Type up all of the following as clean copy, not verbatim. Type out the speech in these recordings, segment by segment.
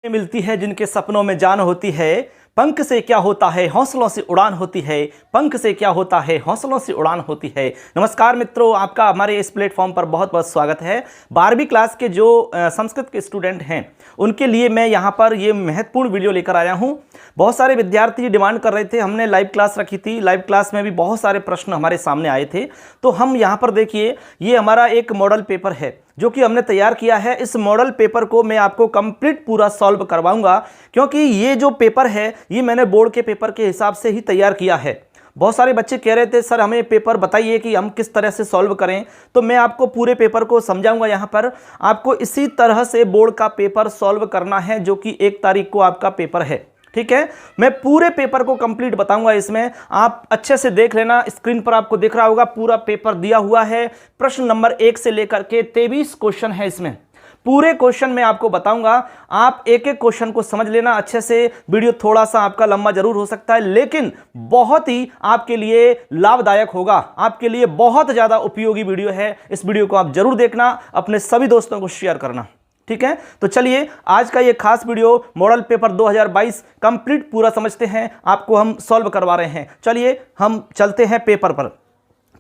मिलती है जिनके सपनों में जान होती है, पंख से क्या होता है हौसलों से उड़ान होती है, पंख से क्या होता है हौसलों से उड़ान होती है। नमस्कार मित्रों, आपका हमारे इस प्लेटफॉर्म पर बहुत बहुत स्वागत है। 12वीं क्लास के जो संस्कृत के स्टूडेंट हैं उनके लिए मैं यहाँ पर ये महत्वपूर्ण वीडियो लेकर आया हूँ। बहुत सारे विद्यार्थी डिमांड कर रहे थे, हमने लाइव क्लास रखी थी, लाइव क्लास में भी बहुत सारे प्रश्न हमारे सामने आए थे। तो हम यहाँ पर देखिए, ये हमारा एक मॉडल पेपर है जो कि हमने तैयार किया है। इस मॉडल पेपर को मैं आपको कंप्लीट पूरा सॉल्व करवाऊंगा, क्योंकि ये जो पेपर है ये मैंने बोर्ड के पेपर के हिसाब से ही तैयार किया है। बहुत सारे बच्चे कह रहे थे सर हमें पेपर बताइए कि हम किस तरह से सॉल्व करें, तो मैं आपको पूरे पेपर को समझाऊंगा। यहाँ पर आपको इसी तरह से बोर्ड का पेपर सॉल्व करना है, जो कि 1 तारीख को आपका पेपर है। ठीक है, मैं पूरे पेपर को कंप्लीट बताऊंगा। इसमें आप अच्छे से देख लेना, स्क्रीन पर आपको दिख रहा होगा पूरा पेपर दिया हुआ है। प्रश्न नंबर 1 से लेकर के 23 क्वेश्चन है इसमें। पूरे क्वेश्चन मैं आपको बताऊंगा, आप एक एक क्वेश्चन को समझ लेना अच्छे से। वीडियो थोड़ा सा आपका लंबा जरूर हो सकता है, लेकिन बहुत ही आपके लिए लाभदायक होगा, आपके लिए बहुत ज्यादा उपयोगी वीडियो है। इस वीडियो को आप जरूर देखना, अपने सभी दोस्तों को शेयर करना। ठीक है, तो चलिए आज का ये खास वीडियो मॉडल पेपर 2022 कंप्लीट पूरा समझते हैं, आपको हम सॉल्व करवा रहे हैं। चलिए हम चलते हैं पेपर पर,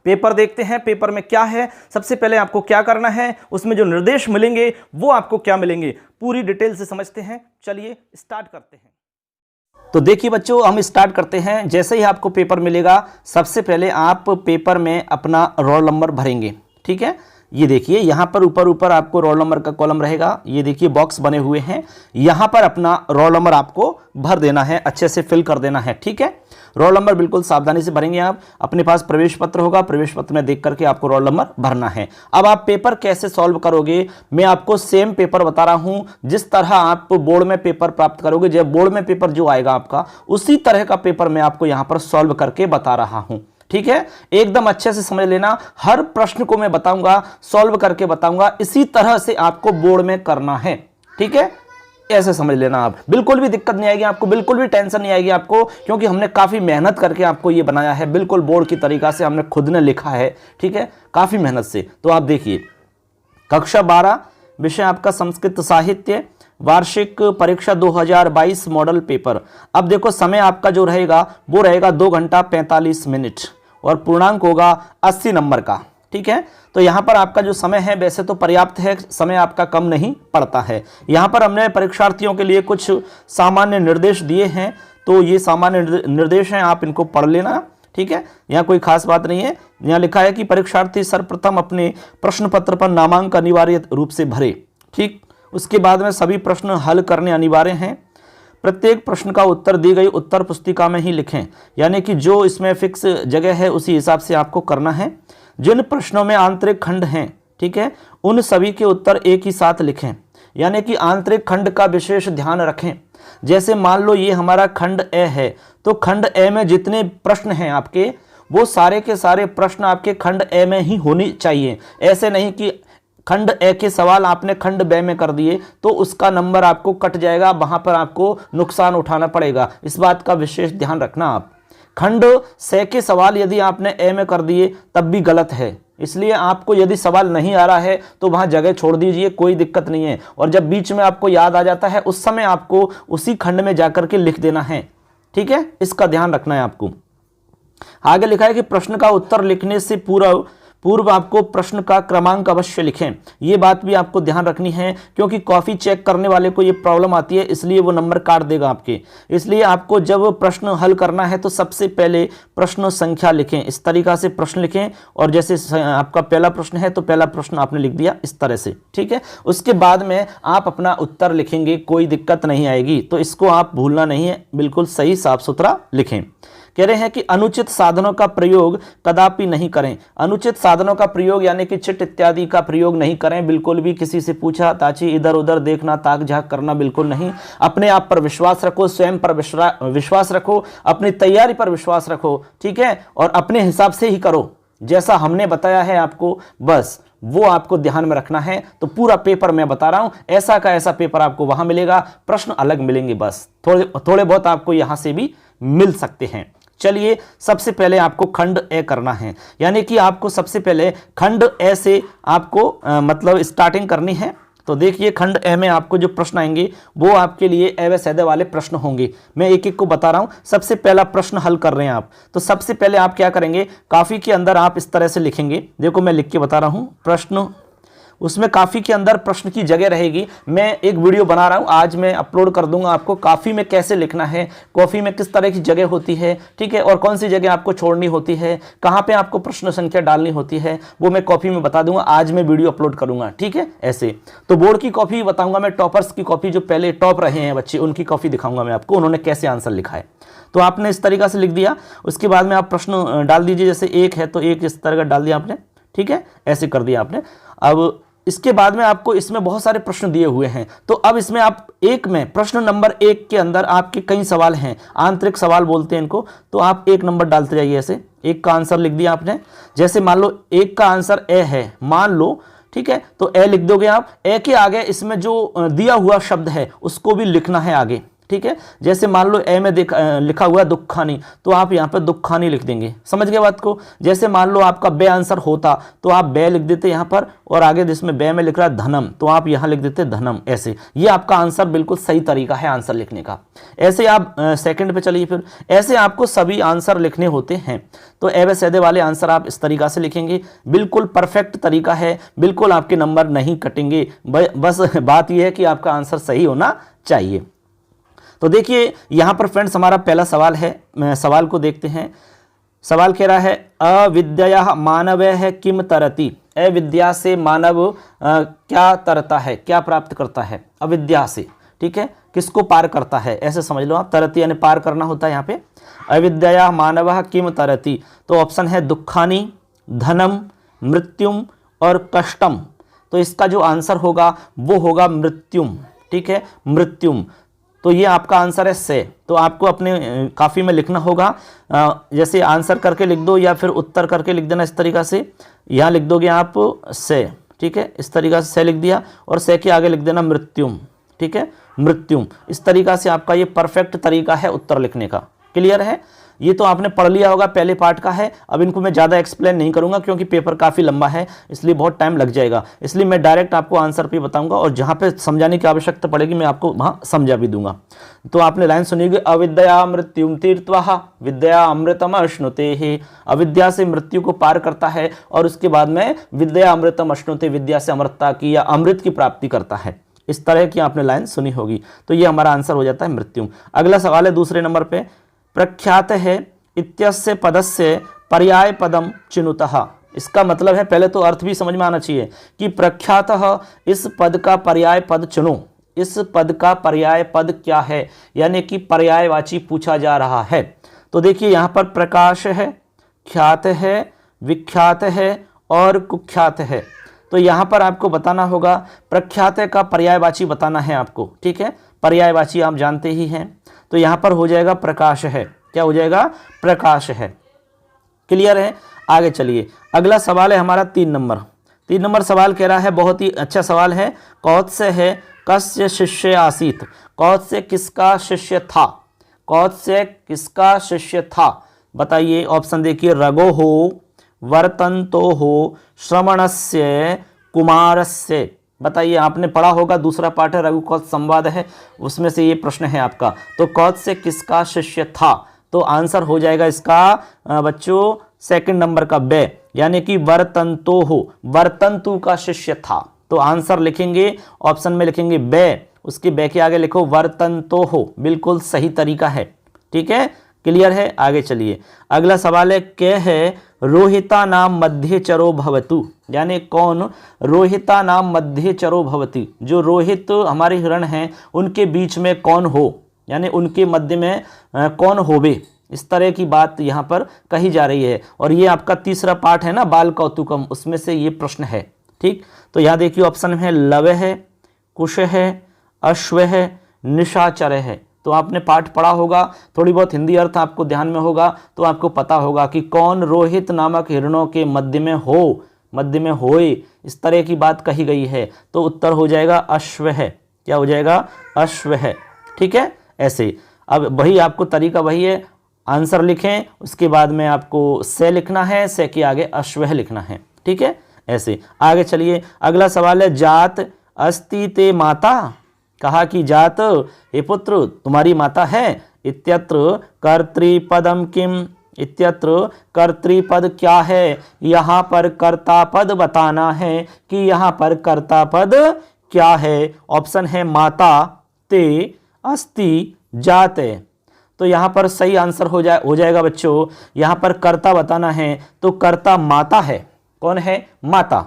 पेपर देखते हैं पेपर में क्या है। सबसे पहले आपको क्या करना है, उसमें जो निर्देश मिलेंगे वो आपको क्या मिलेंगे, पूरी डिटेल से समझते हैं। चलिए स्टार्ट करते हैं। तो देखिए बच्चों, हम स्टार्ट करते हैं। जैसे ही आपको पेपर मिलेगा, सबसे पहले आप पेपर में अपना रोल नंबर भरेंगे। ठीक है, ये देखिए यहाँ पर ऊपर आपको रोल नंबर का कॉलम रहेगा। ये देखिए बॉक्स बने हुए हैं, यहाँ पर अपना रोल नंबर आपको भर देना है, अच्छे से फिल कर देना है। ठीक है, रोल नंबर बिल्कुल सावधानी से भरेंगे आप। अपने पास प्रवेश पत्र होगा, प्रवेश पत्र में देख करके आपको रोल नंबर भरना है। अब आप पेपर कैसे सॉल्व करोगे, मैं आपको सेम पेपर बता रहा हूं। जिस तरह आप बोर्ड में पेपर प्राप्त करोगे, जब बोर्ड में पेपर जो आएगा आपका, उसी तरह का पेपर मैं आपको यहां पर सॉल्व करके बता रहा हूं। ठीक है, एकदम अच्छे से समझ लेना, हर प्रश्न को मैं बताऊंगा, सॉल्व करके बताऊंगा। इसी तरह से आपको बोर्ड में करना है। ठीक है, ऐसे समझ लेना आप, बिल्कुल भी दिक्कत नहीं आएगी आपको, बिल्कुल भी टेंशन नहीं आएगी आपको, क्योंकि हमने काफी मेहनत करके आपको ये बनाया है। बिल्कुल बोर्ड की तरीका से हमने खुद ने लिखा है। ठीक है, काफी मेहनत से। तो आप देखिए, कक्षा 12 विषय आपका संस्कृत साहित्य, वार्षिक परीक्षा 2022 मॉडल पेपर। अब देखो समय आपका जो रहेगा वो रहेगा 2 घंटा 45 मिनट और पूर्णांक होगा 80 नंबर का। ठीक है, तो यहाँ पर आपका जो समय है वैसे तो पर्याप्त है, समय आपका कम नहीं पड़ता है। यहाँ पर हमने परीक्षार्थियों के लिए कुछ सामान्य निर्देश दिए हैं, तो ये सामान्य निर्देश हैं, आप इनको पढ़ लेना। ठीक है, यहाँ कोई खास बात नहीं है। यहाँ लिखा है कि परीक्षार्थी सर्वप्रथम अपने प्रश्न पत्र पर नामांक अनिवार्य रूप से भरे। ठीक, उसके बाद में सभी प्रश्न हल करने अनिवार्य हैं। प्रत्येक प्रश्न का उत्तर दी गई उत्तर पुस्तिका में ही लिखें, यानी कि जो इसमें फिक्स जगह है उसी हिसाब से आपको करना है। जिन प्रश्नों में आंतरिक खंड हैं, ठीक है, उन सभी के उत्तर एक ही साथ लिखें, यानी कि आंतरिक खंड का विशेष ध्यान रखें। जैसे मान लो ये हमारा खंड ए है, तो खंड ए में जितने प्रश्न हैं आपके, वो सारे के सारे प्रश्न आपके खंड ए में ही होने चाहिए। ऐसे नहीं कि खंड ए के सवाल आपने खंड बे में कर दिए तो उसका नंबर आपको कट जाएगा, वहां पर आपको नुकसान उठाना पड़ेगा। इस बात का विशेष ध्यान रखना आप। खंड से के सवाल यदि आपने ए में कर दिए तब भी गलत है, इसलिए आपको यदि सवाल नहीं आ रहा है तो वहां जगह छोड़ दीजिए, कोई दिक्कत नहीं है। और जब बीच में आपको याद आ जाता है उस समय आपको उसी खंड में जाकर के लिख देना है। ठीक है, इसका ध्यान रखना है आपको। आगे लिखा है कि प्रश्न का उत्तर लिखने से पूर्व आपको प्रश्न का क्रमांक अवश्य लिखें। ये बात भी आपको ध्यान रखनी है, क्योंकि कॉपी चेक करने वाले को ये प्रॉब्लम आती है, इसलिए वो नंबर काट देगा आपके। इसलिए आपको जब प्रश्न हल करना है तो सबसे पहले प्रश्न संख्या लिखें, इस तरीका से प्रश्न लिखें। और जैसे आपका पहला प्रश्न है तो पहला प्रश्न आपने लिख दिया इस तरह से। ठीक है, उसके बाद में आप अपना उत्तर लिखेंगे, कोई दिक्कत नहीं आएगी। तो इसको आप भूलना नहीं है, बिल्कुल सही साफ सुथरा लिखें। कह रहे हैं कि अनुचित साधनों का प्रयोग कदापि नहीं करें। अनुचित साधनों का प्रयोग यानी कि चिट इत्यादि का प्रयोग नहीं करें, बिल्कुल भी। किसी से पूछा ताची इधर उधर देखना, ताक झाक करना बिल्कुल नहीं। अपने आप पर विश्वास रखो, स्वयं पर विश्वास रखो, अपनी तैयारी पर विश्वास रखो। ठीक है, और अपने हिसाब से ही करो, जैसा हमने बताया है आपको, बस वो आपको ध्यान में रखना है। तो पूरा पेपर मैं बता रहा हूं, ऐसा का ऐसा पेपर आपको वहां मिलेगा, प्रश्न अलग मिलेंगे, बस थोड़े बहुत आपको यहां से भी मिल सकते हैं। चलिए सबसे पहले आपको खंड ए करना है, यानी कि आपको सबसे पहले खंड ए से आपको मतलब स्टार्टिंग करनी है। तो देखिए खंड ए में आपको जो प्रश्न आएंगे वो आपके लिए ए व सैदे वाले प्रश्न होंगे। मैं एक एक को बता रहा हूं। सबसे पहला प्रश्न हल कर रहे हैं आप, तो सबसे पहले आप क्या करेंगे, काफी के अंदर आप इस तरह से लिखेंगे। देखो मैं लिख के बता रहा हूं प्रश्न, उसमें काफी के अंदर प्रश्न की जगह रहेगी। मैं एक वीडियो बना रहा हूं, आज मैं अपलोड कर दूंगा आपको, काफी में कैसे लिखना है, कॉफी में किस तरह की जगह होती है, ठीक है, और कौन सी जगह आपको छोड़नी होती है, कहां पे आपको प्रश्न संख्या डालनी होती है, वो मैं कॉपी में बता दूंगा। आज मैं वीडियो अपलोड करूंगा, ठीक है। ऐसे तो बोर्ड की कॉपी बताऊंगा मैं, टॉपर्स की कॉपी, जो पहले टॉप रहे हैं बच्चे, उनकी कॉपी दिखाऊंगा मैं आपको, उन्होंने कैसे आंसर लिखा है। तो आपने इस तरीका से लिख दिया, उसके बाद में आप प्रश्न डाल दीजिए। जैसे एक है तो एक इस तरह का डाल दिया आपने, ठीक है, ऐसे कर दिया आपने। अब इसके बाद में आपको इसमें बहुत सारे प्रश्न दिए हुए हैं, तो अब इसमें आप एक में प्रश्न नंबर 1 के अंदर आपके कई सवाल हैं, आंतरिक सवाल बोलते हैं इनको, तो आप 1 नंबर डालते जाइए। ऐसे 1 का आंसर लिख दिया आपने। जैसे मान लो 1 का आंसर ए है, मान लो, ठीक है, तो ए लिख दोगे आप। ए के आगे इसमें जो दिया हुआ शब्द है उसको भी लिखना है आगे, ठीक है। जैसे मान लो ए में लिखा हुआ है दुखानी, तो आप यहाँ पे दुखानी लिख देंगे। समझ गए बात को। जैसे मान लो आपका बे आंसर होता तो आप बे लिख देते यहाँ पर, और आगे जिसमें बे में लिख रहा है धनम, तो आप यहाँ लिख देते धनम। ऐसे ये आपका आंसर बिल्कुल सही तरीका है आंसर लिखने का। ऐसे आप सेकंड पे चलिए, फिर ऐसे आपको सभी आंसर लिखने होते हैं। तो ए व सैदे वाले आंसर आप इस तरीका से लिखेंगे, बिल्कुल परफेक्ट तरीका है, बिल्कुल आपके नंबर नहीं कटेंगे। बस बात यह है कि आपका आंसर सही होना चाहिए। तो देखिए यहां पर फ्रेंड्स हमारा पहला सवाल है, सवाल को देखते हैं। सवाल कह रहा है अविद्या मानवः किम तरति। अविद्या से मानव क्या तरता है, क्या प्राप्त करता है अविद्या से, ठीक है, किसको पार करता है, ऐसे समझ लो आप। तरति यानी पार करना होता है यहाँ पे। अविद्या मानवः किम तरति, तो ऑप्शन है दुखानी, धनम, मृत्युम और कष्टम। तो इसका जो आंसर होगा वो होगा मृत्युम, ठीक है, मृत्युम। तो ये आपका आंसर है से। तो आपको अपने काफ़ी में लिखना होगा, जैसे आंसर करके लिख दो या फिर उत्तर करके लिख देना इस तरीका से। यहाँ लिख दोगे आप से, ठीक है, इस तरीका से लिख दिया, और से के आगे लिख देना मृत्युम, ठीक है, मृत्युम। इस तरीका से आपका ये परफेक्ट तरीका है उत्तर लिखने का। क्लियर है। ये तो आपने पढ़ लिया होगा, पहले पार्ट का है। अब इनको मैं ज़्यादा एक्सप्लेन नहीं करूंगा क्योंकि पेपर काफ़ी लंबा है, इसलिए बहुत टाइम लग जाएगा। इसलिए मैं डायरेक्ट आपको आंसर पे बताऊंगा, और जहाँ पे समझाने की आवश्यकता पड़ेगी मैं आपको वहाँ समझा भी दूंगा। तो आपने लाइन सुनिएगी, अविद्या मृत्युम तीर्थ्वा विद्या अमृतम अश्नुते। अविद्या से मृत्यु को पार करता है, और उसके बाद में विद्या अमृतम अश्नुते, विद्या से अमृतता की या अमृत की प्राप्ति करता है। इस तरह की आपने लाइन सुनी होगी। तो ये हमारा आंसर हो जाता है मृत्युम। अगला सवाल है दूसरे नंबर पे, प्रख्यात है इत्यस्य पदस्य पर्याय पदम चिनुतः। इसका मतलब है, पहले तो अर्थ भी समझ में आना चाहिए कि प्रख्यातः, इस पद का पर्याय पद चुनो। इस पद का पर्याय पद क्या है, यानी कि पर्यायवाची पूछा जा रहा है। तो देखिए यहाँ पर प्रकाश है, ख्यात है, विख्यात है और कुख्यात है। तो यहाँ पर आपको बताना होगा, प्रख्यात का पर्यायवाची बताना है आपको, ठीक है, पर्यायवाची आप जानते ही हैं। तो यहाँ पर हो जाएगा प्रकाश है। क्या हो जाएगा, प्रकाश है। क्लियर है। आगे चलिए, अगला सवाल है हमारा 3 नंबर। 3 नंबर सवाल कह रहा है, बहुत ही अच्छा सवाल है, कौत से है कस्य शिष्य आसीत। कौत से किसका शिष्य था, कौत से किसका शिष्य था, बताइए। ऑप्शन देखिए, रगो हो, वर्तंतो हो, श्रवणस्य, कुमारस्य। बताइए, आपने पढ़ा होगा, दूसरा पाठ है रघुकौत संवाद है, उसमें से ये प्रश्न है आपका। तो कौत से किसका शिष्य था, तो आंसर हो जाएगा इसका बच्चों सेकंड नंबर का बे, यानी कि वर्तंतो हो, वर्तंतु का शिष्य था। तो आंसर लिखेंगे, ऑप्शन में लिखेंगे बे, उसके बे के आगे लिखो वर्तंतो हो, बिल्कुल सही तरीका है, ठीक है। क्लियर है। आगे चलिए, अगला सवाल है, क्या है रोहिता नाम मध्य चरो भवतु। यानी कौन रोहिता नाम मध्य चरो भवती, जो रोहित हमारे हिरण हैं उनके बीच में कौन हो, यानी उनके मध्य में कौन होवे। इस तरह की बात यहाँ पर कही जा रही है। और ये आपका तीसरा पार्ट है ना बाल कौतुकम, उसमें से ये प्रश्न है, ठीक। तो यहाँ देखिए ऑप्शन है लव है, कुश है, अश्व है, निशाचर है। तो आपने पाठ पढ़ा होगा, थोड़ी बहुत हिंदी अर्थ आपको ध्यान में होगा, तो आपको पता होगा कि कौन रोहित नामक हिरणों के मध्य में हो, मध्य में होए, इस तरह की बात कही गई है। तो उत्तर हो जाएगा अश्व है। क्या हो जाएगा, अश्व है, ठीक है। ऐसे अब वही आपको तरीका वही है, आंसर लिखें, उसके बाद में आपको से लिखना है, से के आगे अश्व लिखना है, ठीक है। ऐसे आगे चलिए, अगला सवाल है, जात अस्ति ते माता, कहा कि जात हे पुत्र तुम्हारी माता है। इत्यत्र कर्तृपदम किम, इत्यत्र कर्तृपद क्या है, यहाँ पर कर्ता पद बताना है कि यहाँ पर कर्ता पद क्या है। ऑप्शन है माता, ते, अस्ति, जाते। तो यहाँ पर सही आंसर हो जाएगा बच्चों। यहाँ पर कर्ता बताना है तो कर्ता माता है। कौन है? माता।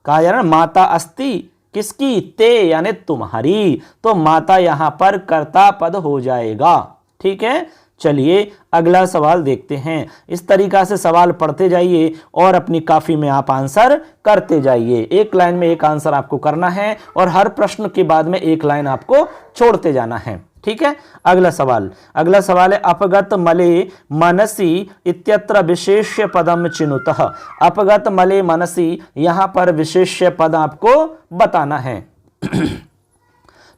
कहा जा रहा है माता अस्ति, किसकी? ते यानी तुम्हारी। तो माता यहाँ पर कर्ता पद हो जाएगा। ठीक है, चलिए अगला सवाल देखते हैं। इस तरीका से सवाल पढ़ते जाइए और अपनी काफी में आप आंसर करते जाइए। एक लाइन में एक आंसर आपको करना है और हर प्रश्न के बाद में एक लाइन आपको छोड़ते जाना है। ठीक है, अगला सवाल है अपगत मले मनसी इत्यत्र विशेष्य पदम चिनुतः। अपगत मले मनसी, यहां पर विशेष्य पद आपको बताना है।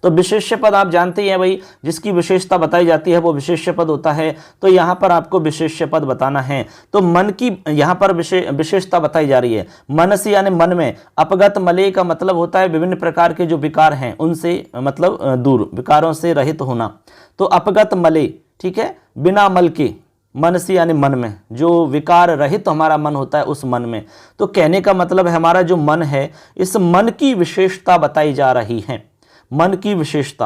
तो विशेष्य पद आप जानते ही हैं भाई, जिसकी विशेषता बताई जाती है वो विशेष्य पद होता है। तो यहाँ पर आपको विशेष्य पद बताना है। तो मन की यहाँ पर विशेषता बताई जा रही है। मनसी यानी मन में, अपगत मले का मतलब होता है विभिन्न प्रकार के जो विकार हैं उनसे मतलब दूर, विकारों से रहित होना। तो अपगत मले, ठीक है, बिना मल के, मनसी यानी मन में, जो विकार रहित हमारा मन होता है उस मन में। तो कहने का मतलब है हमारा जो मन है, इस मन की विशेषता बताई जा रही है। मन की विशेषता,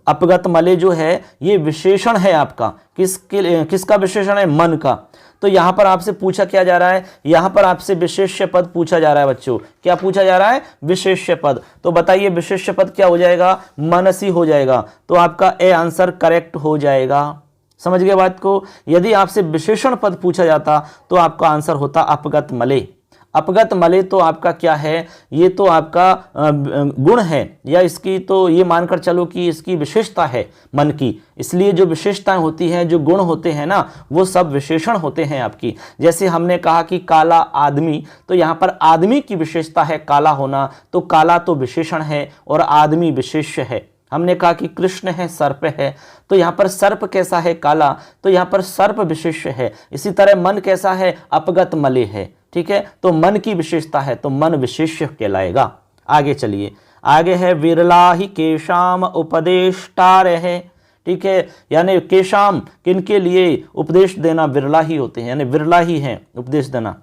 अपगत मले जो है ये विशेषण है आपका। किसका विशेषण है? मन का। तो यहां पर आपसे पूछा क्या जा रहा है? यहां पर आपसे विशेष्य पद पूछा जा रहा है बच्चों। क्या पूछा जा रहा है? विशेष्य पद। तो बताइए विशेष्य पद क्या हो जाएगा? मनसी हो जाएगा। तो आपका ए आंसर करेक्ट हो जाएगा। समझ गए बात को? यदि आपसे विशेषण पद पूछा जाता तो आपका आंसर होता अपगत मले। अपगत मले तो आपका क्या है? ये तो आपका गुण है, या इसकी तो ये मानकर चलो कि इसकी विशेषता है मन की। इसलिए जो विशेषताएं होती हैं, जो गुण होते हैं ना, वो सब विशेषण होते हैं आपकी। जैसे हमने कहा कि काला आदमी, तो यहाँ पर आदमी की विशेषता है काला होना, तो काला तो विशेषण है और आदमी विशेष्य है। हमने कहा कि कृष्ण है, सर्प है, तो यहाँ पर सर्प कैसा है? काला, तो यहाँ पर सर्प विशेष्य है। इसी तरह मन कैसा है? अपगत मले है। ठीक है, तो मन की विशेषता है तो मन विशेष्य कहलाएगा। आगे चलिए, आगे है विरला ही केशाम उपदेष्टार है। ठीक है, यानी केशाम किनके लिए उपदेश देना विरला ही होते हैं, यानी विरला ही है उपदेश देना।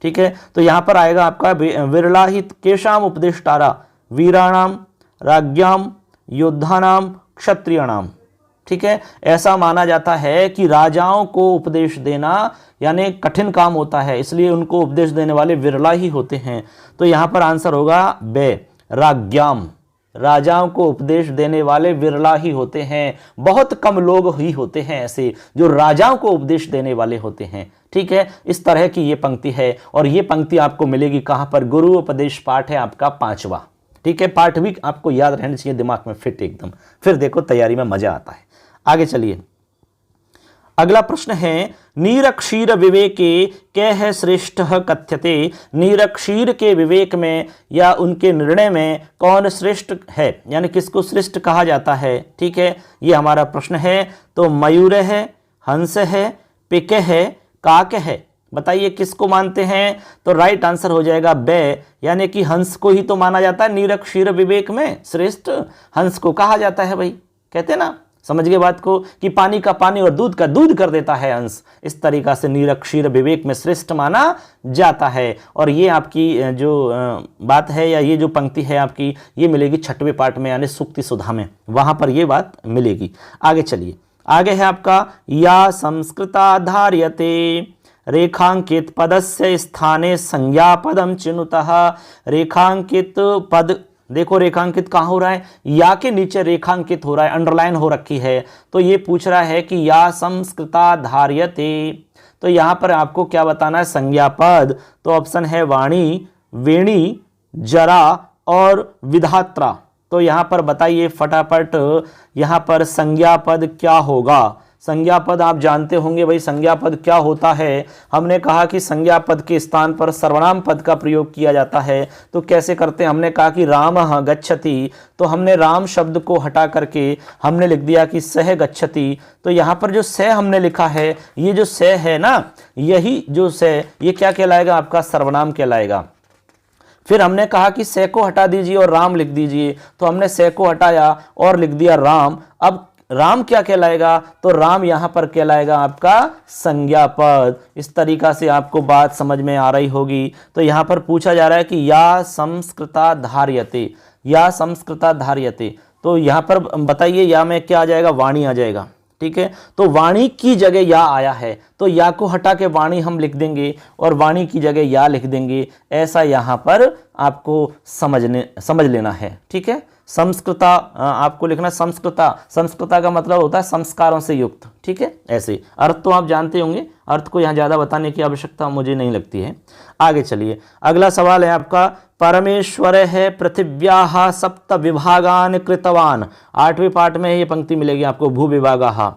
ठीक है, तो यहाँ पर आएगा आपका विरला ही केशाम उपदेष्टारा, वीराणाम, राज्ञाम, योद्धानाम, क्षत्रियाणाम। ठीक है, ऐसा माना जाता है कि राजाओं को उपदेश देना यानी कठिन काम होता है, इसलिए उनको उपदेश देने वाले विरला ही होते हैं। तो यहाँ पर आंसर होगा बे, राज्ञाम। राजाओं को उपदेश देने वाले विरला ही होते हैं। बहुत कम लोग ही होते हैं ऐसे जो राजाओं को उपदेश देने वाले होते हैं। ठीक है, इस तरह की ये पंक्ति है और ये पंक्ति आपको मिलेगी कहाँ पर? गुरु उपदेश पाठ है आपका 5वां। ठीक है, पाठ भी आपको याद रहना चाहिए, दिमाग में फिट एकदम। फिर देखो तैयारी में मजा आता है। आगे चलिए, अगला प्रश्न है नीरक्षीर विवेके कः श्रेष्ठः कथ्यते। नीरक्षीर के विवेक में या उनके निर्णय में कौन श्रेष्ठ है, यानी किसको श्रेष्ठ कहा जाता है? ठीक है, ये हमारा प्रश्न है। तो मयूर है, हंस है, पिक है, काक है। बताइए किसको मानते हैं? तो राइट आंसर हो जाएगा बे, यानी कि हंस को ही तो माना जाता है नीरक्षीर विवेक में श्रेष्ठ। हंस को कहा जाता है भाई, कहते ना, समझ गए बात को, कि पानी का पानी और दूध का दूध कर देता है हंस। इस तरीका से नीरक्षीर विवेक में श्रेष्ठ माना जाता है। और ये आपकी जो बात है या ये जो पंक्ति है आपकी, ये मिलेगी 6वें पाठ में यानी सूक्ति सुधा में, वहां पर ये बात मिलेगी। आगे चलिए, आगे है आपका या संस्कृताधार्यते रेखांकित पदस्य स्थाने संज्ञा पदम चिनुतः। रेखांकित पद, देखो रेखांकित कहाँ हो रहा है? या के नीचे रेखांकित हो रहा है, अंडरलाइन हो रखी है। तो ये पूछ रहा है कि या संस्कृता धार्यते, तो यहाँ पर आपको क्या बताना है? संज्ञा पद। तो ऑप्शन है वाणी, वेणी, जरा और विधात्रा। तो यहाँ पर बताइए फटाफट, यहाँ पर संज्ञा पद क्या होगा? संज्ञा पद आप जानते होंगे भाई, संज्ञा पद क्या होता है। हमने कहा कि संज्ञा पद के स्थान पर सर्वनाम पद का प्रयोग किया जाता है। तो कैसे करते हैं? हमने कहा कि रामः गच्छति, तो हमने राम शब्द को हटा करके हमने लिख दिया कि सह गच्छति। तो यहाँ पर जो सह हमने लिखा है, ये जो सह है ना, यही जो सह, ये क्या कहलाएगा? आपका सर्वनाम कहलाएगा। फिर हमने कहा कि से को हटा दीजिए और राम लिख दीजिए, तो हमने से को हटाया और लिख दिया राम। अब राम क्या कहलाएगा, तो राम यहां पर कहलाएगा आपका संज्ञा पद। इस तरीका से आपको बात समझ में आ रही होगी। तो यहां पर पूछा जा रहा है कि या संस्कृता धार्यते, या संस्कृता धार्यते, तो यहां पर बताइए या में क्या आ जाएगा, वाणी आ जाएगा। ठीक है, तो वाणी की जगह या आया है, तो या को हटा के वाणी हम लिख देंगे और वाणी की जगह या लिख देंगे। ऐसा यहां पर आपको समझ लेना है। ठीक है, संस्कृता आपको लिखना संस्कृता, संस्कृता का मतलब होता है संस्कारों से युक्त। ठीक है, ऐसे अर्थ तो आप जानते होंगे, अर्थ को यहाँ ज़्यादा बताने की आवश्यकता मुझे नहीं लगती है। आगे चलिए, अगला सवाल है आपका, परमेश्वर है पृथिव्याः सप्त विभागान कृतवान। 8वें पाठ में ये पंक्ति मिलेगी आपको, भू विभागाः।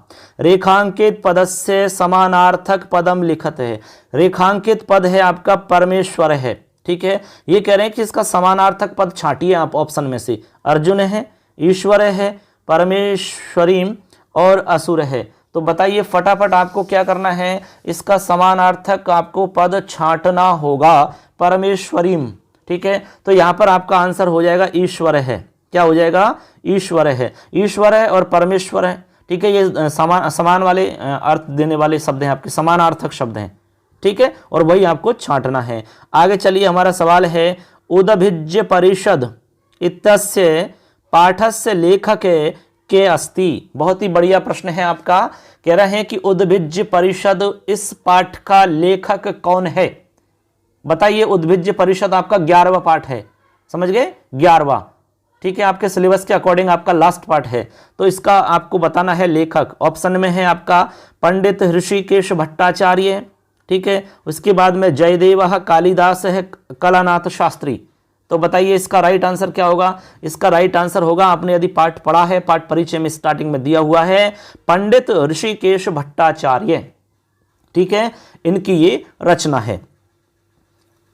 रेखांकित पदस्य समानार्थक पदम लिखत है। रेखांकित पद है आपका परमेश्वर है। ठीक है, ये कह रहे हैं कि इसका समानार्थक पद छांटिए आप ऑप्शन में से। अर्जुन है, ईश्वर है, परमेश्वरीम और असुर है। तो बताइए फटाफट आपको क्या करना है, इसका समानार्थक आपको पद छांटना होगा, परमेश्वरीम। ठीक है, तो यहां पर आपका आंसर हो जाएगा ईश्वर है। क्या हो जाएगा, ईश्वर है। ईश्वर है और परमेश्वर है। ठीक है, ये समान वाले अर्थ देने वाले शब्द हैं, आपके समानार्थक शब्द हैं। ठीक है, और वही आपको छांटना है। आगे चलिए, हमारा सवाल है, उदभिज्य परिषद इत्यस्य पाठस्य लेखक के अस्ति। बहुत ही बढ़िया प्रश्न है आपका। कह रहे हैं कि उदभिज्य परिषद, इस पाठ का लेखक कौन है। बताइए, उदभिज्य परिषद आपका 11वां पाठ है, समझ गए, 11वां। ठीक है, आपके सिलेबस के अकॉर्डिंग आपका लास्ट पार्ट है, तो इसका आपको बताना है लेखक। ऑप्शन में है आपका पंडित ऋषिकेश भट्टाचार्य। ठीक है, उसके बाद में जयदेव कालिदास है, कलानाथ शास्त्री। तो बताइए इसका राइट आंसर क्या होगा। इसका राइट आंसर होगा, आपने यदि पाठ पढ़ा है, पाठ परिचय में स्टार्टिंग में दिया हुआ है, पंडित ऋषिकेश भट्टाचार्य। ठीक है, इनकी ये रचना है।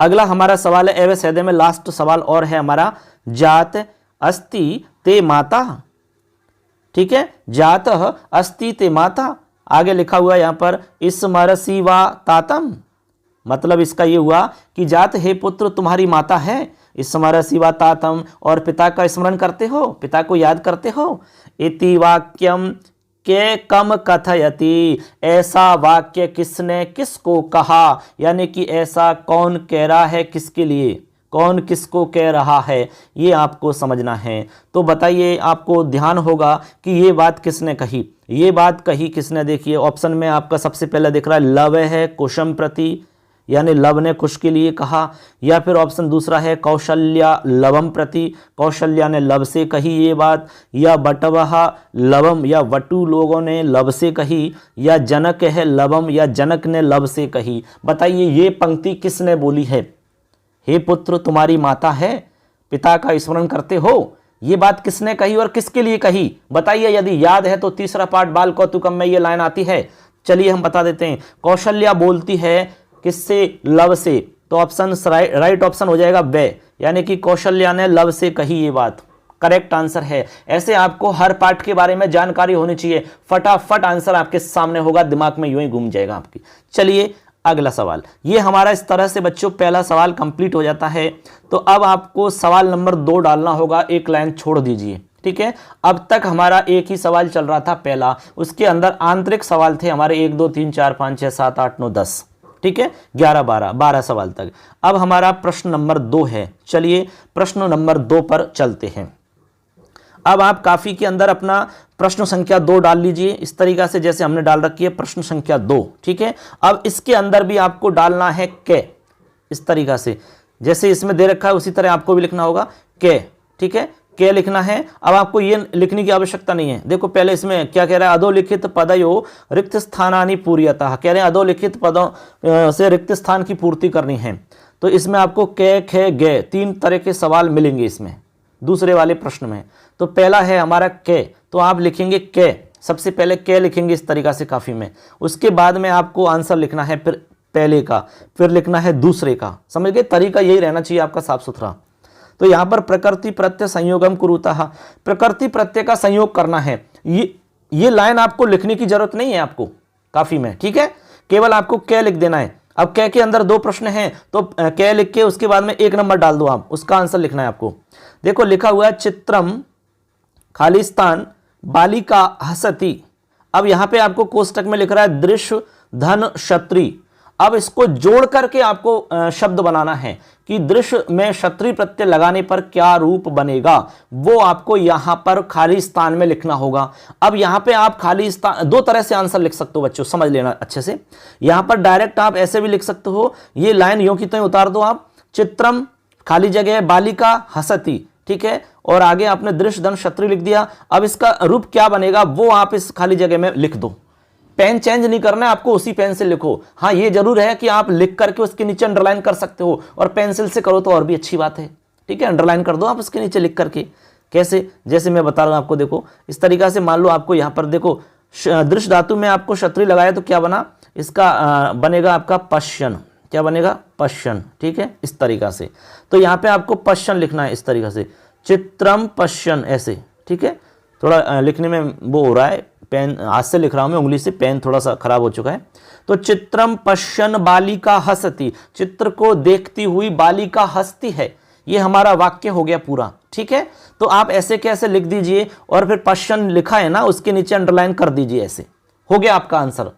अगला हमारा सवाल है, एवं सैदे में लास्ट सवाल और है हमारा, जात अस्ति ते माता। ठीक है, जात अस्ति ते माता, आगे लिखा हुआ यहां पर स्मरसी वा तातम। मतलब इसका ये हुआ कि जात हे पुत्र तुम्हारी माता है, स्मरसी वा तातम, और पिता का स्मरण करते हो, पिता को याद करते हो। इति वाक्यम के कम कथयति, ऐसा वाक्य किसने किसको कहा, यानी कि ऐसा कौन कह रहा है, किसके लिए, कौन किसको कह रहा है, ये आपको समझना है। तो बताइए, आपको ध्यान होगा कि ये बात किसने कही, ये बात कही किसने। देखिए ऑप्शन में आपका सबसे पहले दिख रहा है लव है, कुशम प्रति, यानी लव ने कुश के लिए कहा। या फिर ऑप्शन दूसरा है कौशल्या लवम प्रति, कौशल्या ने लव से कही ये बात। या बटवह लवम, या वटु लोगों ने लव से कही। या जनक है लवम, या जनक ने लव से कही। बताइए ये पंक्ति किसने बोली है। हे पुत्र तुम्हारी माता है, पिता का स्मरण करते हो, ये बात किसने कही और किसके लिए कही। बताइए, यदि याद है तो तीसरा पाठ बाल कौतुकम में ये लाइन आती है। चलिए हम बता देते हैं, कौशल्या बोलती है किससे, लव से। तो ऑप्शन राइट ऑप्शन हो जाएगा वे, यानी कि कौशल्या ने लव से कही ये बात, करेक्ट आंसर है। ऐसे आपको हर पार्ट के बारे में जानकारी होनी चाहिए, फटाफट आंसर आपके सामने होगा, दिमाग में यूं ही घूम जाएगा आपकी। चलिए अगला सवाल, ये हमारा इस तरह से बच्चों पहला सवाल कंप्लीट हो जाता है। तो अब आपको सवाल नंबर 2 डालना होगा, एक लाइन छोड़ दीजिए। ठीक है, अब तक हमारा एक ही सवाल चल रहा था पहला, उसके अंदर आंतरिक सवाल थे हमारे 1 2 3 4 5 6 7 8 9 10। ठीक है, 11 12 सवाल तक। अब हमारा प्रश्न नंबर 2 है। चलिए प्रश्न नंबर 2 पर चलते हैं। अब आप काफी के अंदर अपना प्रश्न संख्या 2 डाल लीजिए, इस तरीका से जैसे हमने डाल रखी है प्रश्न संख्या 2। ठीक है, अब इसके अंदर भी आपको डालना है के, इस तरीका से जैसे इसमें दे रखा है उसी तरह आपको भी लिखना होगा के। ठीक है, के लिखना है। अब आपको ये लिखने की आवश्यकता नहीं है। देखो पहले इसमें क्या कह रहा है, अधोलिखित पदयो रिक्त स्थानानि पूर्यतः, कह रहे हैं अधोलिखित पदों से रिक्त स्थान की पूर्ति करनी है। तो इसमें आपको के खे गे 3 तरह के सवाल मिलेंगे इसमें दूसरे वाले प्रश्न में। तो पहला है हमारा के, तो आप लिखेंगे के, सबसे पहले के लिखेंगे इस तरीका से काफी में। उसके बाद में आपको आंसर लिखना है फिर पहले का, फिर लिखना है दूसरे का। समझ गए, तरीका यही रहना चाहिए आपका साफ सुथरा। तो यहां पर प्रकृति प्रत्यय संयोगम कुरुतः, प्रकृति प्रत्यय का संयोग करना है। ये लाइन आपको लिखने की जरूरत नहीं है आपको काफी में। ठीक है, केवल आपको क्या लिख देना है। अब कै के अंदर 2 प्रश्न हैं, तो कै लिख के उसके बाद में 1 नंबर डाल दो, आप उसका आंसर लिखना है आपको। देखो लिखा हुआ है चित्रम खालिस्तान बालिका हसती। अब यहां पे आपको कोष्टक में लिख रहा है दृश्य धन क्षत्रि। अब इसको जोड़ करके आपको शब्द बनाना है कि दृश्य में क्षत्रि प्रत्यय लगाने पर क्या रूप बनेगा, वो आपको यहां पर खालिस्तान में लिखना होगा। अब यहां पे आप खालिस्तान 2 तरह से आंसर लिख सकते हो बच्चों, समझ लेना अच्छे से। यहां पर डायरेक्ट आप ऐसे भी लिख सकते हो, ये लाइन यूं की त्यों उतार दो आप, चित्रम खाली जगह बालिका हसती, ठीक है, और आगे आपने दृश्य धन क्षत्रि लिख दिया। अब इसका रूप क्या बनेगा वो आप इस खाली जगह में लिख दो। पेन चेंज नहीं करना है आपको, उसी पेन से लिखो। हाँ ये जरूर है कि आप लिख करके उसके नीचे अंडरलाइन कर सकते हो, और पेंसिल से करो तो और भी अच्छी बात है, ठीक है। अंडरलाइन कर दो आप उसके नीचे लिख करके। कैसे, जैसे मैं बता रहा हूं आपको, देखो इस तरीका से। मान लो आपको यहां पर देखो दृश्य धातु में आपको क्षत्रि लगाया तो क्या बना, इसका बनेगा आपका पश्यन। क्या बनेगा, पश्यन, ठीक है, इस तरीका से। तो यहां पे आपको पश्यन लिखना है इस तरीका से, चित्रम पश्यन, ऐसे, ठीक है। थोड़ा लिखने में वो हो रहा है, पेन हाथ से लिख रहा हूं मैं, उंगली से, पेन थोड़ा सा खराब हो चुका है। तो चित्रम पश्यन बालिका हसती, चित्र को देखती हुई बालिका हंसती है, ये हमारा वाक्य हो गया पूरा, ठीक है। तो आप ऐसे कैसे लिख दीजिए, और फिर पश्यन लिखा है ना उसके नीचे अंडरलाइन कर दीजिए, ऐसे हो गया आपका आंसर।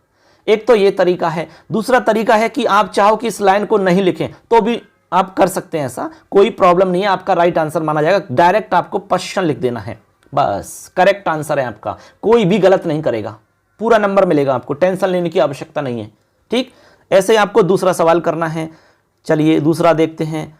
एक तो ये तरीका है। दूसरा तरीका है कि आप चाहो कि इस लाइन को नहीं लिखें तो भी आप कर सकते हैं, ऐसा कोई प्रॉब्लम नहीं है, आपका राइट आंसर माना जाएगा। डायरेक्ट आपको पश्यन लिख देना है, बस करेक्ट आंसर है आपका, कोई भी गलत नहीं करेगा, पूरा नंबर मिलेगा आपको, टेंशन लेने की आवश्यकता नहीं है, ठीक। ऐसे आपको दूसरा सवाल करना है। चलिए दूसरा देखते हैं।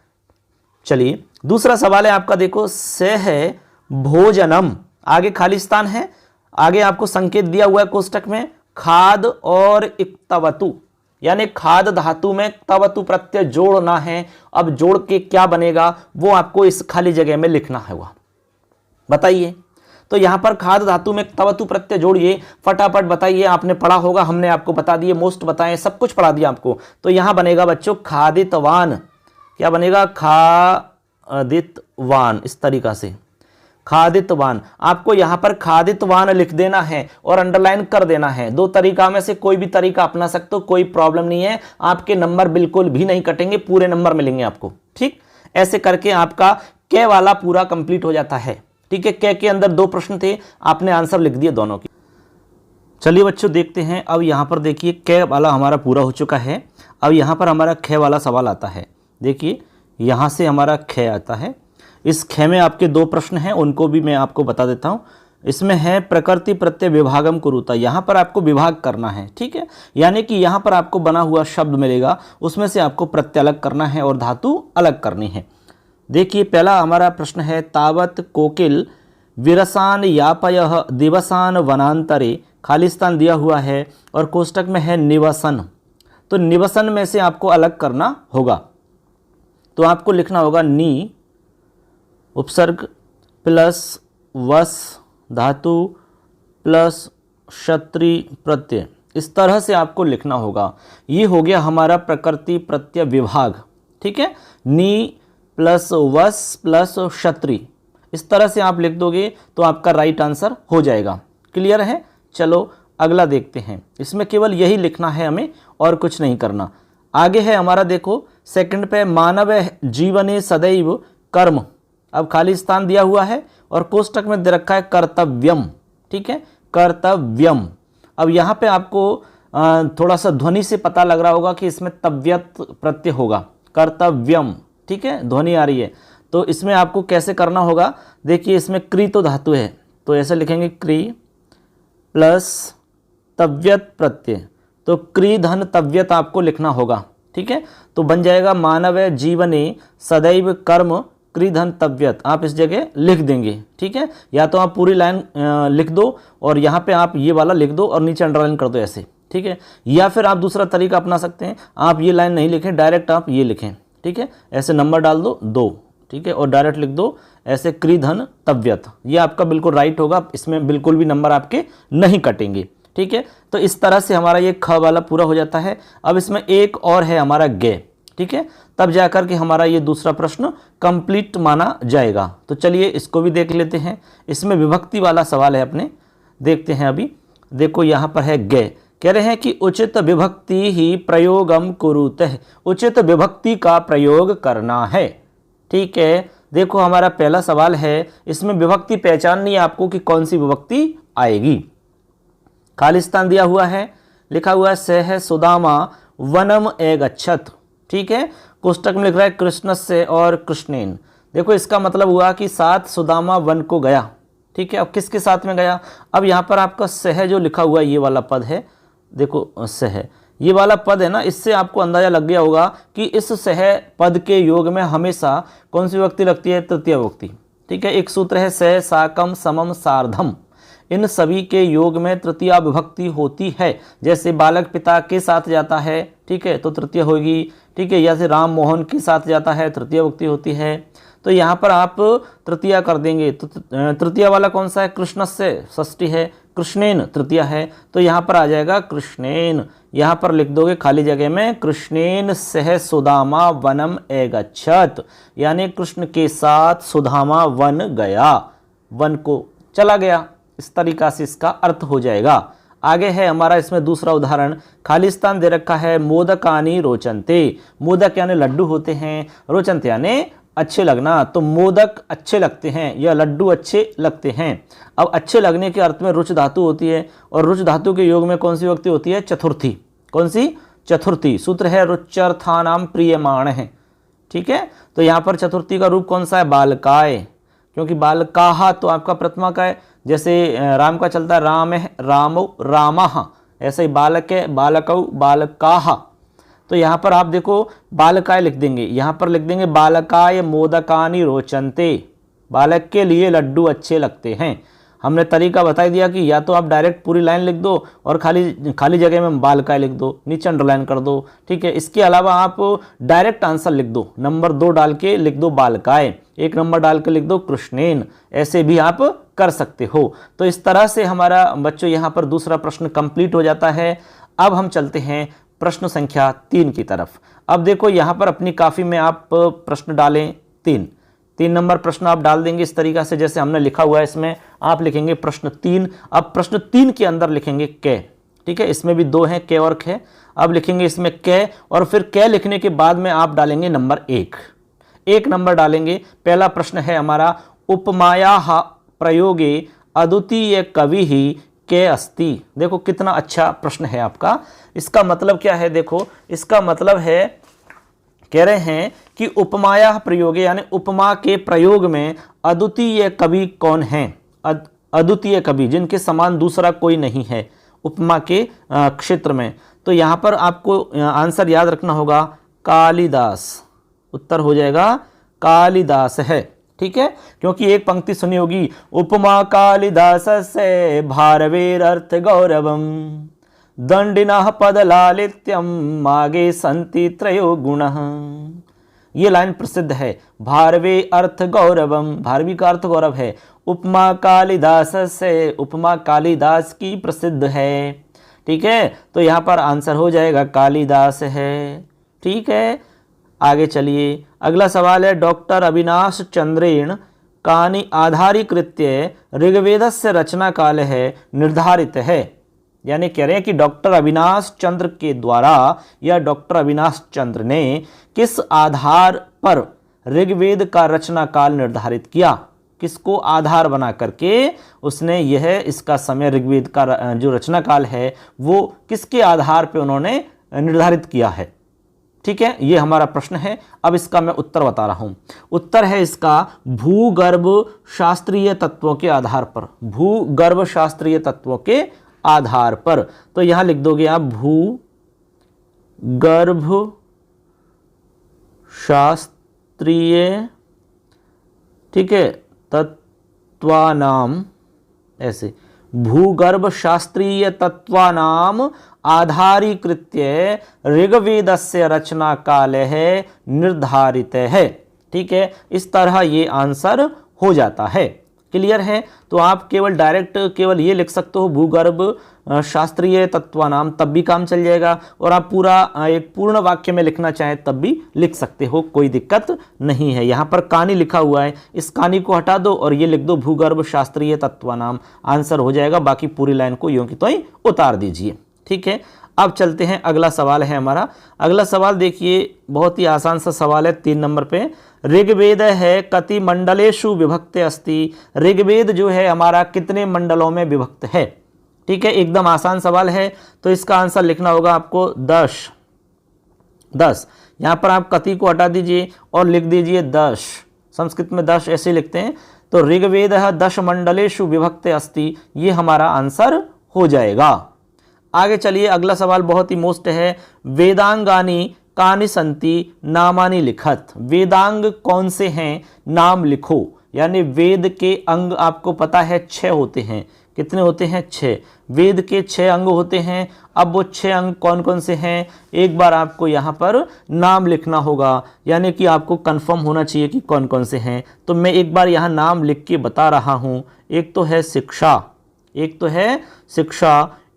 चलिए दूसरा सवाल है आपका, देखो से है भोजनम, आगे खालिस्तान है, आगे आपको संकेत दिया हुआ है कोष्टक में खाद और इक्तवतु, यानी खाद धातु में तवतु प्रत्यय जोड़ना है। अब जोड़ के क्या बनेगा वो आपको इस खाली जगह में लिखना होगा, बताइए। तो यहां पर खाद धातु में तवतु प्रत्यय जोड़िए, फटाफट बताइए, आपने पढ़ा होगा, हमने आपको बता दिए, मोस्ट बताएं, सब कुछ पढ़ा दिया आपको। तो यहां बनेगा बच्चों खादितवान। क्या बनेगा, खादितवान, इस तरीका से खादितवान। आपको यहां पर खादितवान लिख देना है और अंडरलाइन कर देना है। 2 तरीका में से कोई भी तरीका अपना सकते हो, कोई प्रॉब्लम नहीं है, आपके नंबर बिल्कुल भी नहीं कटेंगे, पूरे नंबर मिलेंगे आपको, ठीक। ऐसे करके आपका कै वाला पूरा कंप्लीट हो जाता है, ठीक है। कै के अंदर 2 प्रश्न थे, आपने आंसर लिख दिए दोनों के। चलिए बच्चों देखते हैं। अब यहां पर देखिए कै वाला हमारा पूरा हो चुका है। अब यहां पर हमारा कै वाला सवाल आता है। देखिए यहां से हमारा कै आता है। इस खे में आपके 2 प्रश्न हैं, उनको भी मैं आपको बता देता हूं। इसमें है प्रकृति प्रत्यय विभागम कुरुता, यहां पर आपको विभाग करना है, ठीक है। यानी कि यहां पर आपको बना हुआ शब्द मिलेगा, उसमें से आपको प्रत्यय अलग करना है और धातु अलग करनी है। देखिए पहला हमारा प्रश्न है तावत कोकिल विरसान यापयः दिवसान वनांतरे, खालिस्तान दिया हुआ है और कोष्टक में है निवसन। तो निवसन में से आपको अलग करना होगा, तो आपको लिखना होगा नी उपसर्ग प्लस वस धातु प्लस क्षत्रि प्रत्यय, इस तरह से आपको लिखना होगा। ये हो गया हमारा प्रकृति प्रत्यय विभाग, ठीक है। नी प्लस वस प्लस क्षत्रि, इस तरह से आप लिख दोगे तो आपका राइट आंसर हो जाएगा। क्लियर है। चलो अगला देखते हैं। इसमें केवल यही लिखना है हमें और कुछ नहीं करना। आगे है हमारा, देखो सेकंड पे मानव जीवने सदैव कर्म। अब खालिस्तान दिया हुआ है और कोष्टक में दे रखा है कर्तव्यम, ठीक है, कर्तव्यम। अब यहाँ पे आपको थोड़ा सा ध्वनि से पता लग रहा होगा कि इसमें तव्यत प्रत्यय होगा, कर्तव्यम, ठीक है, ध्वनि आ रही है। तो इसमें आपको कैसे करना होगा, देखिए इसमें क्री तो धातु है, तो ऐसे लिखेंगे क्री प्लस तव्यत प्रत्यय, तो क्री धन तव्यत आपको लिखना होगा, ठीक है। तो बन जाएगा मानव जीवने सदैव कर्म क्री धन तव्यत, आप इस जगह लिख देंगे, ठीक है। या तो आप पूरी लाइन लिख दो और यहाँ पे आप ये वाला लिख दो और नीचे अंडरलाइन कर दो ऐसे, ठीक है। या फिर आप दूसरा तरीका अपना सकते हैं, आप ये लाइन नहीं लिखें, डायरेक्ट आप ये लिखें, ठीक है। ऐसे नंबर डाल दो 2, ठीक है, और डायरेक्ट लिख दो ऐसे क्री धन तव्यत, ये आपका बिल्कुल राइट होगा, इसमें बिल्कुल भी नंबर आपके नहीं कटेंगे, ठीक है। तो इस तरह से हमारा ये ख वाला पूरा हो जाता है। अब इसमें एक और है हमारा गे, ठीक है, तब जाकर के हमारा ये दूसरा प्रश्न कंप्लीट माना जाएगा। तो चलिए इसको भी देख लेते हैं। इसमें विभक्ति वाला सवाल है अपने, देखते हैं अभी। देखो यहाँ पर है गे, कह रहे हैं कि उचित विभक्ति ही प्रयोगम कुरुतः, उचित विभक्ति का प्रयोग करना है। ठीक है, देखो हमारा पहला सवाल है, इसमें विभक्ति पहचाननी है आपको कि कौन सी विभक्ति आएगी। खालिस्तान दिया हुआ है, लिखा हुआ है सह सुदामा वनम एगच्छत। ठीक है, कोष्टक में लिख रहा है कृष्णस्य और कृष्णेन। देखो इसका मतलब हुआ कि साथ सुदामा वन को गया। ठीक है, अब किसके साथ में गया, अब यहाँ पर आपका सह जो लिखा हुआ ये वाला पद है, देखो सह ये वाला पद है ना, इससे आपको अंदाजा लग गया होगा कि इस सह पद के योग में हमेशा कौन सी विभक्ति लगती है, तृतीय विभक्ति। ठीक है, एक सूत्र है सह साकम समम सार्धम, इन सभी के योग में तृतीया विभक्ति होती है। जैसे बालक पिता के साथ जाता है, ठीक है, तो तृतीय होगी। ठीक है, या से राम मोहन के साथ जाता है, तृतीय विभक्ति होती है। तो यहाँ पर आप तृतीया कर देंगे, तो तृतीय वाला कौन सा है, कृष्ण से षष्ठी है, कृष्णेन तृतीया है, तो यहाँ पर आ जाएगा कृष्णेन। यहाँ पर लिख दोगे खाली जगह में कृष्णेन सह सुदामा वनम एगच्छत, यानी कृष्ण के साथ सुदामा वन गया, वन को चला गया। इस तरीका से इसका अर्थ हो जाएगा। आगे है हमारा इसमें दूसरा उदाहरण, खालिस्तान दे रखा है मोदकानी रोचनते। मोदक यानी लड्डू होते हैं, रोचनते यानी अच्छे लगना, तो मोदक अच्छे लगते हैं या लड्डू अच्छे लगते हैं। अब अच्छे लगने के अर्थ में रुच धातु होती है, और रुच धातु के योग में कौन सी विभक्ति होती है, चतुर्थी। कौन सी, चतुर्थी। सूत्र है रुच्यर्थानाम प्रियमाण है। ठीक है, तो यहाँ पर चतुर्थी का रूप कौन सा है, बालकाय, क्योंकि बालकाहा तो आपका प्रथमा का है। जैसे राम का चलता है राम है, रामो रामः, ऐसे ही बालक है, बालकौ बालकाहा। तो यहाँ पर आप देखो बालकाय लिख देंगे, यहाँ पर लिख देंगे बालकाय मोदकानी रोचनते, बालक के लिए लड्डू अच्छे लगते हैं। हमने तरीका बता दिया कि या तो आप डायरेक्ट पूरी लाइन लिख दो और खाली जगह में बालकाय लिख दो, नीचे अंडरलाइन कर दो। ठीक है, इसके अलावा आप डायरेक्ट आंसर लिख दो, नंबर 2 डाल के लिख दो बालकाय, 1 नंबर डाल के लिख दो कृष्णेन, ऐसे भी आप कर सकते हो। तो इस तरह से हमारा बच्चों यहाँ पर दूसरा प्रश्न कंप्लीट हो जाता है। अब हम चलते हैं प्रश्न संख्या 3 की तरफ। अब देखो यहाँ पर अपनी कॉपी में आप प्रश्न डालें 3 नंबर प्रश्न आप डाल देंगे इस तरीका से जैसे हमने लिखा हुआ है, इसमें आप लिखेंगे प्रश्न 3। अब प्रश्न 3 के अंदर लिखेंगे कै। ठीक है, इसमें भी 2 हैं, कै और ख। अब लिखेंगे इसमें कै, और फिर कै लिखने के बाद में आप डालेंगे नंबर 1 नंबर डालेंगे। पहला प्रश्न है हमारा, उपमाया प्रयोगे अद्वितीय कवि ही के अस्ति। देखो कितना अच्छा प्रश्न है आपका। इसका मतलब क्या है, देखो इसका मतलब है, कह रहे हैं कि उपमाया प्रयोगे यानी उपमा के प्रयोग में अद्वितीय कवि कौन है, अद्वितीय कवि जिनके समान दूसरा कोई नहीं है उपमा के क्षेत्र में। तो यहाँ पर आपको आंसर याद रखना होगा कालिदास, उत्तर हो जाएगा कालिदास है। ठीक है, क्योंकि एक पंक्ति सुनी होगी, उपमा कालिदास से भारवेर अर्थ गौरवम दंडिनः पद लालित्यम मागे संति त्रयो गुणः। ये लाइन प्रसिद्ध है, भारवे अर्थ गौरवम, भारवी का अर्थ गौरव है, उपमा कालिदास से, उपमा कालिदास की प्रसिद्ध है। ठीक है, तो यहाँ पर आंसर हो जाएगा कालिदास है। ठीक है, आगे चलिए। अगला सवाल है, डॉक्टर अविनाश चंद्रेण कानि आधारीकृत्य ऋग्वेदस्य रचना काल है निर्धारित है। यानी कह रहे हैं कि डॉक्टर अविनाश चंद्र के द्वारा या डॉक्टर अविनाश चंद्र ने किस आधार पर ऋग्वेद का रचना काल निर्धारित किया, किसको आधार बना करके उसने यह इसका समय ऋग्वेद का जो रचना काल है वो किसके आधार पे उन्होंने निर्धारित किया है। ठीक है, ये हमारा प्रश्न है। अब इसका मैं उत्तर बता रहा हूं। उत्तर है इसका भूगर्भ शास्त्रीय तत्वों के आधार पर, भूगर्भ शास्त्रीय तत्वों के आधार पर। तो यहां लिख दोगे आप भूगर्भ शास्त्रीय, ठीक है, तत्वानाम, ऐसे भूगर्भ शास्त्रीय तत्वानाम आधारीकृत्य ऋग्वेदस्य रचना काल है निर्धारित है। ठीक है, इस तरह ये आंसर हो जाता है। क्लियर है, तो आप केवल डायरेक्ट केवल ये लिख सकते हो भूगर्भ शास्त्रीय तत्वानाम, तब भी काम चल जाएगा, और आप पूरा एक पूर्ण वाक्य में लिखना चाहें तब भी लिख सकते हो, कोई दिक्कत नहीं है। यहाँ पर कानी लिखा हुआ है, इस कानी को हटा दो और ये लिख दो भूगर्भ शास्त्रीय तत्वानाम, आंसर हो जाएगा। बाकी पूरी लाइन को यूं की तो ही उतार दीजिए। ठीक है, अब चलते हैं, अगला सवाल है हमारा। अगला सवाल देखिए, बहुत ही आसान सा सवाल है 3 नंबर पे। ऋग्वेद है कति मंडलेषु विभक्त अस्ति। ऋग्वेद जो है हमारा कितने मंडलों में विभक्त है? ठीक है, एकदम आसान सवाल है। तो इसका आंसर लिखना होगा आपको 10। यहाँ पर आप कति को हटा दीजिए और लिख दीजिए 10। संस्कृत में 10 ऐसे लिखते हैं। तो ऋग्वेद 10 मंडलेषु विभक्त अस्ति, ये हमारा आंसर हो जाएगा। आगे चलिए, अगला सवाल बहुत ही मोस्ट है। वेदांगानी कानि संति नामानि लिखत। वेदांग कौन से हैं, नाम लिखो। यानी वेद के अंग आपको पता है 6 होते हैं। कितने होते हैं? 6। वेद के 6 अंग होते हैं। अब वो 6 अंग कौन कौन से हैं, एक बार आपको यहाँ पर नाम लिखना होगा, यानी कि आपको कंफर्म होना चाहिए कि कौन कौन से हैं। तो मैं एक बार यहाँ नाम लिख के बता रहा हूँ। एक तो है शिक्षा,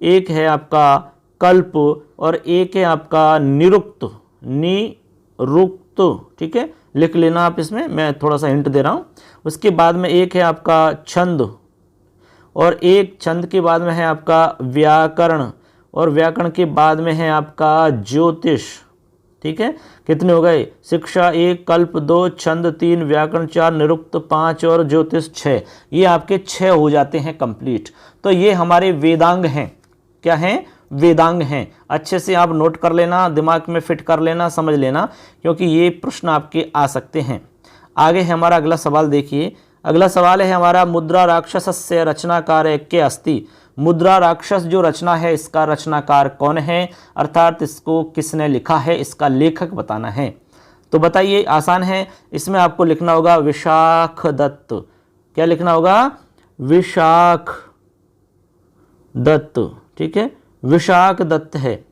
एक है आपका कल्प, और एक है आपका निरुक्त। ठीक है, लिख लेना आप, इसमें मैं थोड़ा सा हिंट दे रहा हूँ। उसके बाद में एक है आपका छंद, और एक छंद के बाद में है आपका व्याकरण, और व्याकरण के बाद में है आपका ज्योतिष। ठीक है, कितने हो गए? शिक्षा 1, कल्प 2, छंद 3, व्याकरण 4, निरुक्त 5 और ज्योतिष 6। ये आपके 6 हो जाते हैं कंप्लीट। तो ये हमारे वेदांग हैं। क्या हैं? वेदांग हैं। अच्छे से आप नोट कर लेना, दिमाग में फिट कर लेना, समझ लेना, क्योंकि ये प्रश्न आपके आ सकते हैं। आगे है हमारा अगला सवाल देखिए। अगला सवाल है हमारा, मुद्रा राक्षसस्य रचनाकार के अस्ति। मुद्रा राक्षस जो रचना है, इसका रचनाकार कौन है, अर्थात इसको किसने लिखा है, इसका लेखक बताना है। तो बताइए, आसान है। इसमें आपको लिखना होगा विशाख दत्त। क्या लिखना होगा? विशाख दत्त। ठीक है, विशाख दत्त है,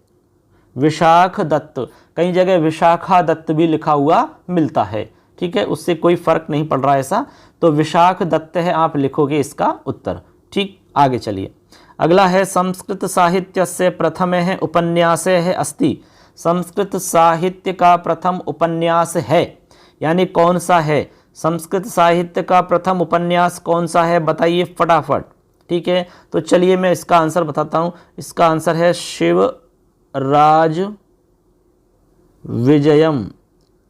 विशाख दत्त। कई जगह विशाखा दत्त भी लिखा हुआ मिलता है। ठीक है, उससे कोई फर्क नहीं पड़ रहा ऐसा। तो विशाख दत्त है, आप लिखोगे इसका उत्तर। ठीक, आगे चलिए। अगला है, संस्कृत साहित्य से प्रथम है उपन्यास है अस्ति। संस्कृत साहित्य का प्रथम उपन्यास है, यानी कौन सा है? संस्कृत साहित्य का प्रथम उपन्यास कौन सा है, बताइए फटाफट। ठीक है, तो चलिए मैं इसका आंसर बताता हूँ। इसका आंसर है शिवराज विजयम।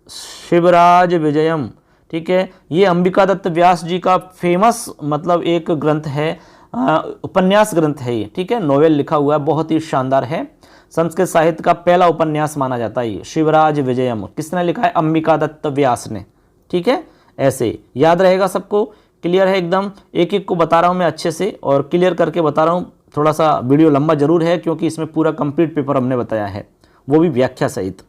शिवराज विजयम। ठीक है, ये अंबिका दत्त व्यास जी का फेमस मतलब एक ग्रंथ है, उपन्यास ग्रंथ है ये। ठीक है, नोवेल लिखा हुआ है, बहुत ही शानदार है। संस्कृत साहित्य का पहला उपन्यास माना जाता है ये शिवराज विजयम। किसने लिखा है? अंबिका दत्त व्यास ने। ठीक है, ऐसे याद रहेगा सबको। क्लियर है एकदम? एक एक को बता रहा हूँ मैं अच्छे से, और क्लियर करके बता रहा हूँ। थोड़ा सा वीडियो लंबा जरूर है, क्योंकि इसमें पूरा कंप्लीट पेपर हमने बताया है, वो भी व्याख्या सहित।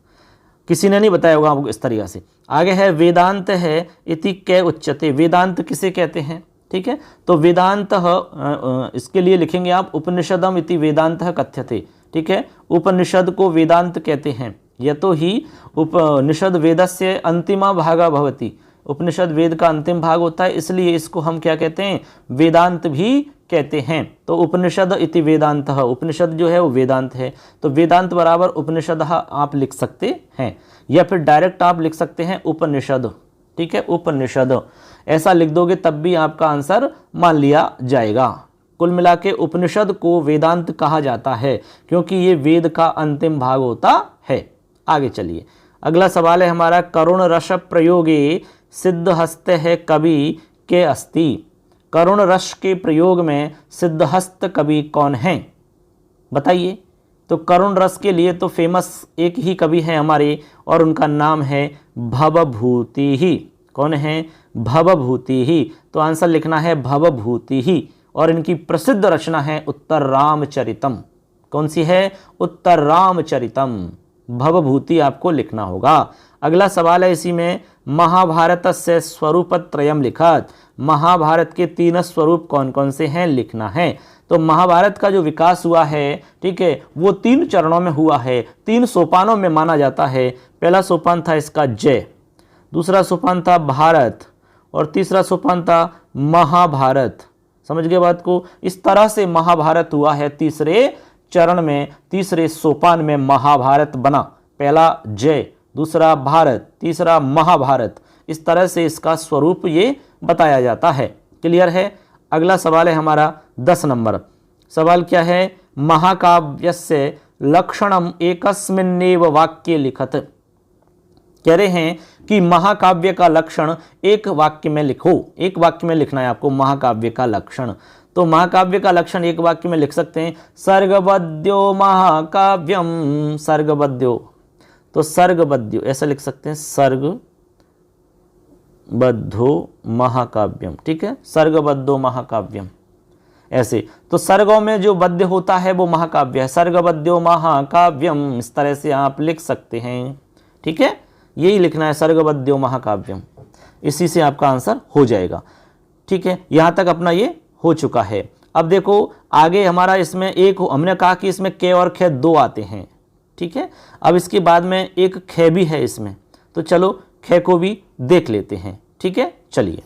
किसी ने नहीं बताया होगा आपको इस तरीक़ा से। आगे है, वेदांत है इति कै उच्यते। वेदांत किसे कहते हैं? ठीक है, तो वेदांत इसके लिए लिखेंगे आप उपनिषदम इति वेदांत कथ्यते। ठीक है, उपनिषद को वेदांत कहते हैं। यतो ही उपनिषद वेदस्य अंतिमा भागा भवति। उपनिषद वेद का अंतिम भाग होता है, इसलिए इसको हम क्या कहते हैं? वेदांत भी कहते हैं। तो उपनिषद इति वेदांत, उपनिषद जो है वो वेदांत है। तो वेदांत बराबर उपनिषद आप लिख सकते हैं, या फिर डायरेक्ट आप लिख सकते हैं उपनिषद। ठीक है, उपनिषद ऐसा लिख दोगे तब भी आपका आंसर मान लिया जाएगा। कुल मिला के उपनिषद को वेदांत कहा जाता है, क्योंकि ये वेद का अंतिम भाग होता है। आगे चलिए, अगला सवाल है हमारा, करुण रस प्रयोगे सिद्धहस्त है कवि के अस्ति। करुण रस के प्रयोग में सिद्धहस्त कवि कौन हैं, बताइए। तो करुण रस के लिए तो फेमस एक ही कवि हैं हमारे, और उनका नाम है भवभूति ही। कौन है? भवभूति ही। तो आंसर लिखना है भवभूति ही, और इनकी प्रसिद्ध रचना है उत्तर रामचरितम। कौन सी है? उत्तर रामचरितम। भवभूति आपको लिखना होगा। अगला सवाल है इसी में, महाभारत से स्वरूपत्रयम लिखत। महाभारत के 3 स्वरूप कौन कौन से हैं, लिखना है। तो महाभारत का जो विकास हुआ है, ठीक है, वो 3 चरणों में हुआ है, 3 सोपानों में माना जाता है। पहला सोपान था इसका जय, दूसरा सोपान था भारत, और तीसरा सोपान था महाभारत। समझ गए बात को? इस तरह से महाभारत हुआ है, तीसरे चरण में, तीसरे सोपान में महाभारत बना। पहला जय, दूसरा भारत, तीसरा महाभारत। इस तरह से इसका स्वरूप ये बताया जाता है। क्लियर है? अगला सवाल है हमारा 10 नंबर। सवाल क्या है? महाकाव्यस्य लक्षणम एकस्मिन्नेव वाक्ये लिखत। कह रहे हैं कि महाकाव्य का लक्षण एक वाक्य में लिखो। एक वाक्य में लिखना है आपको महाकाव्य का लक्षण। तो महाकाव्य का लक्षण एक वाक्य में लिख सकते हैं, सर्गबद्यो महाकाव्यम। सर्गबद्यो, तो सर्गबद्यो ऐसा लिख सकते हैं, सर्गबद्धो महाकाव्यम। ठीक है, सर्गबद्धो महाकाव्यम ऐसे। तो सर्गों में जो बद्य होता है वो महाकाव्य है। सर्गबद्यो महाकाव्यम, इस तरह से आप लिख सकते हैं। ठीक है, यही लिखना है, सर्गबद्यो महाकाव्यम। इसी से आपका आंसर हो जाएगा। ठीक है, यहाँ तक अपना ये हो चुका है। अब देखो आगे हमारा इसमें एक, हमने कहा कि इसमें क और ख दो आते हैं। ठीक है, अब इसके बाद में एक ख भी है इसमें, तो चलो ख को भी देख लेते हैं। ठीक है, चलिए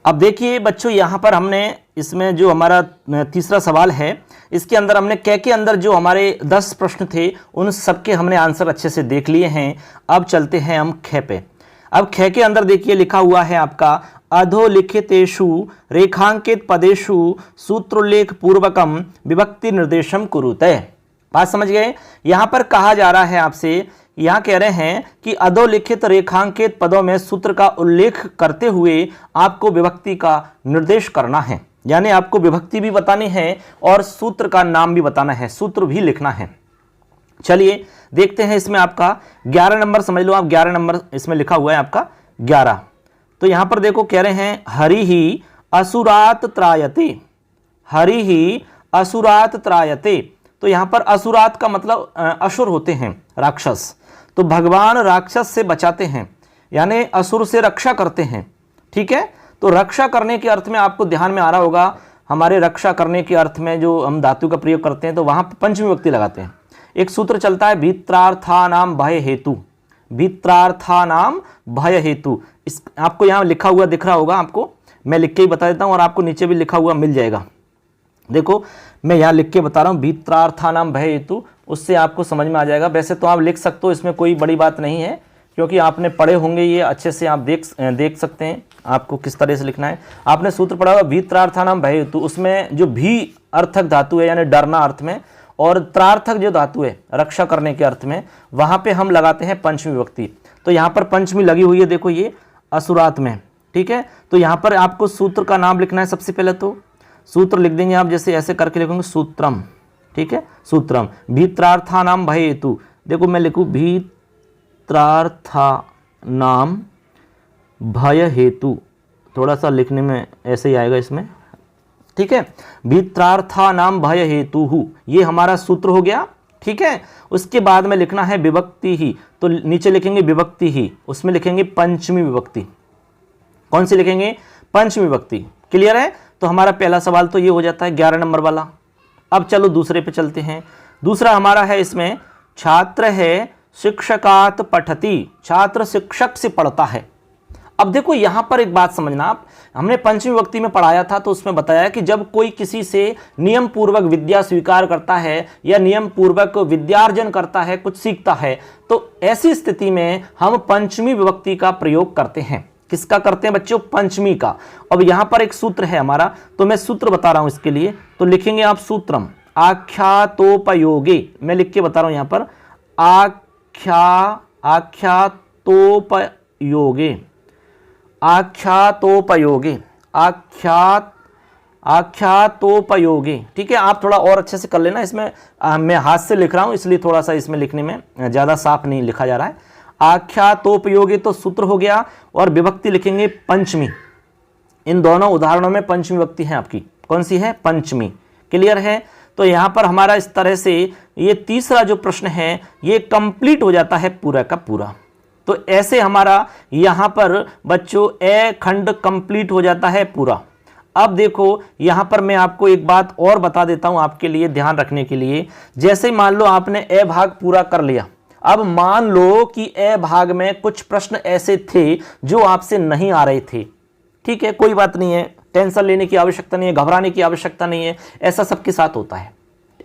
अब देखिए बच्चों, यहाँ पर हमने इसमें जो हमारा तीसरा सवाल है, इसके अंदर हमने क के अंदर जो हमारे 10 प्रश्न थे उन सबके हमने आंसर अच्छे से देख लिए हैं। अब चलते हैं हम ख पे। अब ख के अंदर देखिए लिखा हुआ है आपका, अधोलिखितेषु रेखांकित पदेषु सूत्रोल्लेख पूर्वकम विभक्ति निर्देशम कुरुते। बात समझ गए? यहाँ पर कहा जा रहा है आपसे, यहाँ कह रहे हैं कि अधोलिखित रेखांकित पदों में सूत्र का उल्लेख करते हुए आपको विभक्ति का निर्देश करना है। यानी आपको विभक्ति भी बतानी है और सूत्र का नाम भी बताना है, सूत्र भी लिखना है। चलिए देखते हैं इसमें आपका 11 नंबर समझ लो आप, 11 नंबर इसमें लिखा हुआ है आपका 11। तो यहां पर देखो कह रहे हैं, हरि ही असुरात त्रायते। हरि ही असुरात त्रायते। तो यहां पर असुरात का मतलब असुर होते हैं, राक्षस। तो भगवान राक्षस से बचाते हैं, यानी असुर से रक्षा करते हैं। ठीक है, तो रक्षा करने के अर्थ में आपको ध्यान में आ रहा होगा, हमारे रक्षा करने के अर्थ में जो हम धातु का प्रयोग करते हैं तो वहां पंचमी विभक्ति लगाते हैं। एक सूत्र चलता है, भीत्रार्थानाम भय हेतु। भीत्रार्थानाम भय हेतु, इस आपको यहाँ लिखा हुआ दिख रहा होगा, आपको मैं लिख के ही बता देता हूँ और आपको नीचे भी लिखा हुआ मिल जाएगा। देखो मैं यहाँ लिख के बता रहा हूँ, भीत्रार्थानाम भय हेतु, उससे आपको समझ में आ जाएगा। वैसे तो आप लिख सकते हो, इसमें कोई बड़ी बात नहीं है, क्योंकि आपने पढ़े होंगे ये अच्छे से, आप देख सकते हैं आपको किस तरह से लिखना है। आपने सूत्र पढ़ा हुआ भीत्रार्थानाम भय हेतु, उसमें जो भी अर्थक धातु है यानी डरना अर्थ में, और त्रार्थक जो धातु है रक्षा करने के अर्थ में, वहां पे हम लगाते हैं पंचमी विभक्ति। तो यहाँ पर पंचमी लगी हुई है, देखो ये असुरात में। ठीक है, तो यहाँ पर आपको सूत्र का नाम लिखना है। सबसे पहले तो सूत्र लिख देंगे आप, जैसे ऐसे करके लिखेंगे सूत्रम। ठीक है, सूत्रम भीत्रार्थानाम भय हेतु। देखो मैं लिखूं भीत्रार्थानाम भय हेतु, थोड़ा सा लिखने में ऐसे ही आएगा इसमें। ठीक है, भीत्रार्थानाम भय हेतु, ये हमारा सूत्र हो गया। ठीक है, उसके बाद में लिखना है विभक्ति ही, तो नीचे लिखेंगे विभक्ति ही, उसमें लिखेंगे पंचमी विभक्ति। कौन सी लिखेंगे? पंचमी विभक्ति। क्लियर है? तो हमारा पहला सवाल तो ये हो जाता है 11 नंबर वाला। अब चलो दूसरे पे चलते हैं। दूसरा हमारा है इसमें, छात्र है शिक्षकात पठती। छात्र शिक्षक से पढ़ता है। अब देखो यहां पर एक बात समझना आप, हमने पंचमी विभक्ति में पढ़ाया था तो उसमें बताया कि जब कोई किसी से नियम पूर्वक विद्या स्वीकार करता है या नियम पूर्वक विद्यार्जन करता है, कुछ सीखता है, तो ऐसी स्थिति में हम पंचमी विभक्ति का प्रयोग करते हैं। किसका करते हैं बच्चों? पंचमी का। अब यहां पर एक सूत्र है हमारा, तो मैं सूत्र बता रहा हूं इसके लिए, तो लिखेंगे आप सूत्रम आख्यातोपयोगे। मैं लिख के बता रहा हूं यहां पर, आख्यातोपयोगे। आख्यातोपयोगे, आख्यातोपयोगे। ठीक है, आप थोड़ा और अच्छे से कर लेना। इसमें मैं हाथ से लिख रहा हूं, इसलिए थोड़ा सा इसमें लिखने में ज्यादा साफ नहीं लिखा जा रहा है। आख्यातोपयोगी तो सूत्र हो गया, और विभक्ति लिखेंगे पंचमी। इन दोनों उदाहरणों में पंचमी विभक्ति है आपकी। कौन सी है? पंचमी। क्लियर है? तो यहां पर हमारा इस तरह से ये तीसरा जो प्रश्न है ये कंप्लीट हो जाता है पूरा का पूरा। तो ऐसे हमारा यहां पर बच्चों ए खंड कंप्लीट हो जाता है पूरा। अब देखो यहां पर मैं आपको एक बात और बता देता हूं आपके लिए ध्यान रखने के लिए। जैसे मान लो आपने ए भाग पूरा कर लिया, अब मान लो कि ए भाग में कुछ प्रश्न ऐसे थे जो आपसे नहीं आ रहे थे। ठीक है, कोई बात नहीं है, टेंशन लेने की आवश्यकता नहीं है, घबराने की आवश्यकता नहीं है। ऐसा सबके साथ होता है,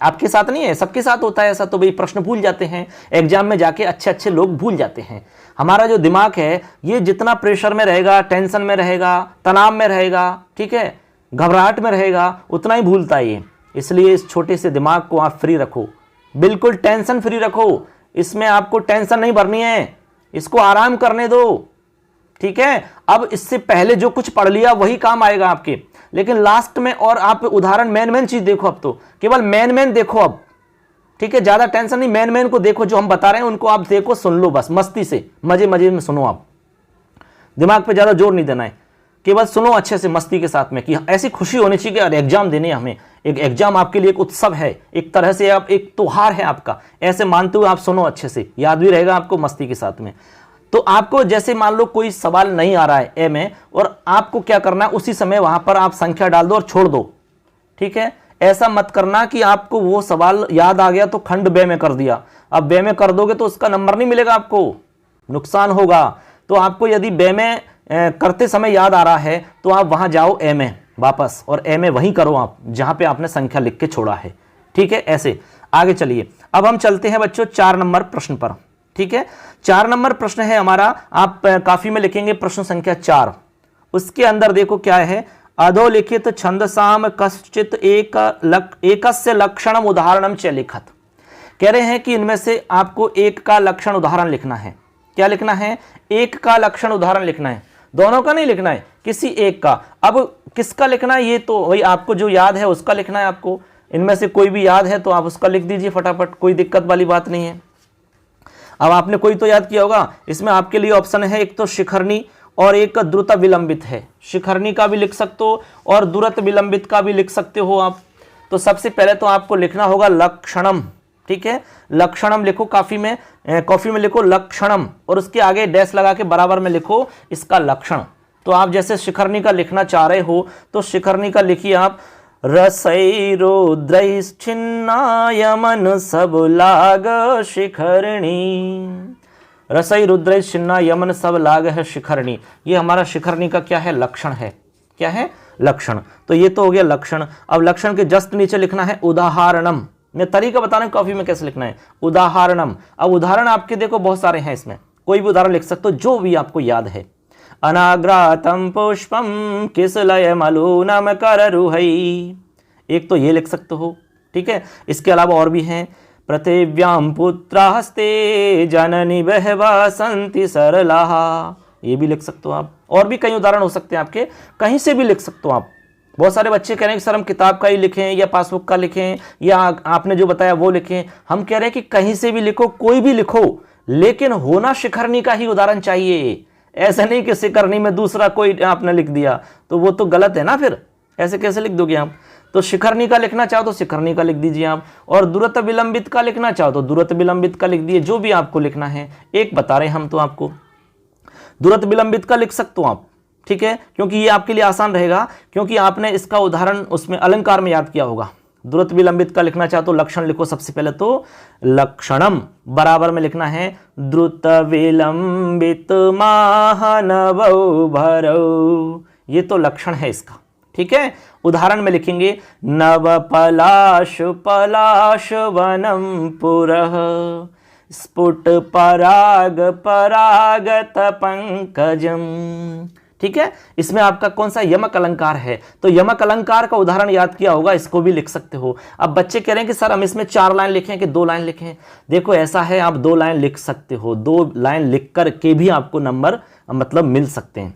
आपके साथ नहीं है, सबके साथ होता है ऐसा। तो भाई प्रश्न भूल जाते हैं एग्जाम में जाके, अच्छे अच्छे लोग भूल जाते हैं। हमारा जो दिमाग है ये जितना प्रेशर में रहेगा, टेंशन में रहेगा, तनाव में रहेगा, ठीक है, घबराहट में रहेगा, उतना ही भूलता है ये। इसलिए इस छोटे से दिमाग को आप फ्री रखो, बिल्कुल टेंशन फ्री रखो। इसमें आपको टेंशन नहीं भरनी है, इसको आराम करने दो, ठीक है। अब इससे पहले जो कुछ पढ़ लिया वही काम आएगा आपके, लेकिन लास्ट में और आप उदाहरण मेन चीज देखो। अब तो केवल मेन देखो अब, ठीक है। ज्यादा टेंशन नहीं, मेन को देखो, जो हम बता रहे हैं उनको आप देखो, सुन लो बस मस्ती से, मजे में सुनो। आप दिमाग पे ज्यादा जोर नहीं देना है, केवल सुनो अच्छे से मस्ती के साथ में, कि ऐसी खुशी होनी चाहिए कि एग्जाम देने हमें, एक एग्जाम आपके लिए एक उत्सव है, एक तरह से आप एक त्योहार है आपका, ऐसे मानते हुए आप सुनो अच्छे से, याद भी रहेगा आपको मस्ती के साथ में। तो आपको जैसे मान लो कोई सवाल नहीं आ रहा है ए में, और आपको क्या करना है, उसी समय वहां पर आप संख्या डाल दो और छोड़ दो, ठीक है। ऐसा मत करना कि आपको वो सवाल याद आ गया तो खंड बे में कर दिया, अब बे में कर दोगे तो उसका नंबर नहीं मिलेगा, आपको नुकसान होगा। तो आपको यदि बे में करते समय याद आ रहा है तो आप वहां जाओ ए में वापस, और ए में वहीं करो आप जहां पे आपने संख्या लिख के छोड़ा है, ठीक है। ऐसे आगे चलिए, अब हम चलते हैं बच्चों 4 नंबर प्रश्न पर, ठीक है। 4 नंबर प्रश्न है हमारा, आप काफी में लिखेंगे प्रश्न संख्या 4। उसके अंदर देखो क्या है, अधोलिखित छंदसाम कश्चित एकस्य लक्षणम उदाहरणम च लिखत। कह रहे हैं कि इनमें से आपको एक का लक्षण उदाहरण लिखना है। क्या लिखना है? एक का लक्षण उदाहरण लिखना है, दोनों का नहीं लिखना है, किसी एक का। अब किसका लिखना है, ये तो वही आपको जो याद है उसका लिखना है आपको। इनमें से कोई भी याद है तो आप उसका लिख दीजिए फटाफट, कोई दिक्कत वाली बात नहीं है। अब आपने कोई तो याद किया होगा, इसमें आपके लिए ऑप्शन है, एक तो शिखरणी और एक द्रुत विलंबित है। शिखरणी का भी लिख सकते हो और द्रुत विलंबित का भी लिख सकते हो आप। तो सबसे पहले तो आपको लिखना होगा लक्षणम, ठीक है। लक्षणम लिखो, कॉफी में लिखो लक्षणम, और उसके आगे डैश लगा के बराबर में लिखो इसका लक्षण। तो आप जैसे शिखरणी का लिखना चाह रहे हो तो शिखरणी का लिखिए आप, रसैरुद्रैश्चिन्नायमन सब लाग शिखरणी। रसई रुद्र छिन्ना यमन सब लाग है शिखरणी, ये हमारा शिखरणी का क्या है, लक्षण है। क्या है? लक्षण। तो ये तो हो गया लक्षण। अब लक्षण के जस्ट नीचे लिखना है उदाहरणम। मैं तरीका बता रहा हूं कॉपी में कैसे लिखना है, उदाहरणम। अब उदाहरण आपके देखो बहुत सारे हैं, इसमें कोई भी उदाहरण लिख सकते हो जो भी आपको याद है। अनाग्रातम पुष्पम किसलय मलूनम कररुहई, एक तो ये लिख सकते हो, ठीक है। इसके अलावा और भी हैं, पृथिव्याम पुत्रास्ते जननी बहवा संति सरलाहा, ये भी लिख सकते हो आप। और भी कई उदाहरण हो सकते हैं आपके, कहीं से भी लिख सकते हो आप। बहुत सारे बच्चे कह रहे हैं कि सर हम किताब का ही लिखें या पासबुक का लिखें या आपने जो बताया वो लिखें। हम कह रहे हैं कि कहीं से भी लिखो, कोई भी लिखो, लेकिन होना शिखरणी का ही उदाहरण चाहिए। ऐसा नहीं कि शिखरणी में दूसरा कोई आपने लिख दिया तो वो तो गलत है ना, फिर ऐसे कैसे लिख दोगे आप। तो शिखरणी का लिखना चाहो तो शिखरणी का लिख दीजिए आप, और दुरत विलंबित का लिखना चाहो तो दुरत विलंबित का लिख दिए, जो भी आपको लिखना है। एक बता रहे हैं हम तो आपको, दुरत विलंबित का लिख सकते हो आप, ठीक है, क्योंकि ये आपके लिए आसान रहेगा, क्योंकि आपने इसका उदाहरण उसमें अलंकार में याद किया होगा। दुरत विलंबित का लिखना चाहो तो लक्षण लिखो, सबसे पहले तो लक्षणम, बराबर में लिखना है द्रुत विलंबित महानवौ भरौ, ये तो लक्षण है इसका, ठीक है। उदाहरण में लिखेंगे नव पलाश पलाश वनम पुरः स्फुट पराग परागत पंकजम, ठीक है। इसमें आपका कौन सा यमक अलंकार है, तो यमक अलंकार का उदाहरण याद किया होगा, इसको भी लिख सकते हो। अब बच्चे कह रहे हैं कि सर हम इसमें 4 लाइन लिखें कि 2 लाइन लिखें। देखो ऐसा है, आप 2 लाइन लिख सकते हो, 2 लाइन लिख कर के भी आपको नंबर मतलब मिल सकते हैं।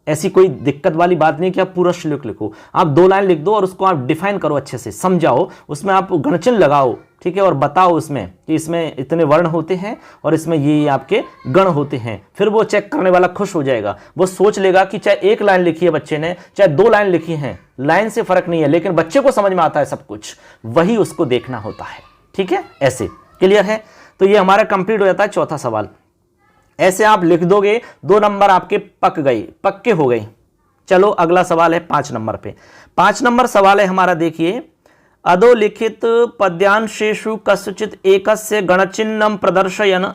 ऐसी कोई दिक्कत वाली बात नहीं कि आप पूरा श्लोक लिखो, आप 2 लाइन लिख दो और उसको आप डिफाइन करो, अच्छे से समझाओ, उसमें आप गणचिन्ह लगाओ, ठीक है, और बताओ उसमें कि इसमें इतने वर्ण होते हैं और इसमें ये आपके गण होते हैं। फिर वो चेक करने वाला खुश हो जाएगा, वो सोच लेगा कि चाहे 1 लाइन लिखी है बच्चे ने, चाहे 2 लाइन लिखी है, लाइन से फर्क नहीं है, लेकिन बच्चे को समझ में आता है सब कुछ, वही उसको देखना होता है, ठीक है। ऐसे क्लियर है? तो ये हमारा कंप्लीट हो जाता है चौथा सवाल। ऐसे आप लिख दोगे, 2 नंबर आपके पक्के हो गए। चलो अगला सवाल है 5 नंबर पे। 5 नंबर सवाल है हमारा, देखिए, अधोलिखित पद्यांशेषु कस्यचित् एकस्य गणचिन्हं प्रदर्शयन्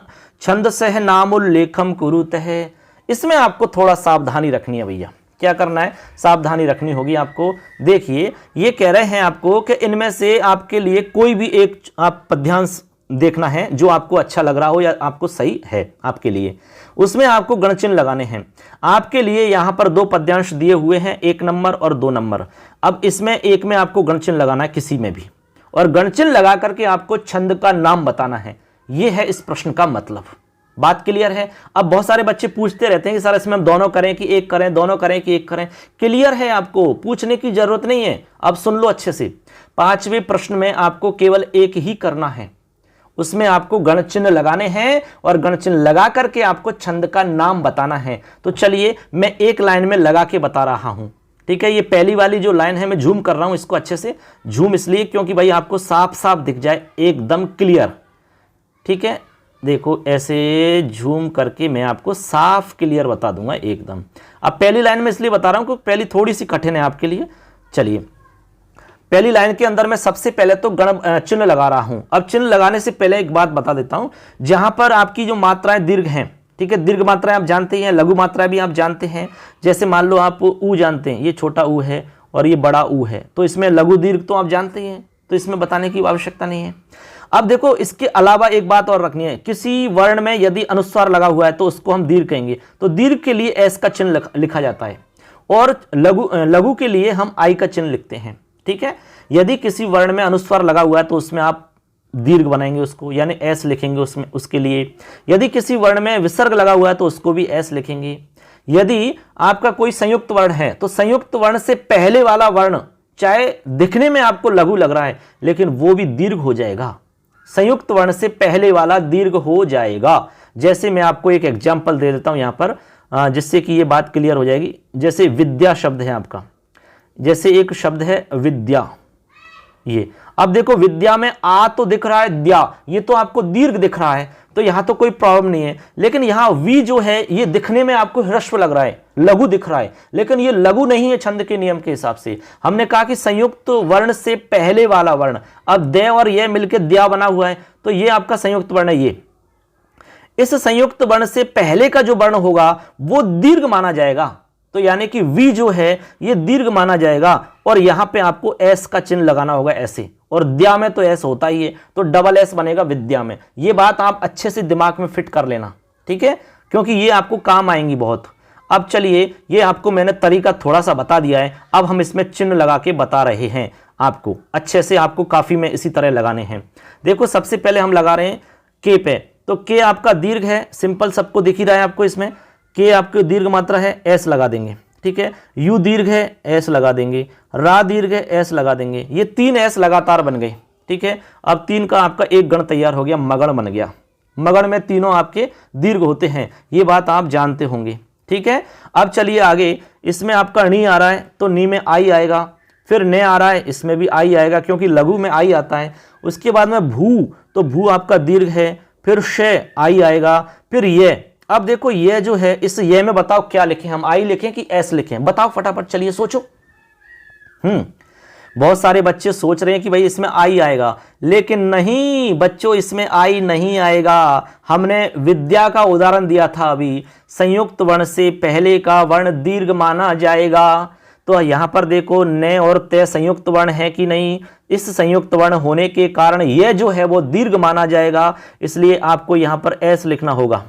छंदसः नामोल्लेखं कुरुतः। इसमें आपको थोड़ा सावधानी रखनी है भैया। क्या करना है? सावधानी रखनी होगी आपको। देखिए ये कह रहे हैं आपको कि इनमें से आपके लिए कोई भी एक आप पद्यांश देखना है जो आपको अच्छा लग रहा हो या आपको सही है आपके लिए, उसमें आपको गण चिन्ह लगाने हैं। आपके लिए यहां पर 2 पद्यांश दिए हुए हैं, 1 नंबर और 2 नंबर। अब इसमें एक में आपको गण चिन्ह लगाना है किसी में भी, और गण चिन्ह लगा करके आपको छंद का नाम बताना है। यह है इस प्रश्न का मतलब। बात क्लियर है? अब बहुत सारे बच्चे पूछते रहते हैं कि सर इसमें हम दोनों करें कि एक करें, दोनों करें कि एक करें। क्लियर है, आपको पूछने की जरूरत नहीं है। अब सुन लो अच्छे से, 5वें प्रश्न में आपको केवल एक ही करना है, उसमें आपको गण चिन्ह लगाने हैं और गण चिन्ह लगा करके आपको छंद का नाम बताना है। तो चलिए मैं एक लाइन में लगा के बता रहा हूं, ठीक है। ये पहली वाली जो लाइन है मैं झूम कर रहा हूं इसको अच्छे से, झूम इसलिए क्योंकि भाई आपको साफ साफ दिख जाए, एकदम क्लियर, ठीक है। देखो ऐसे झूम करके मैं आपको साफ क्लियर बता दूंगा एकदम। अब पहली लाइन में इसलिए बता रहा हूं क्योंकि पहली थोड़ी सी कठिन है आपके लिए। चलिए पहली लाइन के अंदर मैं सबसे पहले तो गण चिन्ह लगा रहा हूं। अब चिन्ह लगाने से पहले एक बात बता देता हूं, जहां पर आपकी जो मात्राएं दीर्घ हैं, ठीक है, दीर्घ मात्राएं आप जानते हैं, लघु मात्राएं भी आप जानते हैं। जैसे मान लो आप ऊ जानते हैं, ये छोटा ऊ है और ये बड़ा ऊ है, तो इसमें लघु दीर्घ तो आप जानते ही हैं, तो इसमें बताने की आवश्यकता नहीं है। अब देखो इसके अलावा एक बात और रखनी है, किसी वर्ण में यदि अनुस्वार लगा हुआ है तो उसको हम दीर्घ कहेंगे, तो दीर्घ के लिए एस का चिन्ह लिखा जाता है, और लघु के लिए हम आई का चिन्ह लिखते हैं, ठीक है। यदि किसी वर्ण में अनुस्वार लगा हुआ है तो उसमें आप दीर्घ बनाएंगे उसको, यानी एस लिखेंगे उसमें, उसके लिए। यदि किसी वर्ण में विसर्ग लगा हुआ है तो उसको भी एस लिखेंगे। यदि आपका कोई संयुक्त वर्ण है तो संयुक्त वर्ण से पहले वाला वर्ण चाहे दिखने में आपको लघु लग रहा है लेकिन वो भी दीर्घ हो जाएगा, संयुक्त वर्ण से पहले वाला दीर्घ हो जाएगा। जैसे मैं आपको एक एग्जाम्पल दे देता हूं यहां पर, जिससे कि ये बात क्लियर हो जाएगी। जैसे विद्या शब्द है आपका, जैसे एक शब्द है विद्या, ये अब देखो विद्या में आ तो दिख रहा है द्या, ये तो आपको दीर्घ दिख रहा है, तो यहां तो कोई प्रॉब्लम नहीं है। लेकिन यहां वी जो है ये दिखने में आपको ह्रस्व लग रहा है, लघु दिख रहा है, लेकिन ये लघु नहीं है छंद के नियम के हिसाब से। हमने कहा कि संयुक्त वर्ण से पहले वाला वर्ण, अब दे और ये मिलकर द्या बना हुआ है, तो ये आपका संयुक्त वर्ण है। ये इस संयुक्त वर्ण से पहले का जो वर्ण होगा वो दीर्घ माना जाएगा, तो यानी कि वी जो है ये दीर्घ माना जाएगा, और यहां पे आपको एस का चिन्ह लगाना होगा ऐसे, और द्या में तो एस होता ही है, तो डबल एस बनेगा विद्या में। ये बात आप अच्छे से दिमाग में फिट कर लेना, ठीक है, क्योंकि ये आपको काम आएंगी बहुत। अब चलिए ये आपको मैंने तरीका थोड़ा सा बता दिया है, अब हम इसमें चिन्ह लगा के बता रहे हैं आपको अच्छे से, आपको काफी में इसी तरह लगाने हैं। देखो सबसे पहले हम लगा रहे हैं के पे, तो के आपका दीर्घ है, सिंपल सबको दिख ही रहा है आपको, इसमें के आपकी दीर्घ मात्रा है, एस लगा देंगे, ठीक है। यू दीर्घ है, एस लगा देंगे। रा दीर्घ है, एस लगा देंगे। ये 3 एस लगातार बन गए, ठीक है। अब 3 का आपका एक गण तैयार हो गया, मगण बन गया। मगण में तीनों आपके दीर्घ होते हैं, ये बात आप जानते होंगे, ठीक है। अब चलिए आगे, इसमें आपका नी आ रहा है तो नी में आई आएगा, फिर ने आ रहा है इसमें भी आई आएगा क्योंकि लघु में आई आता है। उसके बाद में भू, तो भू आपका दीर्घ है, फिर शे आई आएगा, फिर ये। अब देखो ये जो है, इस ये में बताओ क्या लिखें, हम आई लिखें कि एस लिखें, बताओ फटाफट, चलिए सोचो। बहुत सारे बच्चे सोच रहे हैं कि भाई इसमें आई आएगा, लेकिन नहीं बच्चों, इसमें आई नहीं आएगा। हमने विद्या का उदाहरण दिया था अभी, संयुक्त वर्ण से पहले का वर्ण दीर्घ माना जाएगा। तो यहां पर देखो ने और ते संयुक्त वर्ण है कि नहीं, इस संयुक्त वर्ण होने के कारण यह जो है वो दीर्घ माना जाएगा, इसलिए आपको यहां पर एस लिखना होगा,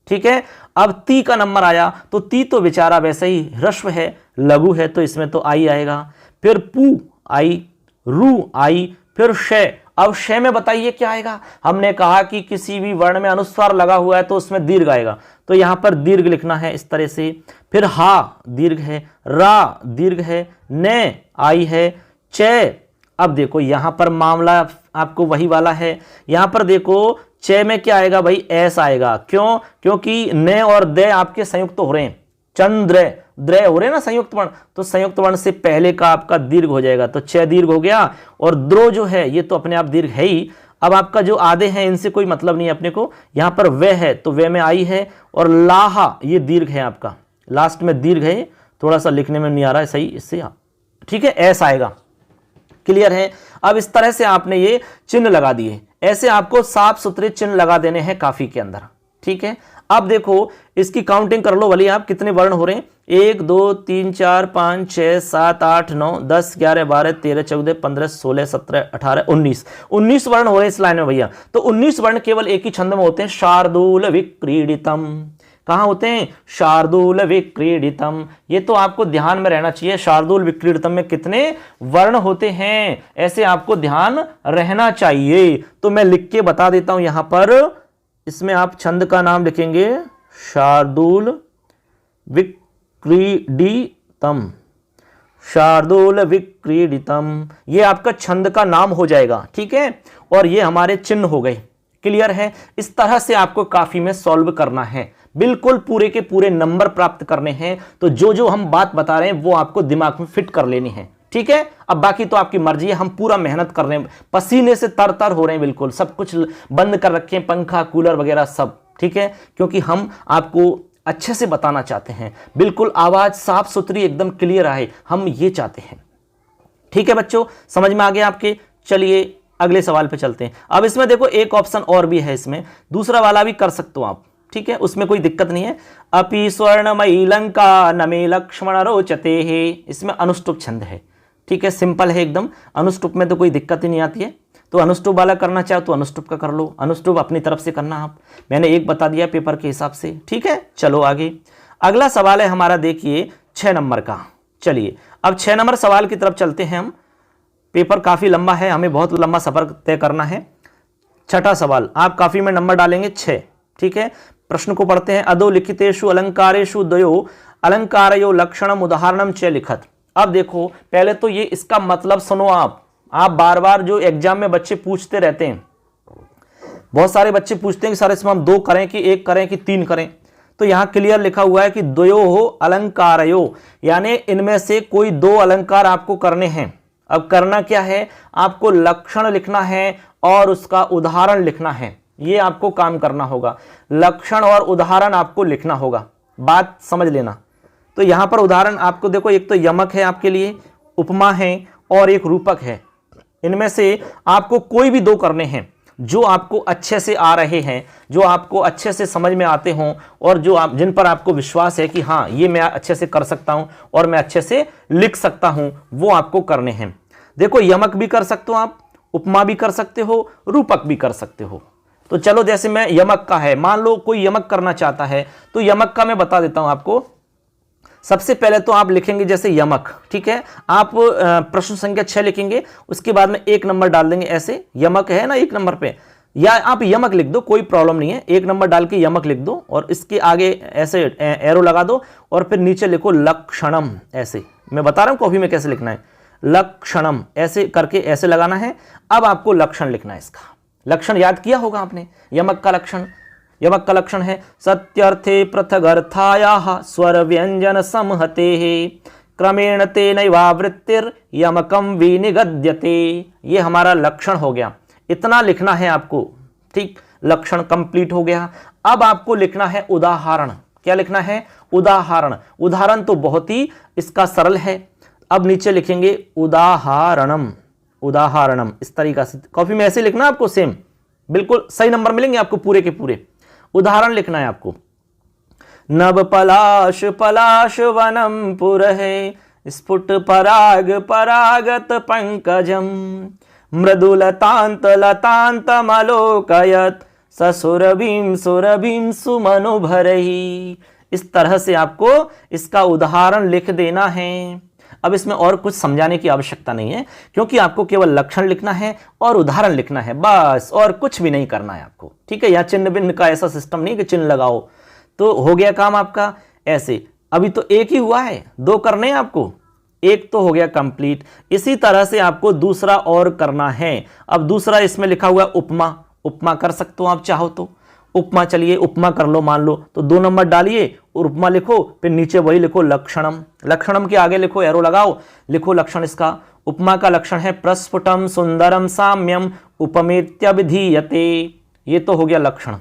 ठीक है। अब ती का नंबर आया, तो ती तो बेचारा वैसे ही ह्रस्व है, लघु है, तो इसमें तो आई आएगा। फिर पू आई, रू आई, फिर शय। अब शय में बताइए क्या आएगा, हमने कहा कि किसी भी वर्ण में अनुस्वार लगा हुआ है तो उसमें दीर्घ आएगा, तो यहां पर दीर्घ लिखना है इस तरह से। फिर हा दीर्घ है, रा दीर्घ है, ने आई है, चे। अब देखो यहां पर मामला आपको वही वाला है, यहां पर देखो चे में क्या आएगा भाई, एस आएगा। क्यों? क्योंकि ने और दे आपके संयुक्त हो रहे हैं, चंद्र द्र हो रहे हैं ना संयुक्त वर्ण, तो संयुक्त वर्ण से पहले का आपका दीर्घ हो जाएगा, तो चे दीर्घ हो गया। और द्रो जो है ये तो अपने आप दीर्घ है ही। अब आपका जो आधे हैं इनसे कोई मतलब नहीं अपने को, यहां पर वे है तो वे में आई है, और लाहा ये दीर्घ है आपका, लास्ट में दीर्घ है, थोड़ा सा लिखने में नहीं आ रहा है सही, इससे ठीक है एस आएगा। क्लियर है? अब इस तरह से आपने ये चिन्ह लगा दिए, ऐसे आपको साफ सुथरे चिन्ह लगा देने हैं काफी के अंदर, ठीक है। अब देखो इसकी काउंटिंग कर लो भले आप, कितने वर्ण हो रहे हैं, 1 2 3 4 5 6 7 8 9 10 11 12 13 14 15 16 17 18 19 वर्ण हो रहे हैं इस लाइन में भैया। तो 19 वर्ण केवल एक ही छंद में होते हैं, शार्दूल विक्रीडितम। कहां होते हैं, शार्दूल विक्रीडितम। ये तो आपको ध्यान में रहना चाहिए, शार्दूल विक्रीडितम में कितने वर्ण होते हैं, ऐसे आपको ध्यान रहना चाहिए। तो मैं लिख के बता देता हूं यहां पर, इसमें आप छंद का नाम लिखेंगे शार्दूल विक्रीडितम, शार्दूल विक्रीडितम, ये आपका छंद का नाम हो जाएगा, ठीक है। और ये हमारे चिन्ह हो गए, क्लियर है। इस तरह से आपको काफी में सॉल्व करना है, बिल्कुल पूरे के पूरे नंबर प्राप्त करने हैं। तो जो जो हम बात बता रहे हैं वो आपको दिमाग में फिट कर लेनी है, ठीक है। अब बाकी तो आपकी मर्जी है, हम पूरा मेहनत कर रहे हैं, पसीने से तर तर हो रहे हैं, बिल्कुल सब कुछ बंद कर रखे हैं, पंखा कूलर वगैरह सब, ठीक है, क्योंकि हम आपको अच्छे से बताना चाहते हैं, बिल्कुल आवाज साफ सुथरी एकदम क्लियर आए, हम ये चाहते हैं, ठीक है बच्चों, समझ में आ गया आपके। चलिए अगले सवाल पे चलते हैं। अब इसमें देखो एक ऑप्शन और भी है, इसमें दूसरा वाला भी कर सकते हो आप, ठीक है, उसमें कोई दिक्कत नहीं है। अपि स्वर्णमयी लंका न मे लक्ष्मण रोचते है, इसमें अनुष्टुप छंद है, ठीक है, सिंपल है एकदम, अनुष्टुप में तो कोई दिक्कत ही नहीं आती है। तो अनुष्टुप वाला करना चाहो तो अनुष्टुप का कर लो, अनुष्टुप अपनी तरफ से करना आप, मैंने एक बता दिया पेपर के हिसाब से, ठीक है। चलो आगे, अगला सवाल है हमारा, देखिए 6 नंबर का। चलिए अब 6 नंबर सवाल की तरफ चलते हैं हम, पेपर काफी लंबा है, हमें बहुत लंबा सफर तय करना है। छठा सवाल, आप काफी में नंबर डालेंगे 6, ठीक है। प्रश्न को पढ़ते हैं, अधो लिखितेषु अलंकारेषु द्वयो अलंकारयो लक्षणम उदाहरणम च लिखत। अब देखो पहले तो ये इसका मतलब सुनो आप बार बार जो एग्जाम में बच्चे पूछते रहते हैं, बहुत सारे बच्चे पूछते हैं कि सर इसमें हम 2 करें कि 1 करें कि 3 करें। तो यहां क्लियर लिखा हुआ है कि द्वयो हो अलंकारयो, यानी इनमें से कोई 2 अलंकार आपको करने हैं। अब करना क्या है, आपको लक्षण लिखना है और उसका उदाहरण लिखना है, ये आपको काम करना होगा, लक्षण और उदाहरण आपको लिखना होगा, बात समझ लेना। तो यहां पर उदाहरण आपको देखो, एक तो यमक है आपके लिए, उपमा है और एक रूपक है। इनमें से आपको कोई भी 2 करने हैं जो आपको अच्छे से आ रहे हैं, जो आपको अच्छे से समझ में आते हों और जो आप जिन पर आपको विश्वास है कि हाँ ये मैं अच्छे से कर सकता हूं और मैं अच्छे से लिख सकता हूं, वो आपको करने हैं। देखो यमक भी कर सकते हो आप, उपमा भी कर सकते हो, रूपक भी कर सकते हो। तो चलो जैसे मैं यमक का है, मान लो कोई यमक करना चाहता है तो यमक का मैं बता देता हूं आपको। सबसे पहले तो आप लिखेंगे जैसे यमक, ठीक है, आप प्रश्न संख्या 6 लिखेंगे, उसके बाद में 1 नंबर डाल देंगे, ऐसे यमक है ना 1 नंबर पे, या आप यमक लिख दो, कोई प्रॉब्लम नहीं है, 1 नंबर डाल के यमक लिख दो और इसके आगे ऐसे एरो लगा दो और फिर नीचे लिखो लक्षणम। ऐसे मैं बता रहा हूं कॉपी में कैसे लिखना है, लक्षणम ऐसे करके ऐसे लगाना है। अब आपको लक्षण लिखना है, इसका लक्षण याद किया होगा आपने, यमक का लक्षण, यमक का लक्षण है सत्यर्थे पृथगर्थायाः स्वर व्यंजन समहते क्रमेण तेनैवावृत्तिर यमकम विनिगद्यते। ये हमारा लक्षण हो गया, इतना लिखना है आपको, ठीक, लक्षण कंप्लीट हो गया। अब आपको लिखना है उदाहरण। क्या लिखना है, उदाहरण। उदाहरण तो बहुत ही इसका सरल है, अब नीचे लिखेंगे उदाहरणम, उदाहरणम, इस तरीका से कॉपी में ऐसे लिखना आपको, सेम बिल्कुल सही नंबर मिलेंगे आपको पूरे के पूरे। उदाहरण लिखना है आपको, नव पलाश पलाश वनम पुरहे स्फुट पराग परागत पंकजम मृदुलतांत लतांतमलोकयत ससुरभीम सुरभीम सुमनुभरहि। इस तरह से आपको इसका उदाहरण लिख देना है। अब इसमें और कुछ समझाने की आवश्यकता नहीं है, क्योंकि आपको केवल लक्षण लिखना है और उदाहरण लिखना है, बस, और कुछ भी नहीं करना है आपको, ठीक है। यहाँ चिन्ह बिन्ह का ऐसा सिस्टम नहीं कि चिन्ह लगाओ, तो हो गया काम आपका। ऐसे अभी तो 1 ही हुआ है, 2 करने हैं आपको, 1 तो हो गया कंप्लीट। इसी तरह से आपको दूसरा और करना है। अब दूसरा इसमें लिखा हुआ उपमा, उपमा कर सकते हो आप चाहो तो, उपमा, चलिए उपमा कर लो, मान लो तो 2 नंबर डालिए और उपमा लिखो, फिर नीचे वही लिखो लक्षणम, लक्षणम के आगे लिखो एरो लगाओ, लिखो लक्षण इसका। उपमा का लक्षण है प्रस्फुटम सुंदरम साम्यम उपमेत्य विधीयते। ये तो हो गया लक्षण,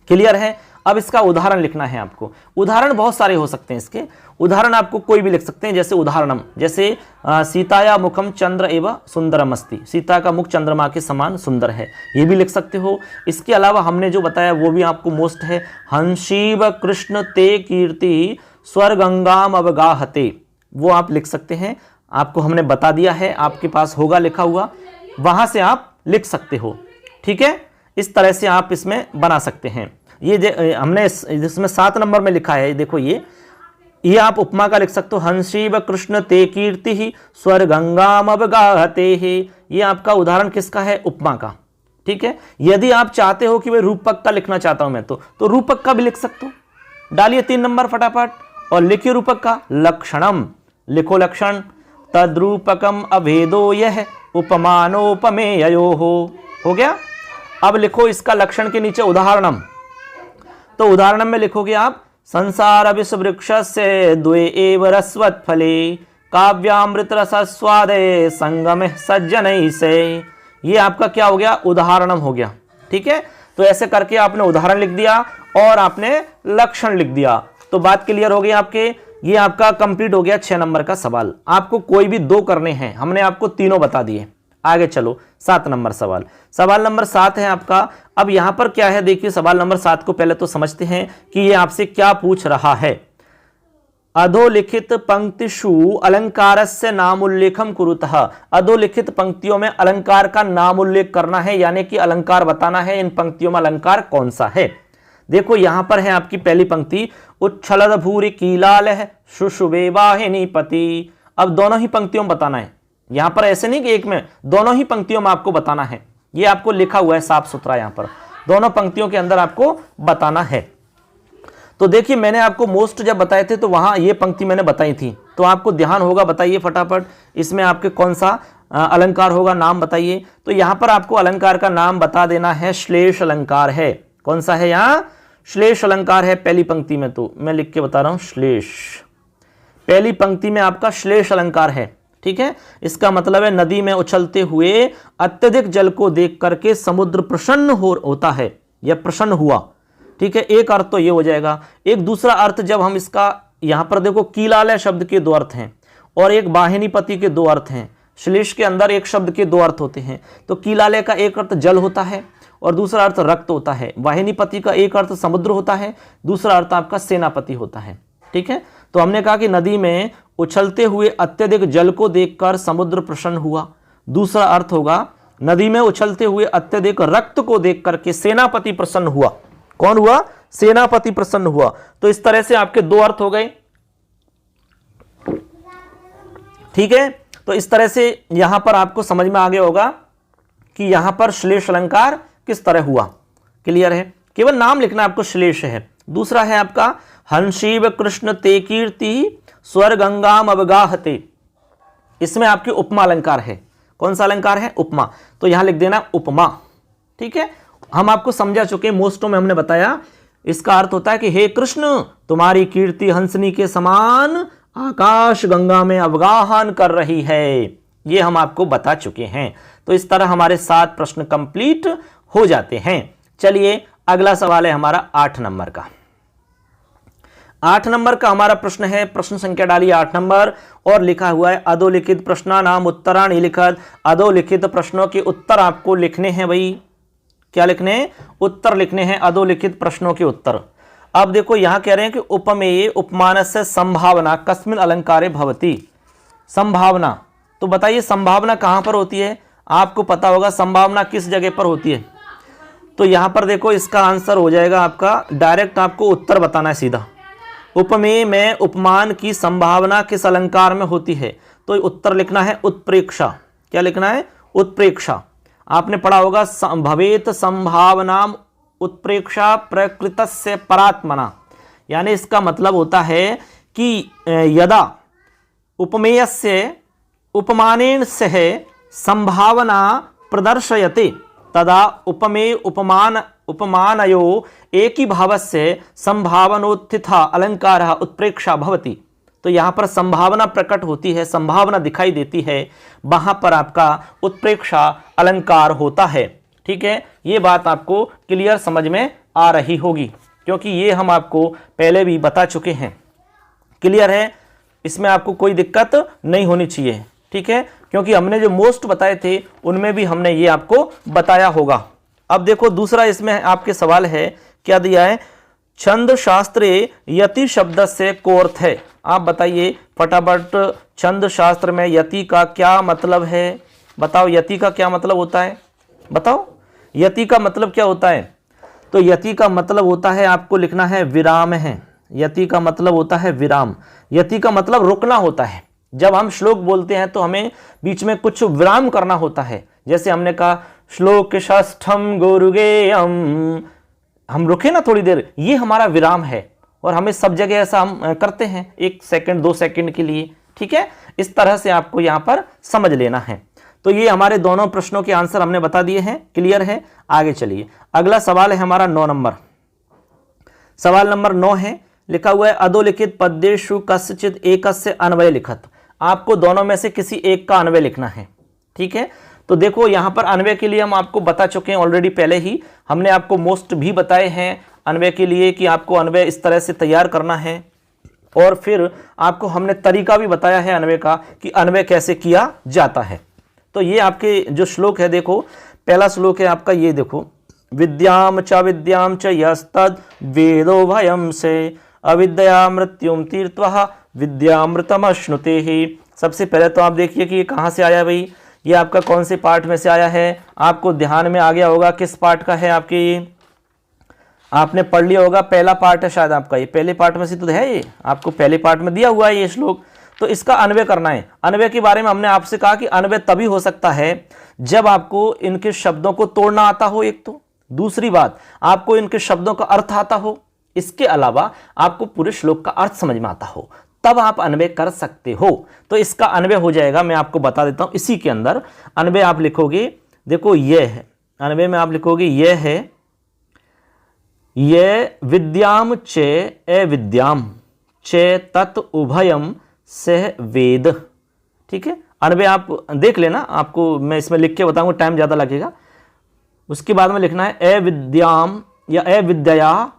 क्लियर है। अब इसका उदाहरण लिखना है आपको। उदाहरण बहुत सारे हो सकते हैं इसके, उदाहरण आपको कोई भी लिख सकते हैं, जैसे उदाहरणम, जैसे सीताया मुखम चंद्र एवं सुंदरमस्ति, सीता का मुख चंद्रमा के समान सुंदर है, ये भी लिख सकते हो। इसके अलावा हमने जो बताया वो भी आपको मोस्ट है, हंसीव कृष्ण ते कीर्ति स्वर गंगाम अवगाहते, वो आप लिख सकते हैं, आपको हमने बता दिया है, आपके पास होगा लिखा हुआ, वहां से आप लिख सकते हो। ठीक है, इस तरह से आप इसमें बना सकते हैं। ये हमने इसमें 7 नंबर में लिखा है, देखो ये आप उपमा का लिख सकते हो, हंसीव कृष्ण ते कीर्ति ही स्वर गंगाम अवगाहते ही, ये आपका उदाहरण किसका है, उपमा का। ठीक है, यदि आप चाहते हो कि भाई रूपक का लिखना चाहता हूं मैं, तो रूपक का भी लिख सकते हो। डालिए 3 नंबर फटाफट और लिखिए रूपक का, लक्षणम, लिखो लक्षण, तद्रूपकम अभेदो यह उपमानोपमेयो हो गया। अब लिखो इसका लक्षण के नीचे उदाहरणम, तो उदाहरणम में लिखोगे आप, संसार विषवृक्ष से द्वे एव रसवत् फले काव्यामृत रसस्वादे संगम सज्जन से, ये आपका क्या हो गया, उदाहरणम हो गया। ठीक है, तो ऐसे करके आपने उदाहरण लिख दिया और आपने लक्षण लिख दिया, तो बात क्लियर हो गई आपके। ये आपका कंप्लीट हो गया 6 नंबर का सवाल। आपको कोई भी 2 करने हैं, हमने आपको तीनों बता दिए। आगे चलो 7 नंबर सवाल। सवाल नंबर 7 है आपका। अब यहां पर क्या है, देखिए सवाल नंबर 7 को पहले तो समझते हैं कि ये आपसे क्या पूछ रहा है। अधोलिखित पंक्तिषु अलंकारस्य नामोल्लेखम कुरुतः, अधोलिखित पंक्तियों में अलंकार का नाम उल्लेख करना है, यानी कि अलंकार बताना है, इन पंक्तियों में अलंकार कौन सा है। देखो यहां पर है आपकी पहली पंक्ति, उच्छलद भूरि कीलाल है शुशुभे वाहिनी पति। अब दोनों ही पंक्तियों में बताना है, यहां पर ऐसे नहीं कि एक में, दोनों ही पंक्तियों में आपको बताना है। ये आपको लिखा हुआ है साफ सुथरा, यहां पर दोनों पंक्तियों के अंदर आपको बताना है। तो देखिए मैंने आपको मोस्ट जब बताए थे तो वहां ये पंक्ति मैंने बताई थी, तो आपको ध्यान होगा, बताइए फटाफट इसमें आपके कौन सा अलंकार होगा, नाम बताइए। तो यहां पर आपको अलंकार का नाम बता देना है, श्लेष अलंकार है। कौन सा है, यहां श्लेष अलंकार है पहली पंक्ति में, तो मैं लिख के बता रहा हूं श्लेष, पहली पंक्ति में आपका श्लेष अलंकार है। ठीक है, इसका मतलब है नदी में उछलते हुए अत्यधिक जल को देख करके समुद्र प्रसन्न होता है या प्रसन्न हुआ। ठीक है, एक अर्थ तो ये हो जाएगा। एक दूसरा अर्थ जब हम इसका, यहां पर देखो कीलालय शब्द के 2 अर्थ हैं और एक वाहिनीपति के 2 अर्थ हैं। श्लेष के अंदर एक शब्द के 2 अर्थ होते हैं, तो कीलालय का एक अर्थ जल होता है और दूसरा अर्थ रक्त होता है। वाहिनीपति का एक अर्थ समुद्र होता है, दूसरा अर्थ आपका सेनापति होता है। ठीक है, तो हमने कहा कि नदी में उछलते हुए अत्यधिक जल को देखकर समुद्र प्रसन्न हुआ। दूसरा अर्थ होगा नदी में उछलते हुए अत्यधिक रक्त को देख करके सेनापति प्रसन्न हुआ। कौन हुआ, सेनापति प्रसन्न हुआ। तो इस तरह से आपके 2 अर्थ हो गए। ठीक है, तो इस तरह से यहां पर आपको समझ में आ गया होगा कि यहां पर श्लेष अलंकार किस तरह हुआ। क्लियर है, केवल नाम लिखना आपको श्लेष है। दूसरा है आपका हंसीव कृष्ण ते कीर्ति स्वर गंगाम अवगाहते, इसमें आपकी उपमा अलंकार है। कौन सा अलंकार है, उपमा, तो यहां लिख देना उपमा। ठीक है, हम आपको समझा चुके, मोस्टों में हमने बताया इसका अर्थ होता है कि हे कृष्ण तुम्हारी कीर्ति हंसनी के समान आकाश गंगा में अवगाहन कर रही है, ये हम आपको बता चुके हैं। तो इस तरह हमारे 7 प्रश्न कंप्लीट हो जाते हैं। चलिए अगला सवाल है हमारा 8 नंबर का। 8 नंबर का हमारा प्रश्न है, प्रश्न संख्या डालिए 8 नंबर और लिखा हुआ है अधोलिखित प्रश्नानाम उत्तराणि लिखत। अधोलिखित प्रश्नों के उत्तर आपको लिखने हैं भाई, क्या लिखने हैं, उत्तर लिखने हैं, अधोलिखित प्रश्नों के उत्तर। अब देखो यहां कह रहे हैं कि उपमेय उपमानस्य संभावना कस्मिन् अलंकारे भवति। संभावना, तो बताइए संभावना कहां पर होती है, आपको पता होगा संभावना किस जगह पर होती है। तो यहां पर देखो इसका आंसर हो जाएगा आपका, डायरेक्ट आपको उत्तर बताना है सीधा। उपमेय में उपमान की संभावना किस अलंकार में होती है, तो उत्तर लिखना है उत्प्रेक्षा। क्या लिखना है, उत्प्रेक्षा। आपने पढ़ा होगा भवेत संभावना उत्प्रेक्षा प्रकृतस्य परात्मना, यानी इसका मतलब होता है कि यदा उपमेयस्य उपमानेन सह संभावना प्रदर्शयते तदा उपमेय उपमानयो एकीभावस्य संभावनोत्थिता अलंकारः उत्प्रेक्षा भवति। तो यहां पर संभावना प्रकट होती है, संभावना दिखाई देती है, वहां पर आपका उत्प्रेक्षा अलंकार होता है। ठीक है, ये बात आपको क्लियर समझ में आ रही होगी। क्योंकि ये हम आपको पहले भी बता चुके हैं। क्लियर है, इसमें आपको कोई दिक्कत नहीं होनी चाहिए, ठीक है, क्योंकि हमने जो मोस्ट बताए थे उनमें भी हमने ये आपको बताया होगा। अब देखो दूसरा इसमें आपके सवाल है, क्या दिया है, छंद शास्त्रे यति शब्द से को अर्थ है। आप बताइए फटाफट, छंद शास्त्र में यति का क्या मतलब है, बताओ यति का क्या मतलब होता है, बताओ यति का मतलब क्या होता है। तो यति का मतलब होता है, आपको लिखना है विराम है। यति का मतलब होता है विराम। यति का मतलब रुकना होता है। जब हम श्लोक बोलते हैं तो हमें बीच में कुछ विराम करना होता है। जैसे हमने कहा श्लोक षष्ठम गुरुगेयम, हम रुके ना थोड़ी देर, ये हमारा विराम है। और हमें सब जगह ऐसा हम करते हैं, 1 सेकंड 2 सेकंड के लिए, ठीक है। इस तरह से आपको यहां पर समझ लेना है। तो ये हमारे दोनों प्रश्नों के आंसर हमने बता दिए हैं। क्लियर है, आगे चलिए। अगला सवाल है हमारा 9 नंबर। सवाल नंबर 9 है, लिखा हुआ है अधोलिखित पद्येषु कस्यचित् एकस्य अन्वय लिखत। आपको दोनों में से किसी एक का अन्वय लिखना है, ठीक है। तो देखो यहां पर अन्वय के लिए हम आपको बता चुके हैं ऑलरेडी, पहले ही हमने आपको मोस्ट भी बताए हैं अन्वय के लिए कि आपको अन्वय इस तरह से तैयार करना है। और फिर आपको हमने तरीका भी बताया है अन्वय का कि अन्वय कैसे किया जाता है। तो ये आपके जो श्लोक है, देखो पहला श्लोक है आपका, ये देखो, विद्याम च यस्तद वेदो भयम से अविद्या मृत्युम तीर्थः विद्यामृतमश्नुते ही। सबसे पहले तो आप देखिए कि ये कहाँ से आया भाई, ये आपका कौन से पार्ट में से आया है, आपको ध्यान में आ गया होगा किस पार्ट का है आपके, ये आपने पढ़ लिया होगा, पहला पार्ट है शायद आपका, ये पहले पार्ट में से तो है, ये आपको पहले पार्ट में दिया हुआ है ये श्लोक। तो इसका अन्वय करना है। अन्वय के बारे में हमने आपसे कहा कि अन्वय तभी हो सकता है जब आपको इनके शब्दों को तोड़ना आता हो, एक तो दूसरी बात आपको इनके शब्दों का अर्थ आता हो, इसके अलावा आपको पूरे श्लोक का अर्थ समझ में आता हो, तब आप अन्वय कर सकते हो। तो इसका अन्वय हो जाएगा, मैं आपको बता देता हूं। इसी के अंदर अन्वय आप लिखोगे, देखो यह है अन्वय में आप लिखोगे, यह है ये विद्याम चे अविद्याम चे तत् उभयम सह वेद, ठीक है। अन्वय आप देख लेना, आपको मैं इसमें लिख के बताऊंगा, टाइम ज्यादा लगेगा। उसके बाद में लिखना है अविद्याम या अविद्या,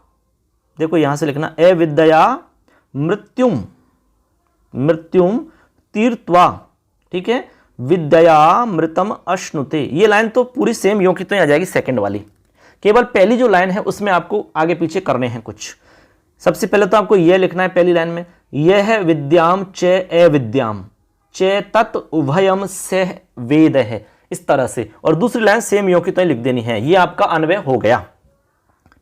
देखो यहां से लिखना अविद्या मृत्युम मृत्युम तीर्थवा, ठीक है, विद्या मृतम अश्नुते। ये लाइन तो पूरी सेम यों की तो आ जाएगी, सेकंड वाली, केवल पहली जो लाइन है उसमें आपको आगे पीछे करने हैं कुछ। सबसे पहले तो आपको यह लिखना है पहली लाइन में, यह है विद्याम चे अविद्याम चे तत् उभयम सह वेद है, इस तरह से। और दूसरी लाइन सेम यों की तो लिख देनी है, ये आपका अन्वय हो गया,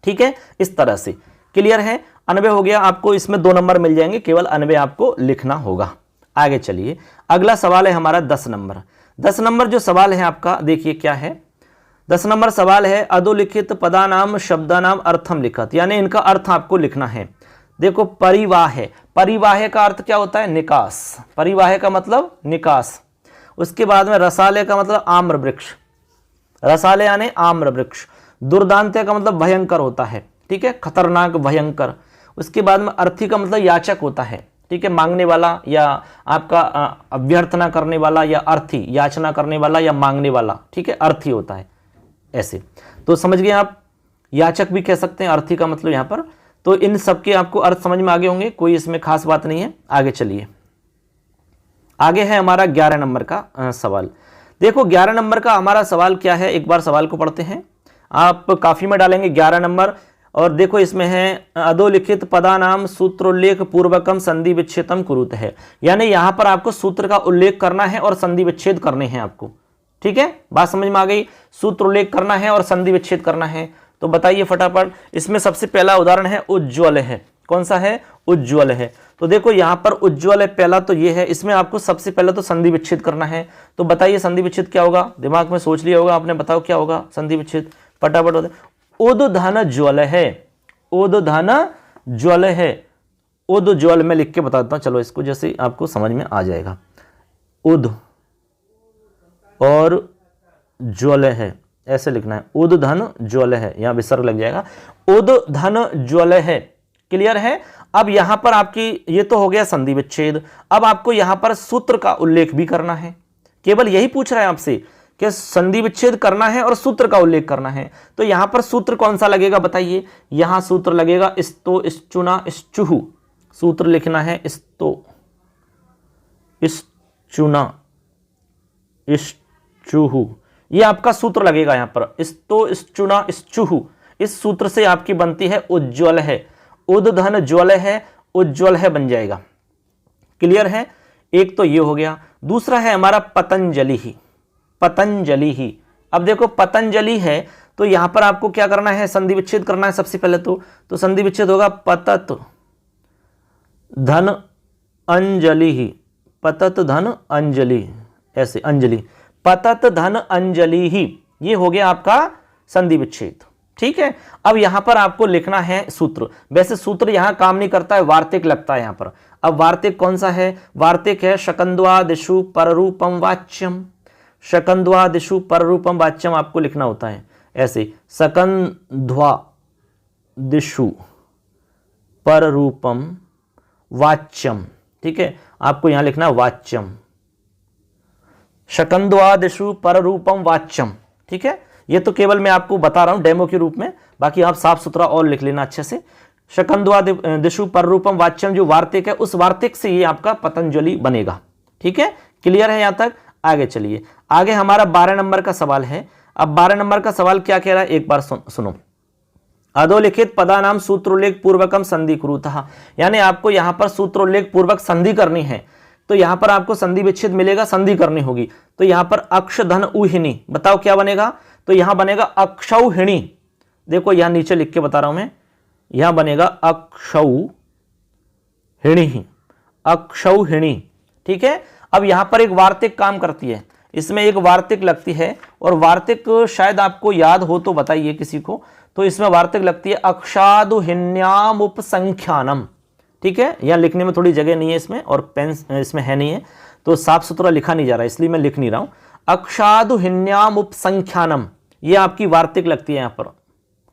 ठीक है, इस तरह से। क्लियर है, अन्वय हो गया। आपको इसमें 2 नंबर मिल जाएंगे, केवल अन्वय आपको लिखना होगा। आगे चलिए, अगला सवाल है हमारा 10 नंबर। 10 नंबर जो सवाल है आपका, देखिए क्या है। 10 नंबर सवाल है अधोलिखित पदानाम शब्दानाम अर्थम लिखत, यानी इनका अर्थ आपको लिखना है। देखो परिवाह, परिवाह का अर्थ क्या होता है, निकास, परिवाह का मतलब निकास। उसके बाद में रसालय का मतलब आम्र वृक्ष, रसालय यानी आम्र वृक्ष। दुर्दांत्य का मतलब भयंकर होता है, ठीक है, खतरनाक भयंकर। उसके बाद में अर्थी का मतलब याचक होता है, ठीक है, मांगने वाला या आपका अभ्यर्थना करने वाला, या अर्थी याचना करने वाला या मांगने वाला, ठीक है, अर्थी होता है ऐसे। तो समझ गए आप, याचक भी कह सकते हैं अर्थी का मतलब यहां पर। तो इन सबके आपको अर्थ समझ में आगे होंगे, कोई इसमें खास बात नहीं है। आगे चलिए, आगे है हमारा 11 नंबर का सवाल। देखो 11 नंबर का हमारा सवाल क्या है, एक बार सवाल को पढ़ते हैं। आप काफी में डालेंगे 11 नंबर, और देखो इसमें है अधोलिखित पदानाम सूत्रोल्लेख पूर्वकम संधि विच्छेदम कुरुत है, यानी यहां पर आपको सूत्र का उल्लेख करना है और संधि विच्छेद करने हैं आपको, ठीक है, बात समझ में आ गई। सूत्र उल्लेख करना है और संधि विच्छेद करना है। तो बताइए फटाफट, इसमें सबसे पहला उदाहरण है उज्ज्वल है, कौन सा है, उज्ज्वल है। तो देखो यहां पर उज्ज्वल है पहला, तो ये है, इसमें आपको सबसे पहले तो संधि विच्छेद करना है। तो बताइए संधि विच्छेद क्या होगा, दिमाग में सोच लिया होगा आपने, बताओ क्या होगा संधि विच्छेद, फटाफट बताओ। उद्धन ज्वल है, उद्धन ज्वल है, उद ज्वल में लिख के बताता हूं, चलो इसको जैसे आपको समझ में आ जाएगा। उद और ज्वल है ऐसे लिखना है, उद्धन ज्वल है, यहां विसर्ग लग जाएगा, उद्धन ज्वल है। क्लियर है। अब यहां पर आपकी ये तो हो गया संधि विच्छेद, अब आपको यहां पर सूत्र का उल्लेख भी करना है। केवल यही पूछ रहा है आपसे कि संधि विच्छेद करना है और सूत्र का उल्लेख करना है। तो यहां पर सूत्र कौन सा लगेगा बताइए? यहां सूत्र लगेगा स्तो इश्चुना इश्चुहु। सूत्र लिखना है स्तो इश्चुना इश्चुहु, ये आपका सूत्र लगेगा यहां पर, स्तो इश्चुना इश्चुहु। इस सूत्र से आपकी बनती है उज्ज्वल है, उद धन ज्वल है, उज्ज्वल है बन जाएगा। क्लियर है? एक तो ये हो गया। दूसरा है हमारा पतंजलि ही, पतंजलि ही। अब देखो पतंजलि है तो यहां पर आपको क्या करना है? संधि विच्छेद करना है सबसे पहले तो संधि विच्छेद होगा पतत धन अंजलि ही, पतत धन अंजलि, ऐसे अंजलि, पतत धन अंजलि ही, ये हो गया आपका संधि विच्छेद। ठीक है, अब यहां पर आपको लिखना है सूत्र। वैसे सूत्र यहां काम नहीं करता है, वार्तिक लगता है यहां पर। अब वार्तिक कौन सा है? वार्तिक है शकंद्वादिषु पररूपम वाच्यम। शकंद्वादिषु पररूपम वाच्यम आपको लिखना होता है ऐसे, शकंद्वादिषु पररूपम वाच्यम। ठीक है, आपको यहां लिखना वाच्यम, शकंद्वादिषु पररूपम वाच्यम। ठीक है, ये तो केवल मैं आपको बता रहा हूं डेमो के रूप में, बाकी आप साफ सुथरा और लिख लेना अच्छे से। शकंद्वादिषु पररूपम वाच्यम जो वार्तिक है, उस वार्तिक से ये आपका पतंजलि बनेगा। ठीक है, क्लियर है यहां तक? आगे चलिए, आगे हमारा 12 नंबर का सवाल है। अब 12 नंबर का सवाल क्या कह रहा है एक बार सुनो। अधोलिखित पदानाम सूत्रोल्लेख पूर्वकम संधि कुरुतः, यानी आपको यहां पर सूत्रोल्लेख पूर्वक संधि करनी है। तो यहां पर आपको संधि विच्छेद मिलेगा, संधि करनी होगी। तो यहां पर अक्ष धन उहिनी, बताओ क्या बनेगा? तो यहां बनेगा अक्षौहिणी। देखो यहां नीचे लिख के बता रहा हूं मैं, यहां बनेगा अक्षौहिणी, अक्षौहिणी। ठीक है, अब यहां पर एक वार्तिक काम करती है, इसमें एक वार्तिक लगती है, और वार्तिक शायद आपको याद हो तो बताइए किसी को। तो इसमें वार्तिक लगती है अक्षादुहिन्याम उपसंख्यानम। ठीक है, यहां लिखने में थोड़ी जगह नहीं है इसमें, और पेन इसमें है नहीं है, तो साफ सुथरा लिखा नहीं जा रहा है, इसलिए मैं लिख नहीं रहा हूं। अक्षादुहिन्याम उपसंख्यानम, ये आपकी वार्तिक लगती है यहां पर।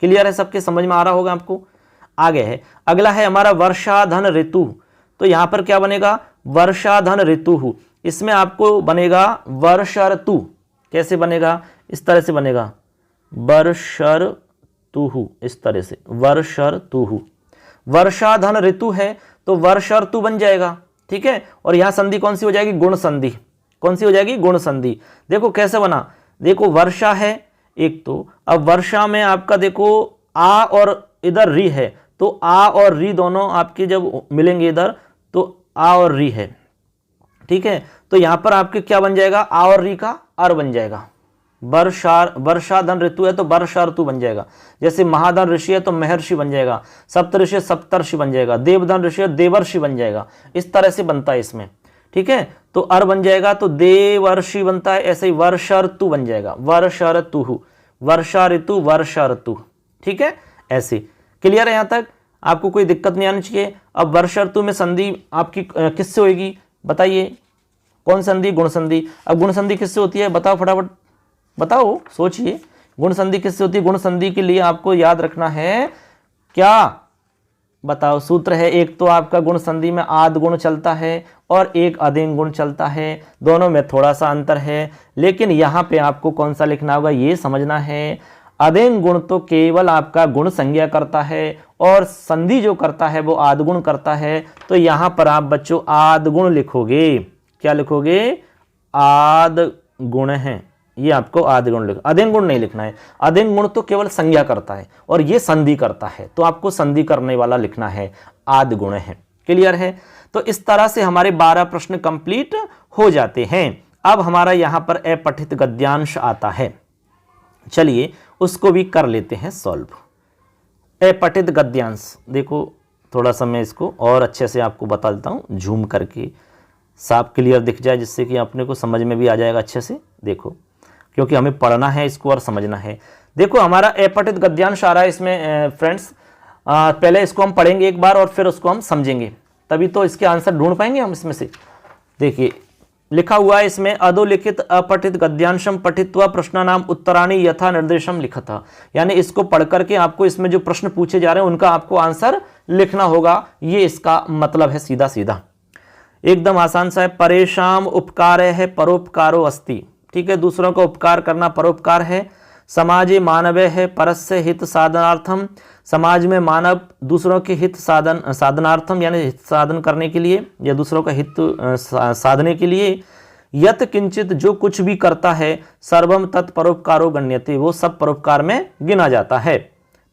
क्लियर है? सबके समझ में आ रहा होगा आपको? आगे है, अगला है हमारा वर्षाधन ऋतु। तो यहां पर क्या बनेगा? वर्षाधन ऋतु। इसमें आपको बनेगा वर्षर्तु। कैसे बनेगा? इस तरह से बनेगा, वर्षर्तु, इस तरह से वर्षर्तु। वर्षाधन ऋतु है तो वर्षर्तु बन जाएगा। ठीक है, और यहां संधि कौन सी हो जाएगी? गुण संधि। कौन सी हो जाएगी? गुण संधि। देखो कैसे बना, देखो वर्षा है एक, तो अब वर्षा में आपका देखो आ और इधर री है, तो आ और री दोनों आपके जब मिलेंगे इधर तो आ और री है। ठीक है, तो यहां पर आपके क्या बन जाएगा? आ और री का अर बन जाएगा। वर्षाधन ऋतु है तो वर्षा ऋतु बन जाएगा। जैसे महाधन ऋषि है तो महर्षि बन जाएगा, सप्तऋषि सप्तर्षि बन जाएगा, देवधन ऋषि है देवर्षि बन जाएगा। इस तरह से बनता है इसमें। ठीक है, तो अर बन जाएगा तो देवर्षि बनता है, ऐसे ही वर्षा ऋतु बन जाएगा, वर्षा ऋतु, वर्षा ऋतु, वर्षा ऋतु। ठीक है, ऐसे। क्लियर है? यहां तक आपको कोई दिक्कत नहीं आनी चाहिए। अब वर्षा ऋतु में संधि आपकी किससे होगी बताइए? कौन संधि? गुण संधि। अब गुण संधि किससे होती है बताओ, फटाफट बताओ, सोचिए। गुण संधि किससे होती है? गुण संधि के लिए आपको याद रखना है क्या? बताओ, सूत्र है एक तो आपका गुण संधि में आद गुण चलता है और एक अधीन गुण चलता है, दोनों में थोड़ा सा अंतर है, लेकिन यहां पे आपको कौन सा लिखना होगा ये समझना है। अधीन गुण तो केवल आपका गुण संज्ञा करता है और संधि जो करता है वो आद गुण करता है। तो यहां पर आप बच्चों आद गुण लिखोगे। क्या लिखोगे? आद गुण है, ये आपको आदि गुण लिखो, अधीन गुण नहीं लिखना है। अधीन गुण तो केवल संज्ञा करता है और ये संधि करता है, तो आपको संधि करने वाला लिखना है, आदि गुण है। क्लियर है? तो इस तरह से हमारे 12 प्रश्न कंप्लीट हो जाते हैं। अब हमारा यहां पर अपठित गद्यांश आता है, चलिए उसको भी कर लेते हैं सॉल्व। अपठित गद्यांश, देखो थोड़ा सा मैं इसको और अच्छे से आपको बता देता हूं, झूम करके साफ क्लियर दिख जाए, जिससे कि अपने को समझ में भी आ जाएगा अच्छे से। देखो, क्योंकि हमें पढ़ना है इसको और समझना है। देखो हमारा अपठित गद्यांश आ रहा है इसमें फ्रेंड्स। पहले इसको हम पढ़ेंगे एक बार और फिर उसको हम समझेंगे, तभी तो इसके आंसर ढूंढ पाएंगे हम इसमें से। देखिए लिखा हुआ है इसमें, अधोलिखित अपठित गद्यांशम पठित्वा प्रश्नानाम उत्तराणि यथा निर्देशम लिखता। यानी इसको पढ़ करके आपको इसमें जो प्रश्न पूछे जा रहे हैं उनका आपको आंसर लिखना होगा, ये इसका मतलब है सीधा सीधा, एकदम आसान सा है। परेशान उपकार है परोपकारो अस्ति। ठीक है, दूसरों का उपकार करना परोपकार है। समाजे मानवे है परस्य हित साधनार्थम, समाज में मानव दूसरों के हित साधनार्थम यानी हित साधन करने के लिए या दूसरों का हित साधने के लिए, यत किंचित जो कुछ भी करता है, सर्वम तत्परोपकारो गण्यते वो सब परोपकार में गिना जाता है।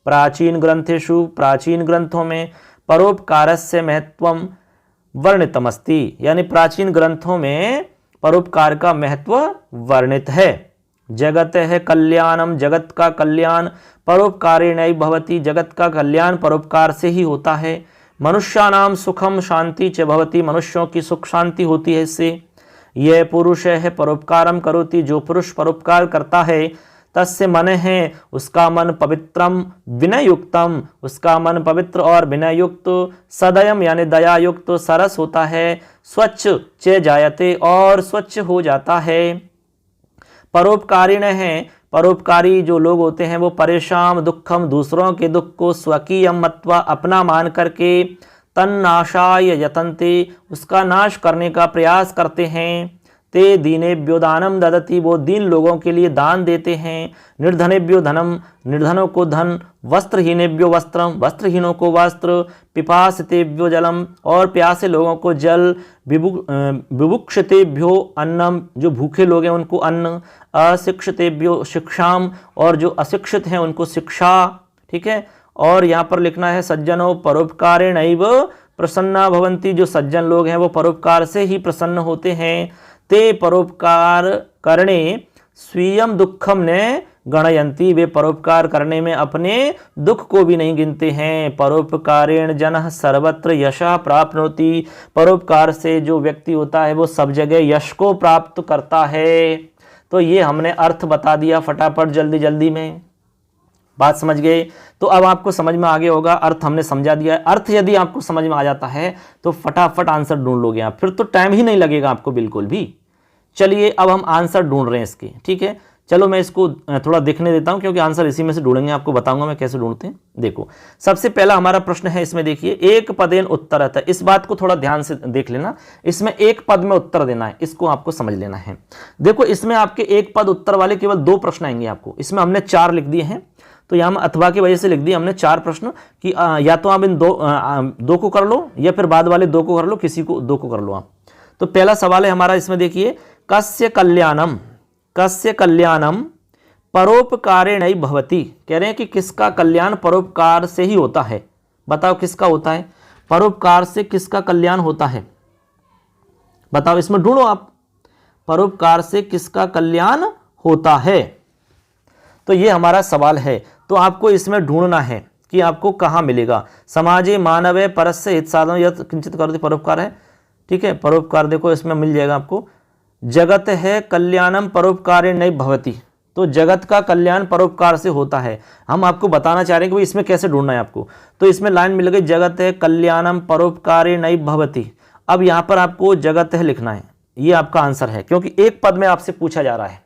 प्राचीन ग्रंथेषु प्राचीन ग्रंथों में परोपकारस्य महत्वम वर्णितमस्ति, यानी प्राचीन ग्रंथों में परोपकार का महत्व वर्णित है। जगत है कल्याणम, जगत का कल्याण परोपकारेण भवति, जगत का कल्याण परोपकार से ही होता है। मनुष्यानाम सुखम शांति च भवति, मनुष्यों की सुख शांति होती है इससे। यह पुरुष है परोपकारम करोति, जो पुरुष परोपकार करता है, तस्य मन है उसका मन पवित्रम विनयुक्तम, उसका मन पवित्र और विनयुक्त, सदयम यानी दया युक्त, सरस होता है, स्वच्छ च जायते और स्वच्छ हो जाता है। परोपकारिण है, परोपकारी जो लोग होते हैं वो परेशान दुखम दूसरों के दुख को स्वकीयम मत्वा अपना मान करके, तन्नाशाय यतन्ते उसका नाश करने का प्रयास करते हैं। ते दीनेभ्यो दानम ददति वो दीन लोगों के लिए दान देते हैं। निर्धनेभ्यो धनम निर्धनों को धन, वस्त्रहीनेभ्यो वस्त्रम वस्त्रहीनों को वस्त्र, पिपासितेभ्यो जलम और प्यासे लोगों को जल, विभुक्षतेभ्यो अन्नम जो भूखे लोग हैं उनको अन्न, अशिक्षितेभ्यो शिक्षाम और जो अशिक्षित हैं उनको शिक्षा। ठीक है, और यहाँ पर लिखना है सज्जनों परोपकारेणैव प्रसन्ना भवन्ति, जो सज्जन लोग हैं वो परोपकार से ही प्रसन्न होते हैं। ते परोपकार करणे स्वीयम दुखम ने गणयंती, वे परोपकार करने में अपने दुख को भी नहीं गिनते हैं। परोपकारेण जनः सर्वत्र यशः प्राप्नोति, परोपकार से जो व्यक्ति होता है वो सब जगह यश को प्राप्त करता है। तो ये हमने अर्थ बता दिया फटाफट जल्दी जल्दी में, बात समझ गए। तो अब आपको समझ में आ गया होगा, अर्थ हमने समझा दिया है। अर्थ यदि आपको समझ में आ जाता है तो फटाफट आंसर ढूंढ लोगे आप, फिर तो टाइम ही नहीं लगेगा आपको बिल्कुल भी। चलिए अब हम आंसर ढूंढ रहे हैं इसके, ठीक है। चलो मैं इसको थोड़ा देखने देता हूं क्योंकि आंसर इसी में से ढूंढेंगे, आपको बताऊंगा मैं कैसे ढूंढते हैं। देखो सबसे पहला हमारा प्रश्न है इसमें, देखिए एक पदेन उत्तरतः, इस बात को थोड़ा ध्यान से देख लेना, इसमें एक पद में उत्तर देना है, इसको आपको समझ लेना है। देखो इसमें आपके एक पद उत्तर वाले केवल 2 प्रश्न आएंगे आपको, इसमें हमने 4 लिख दिए हैं, तो यहाँ अथवा की वजह से लिख दिया हमने 4 प्रश्न कि या तो आप इन दो को कर लो या फिर बाद वाले 2 को कर लो, किसी को 2 को कर लो आप। तो पहला सवाल है हमारा इसमें, देखिए कस्य कल्याणम परोपकारेण भवति, कह रहे हैं कि किसका कल्याण परोपकार से ही होता है। बताओ किसका होता है, परोपकार से किसका कल्याण होता है, बताओ इसमें ढूंढो आप, परोपकार से किसका कल्याण होता है। तो ये हमारा सवाल है, तो आपको इसमें ढूंढना है कि आपको कहाँ मिलेगा। समाजे मानवे परस्य हित साधन यत् किंचित करोति, परोपकार है, ठीक है, परोपकार देखो इसमें मिल जाएगा आपको। जगत है कल्याणम परोपकारेण नैव भवति, तो जगत का कल्याण परोपकार से होता है। हम आपको बताना चाह रहे हैं कि भाई इसमें कैसे ढूंढना है आपको। तो इसमें लाइन मिल गई जगत है कल्याणम परोपकारेण नैव भवति। अब यहाँ पर आपको जगत है लिखना है, ये आपका आंसर है, क्योंकि एक पद में आपसे पूछा जा रहा है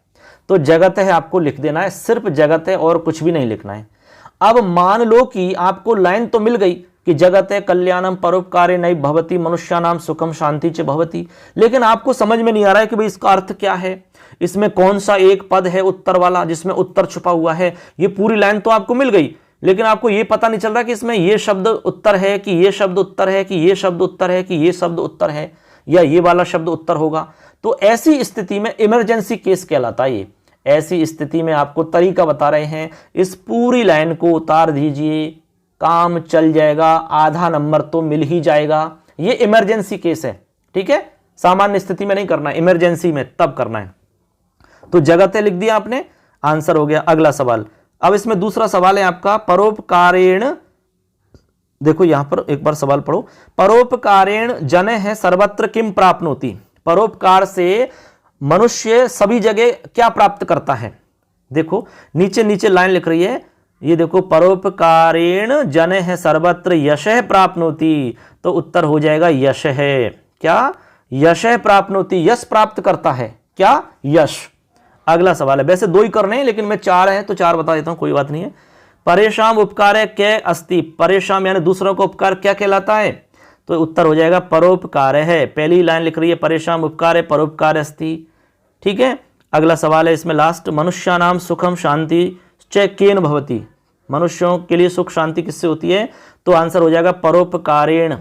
तो जगत है आपको लिख देना है, सिर्फ जगत है और कुछ भी नहीं लिखना है। अब मान लो कि आपको लाइन तो मिल गई कि जगत है कल्याणम परोपकारेण नैव भवति मनुष्यानाम सुखम शांति च भवति, लेकिन आपको समझ में नहीं आ रहा है कि भाई इसका अर्थ क्या है, इसमें कौन सा एक पद है उत्तर वाला जिसमें उत्तर छुपा हुआ है। ये पूरी लाइन तो आपको मिल गई, लेकिन आपको ये पता नहीं चल रहा कि इसमें ये शब्द उत्तर है कि ये शब्द उत्तर है कि ये शब्द उत्तर है कि ये शब्द उत्तर है या ये वाला शब्द उत्तर होगा। तो ऐसी स्थिति में इमरजेंसी केस कहलाता है ये। ऐसी स्थिति में आपको तरीका बता रहे हैं, इस पूरी लाइन को उतार दीजिए, काम चल जाएगा, आधा नंबर तो मिल ही जाएगा। ये इमरजेंसी केस है, ठीक है, सामान्य स्थिति में नहीं करना, इमरजेंसी में तब करना है। तो जगत है लिख दिया आपने, आंसर हो गया। अगला सवाल, अब इसमें दूसरा सवाल है आपका परोपकारेण, देखो यहां पर एक बार सवाल पढ़ो। परोपकारेण जने है सर्वत्र किम प्राप्नोति, परोपकार से मनुष्य सभी जगह क्या प्राप्त करता है। देखो नीचे नीचे लाइन लिख रही है, ये देखो परोपकारेण जने है सर्वत्र यशः प्राप्नोति, तो उत्तर हो जाएगा यश है। क्या, यशः प्राप्नोति, यश प्राप्त करता है, क्या, यश। अगला सवाल है, वैसे 2 ही करने हैं लेकिन मैं 4 हैं तो 4 बता देता हूं, कोई बात नहीं है। परेशान उपकार के अस्ति, परेशान यानी दूसरों का उपकार क्या कहलाता है, तो उत्तर हो जाएगा परोपकार है। पहली लाइन लिख रही है परेशान उपकार है परोपकार अस्ति, ठीक है। अगला सवाल है इसमें लास्ट, मनुष्यानाम सुखम शांति च केन भवति, मनुष्यों के लिए सुख शांति किससे होती है? तो आंसर हो जाएगा परोपकारेण।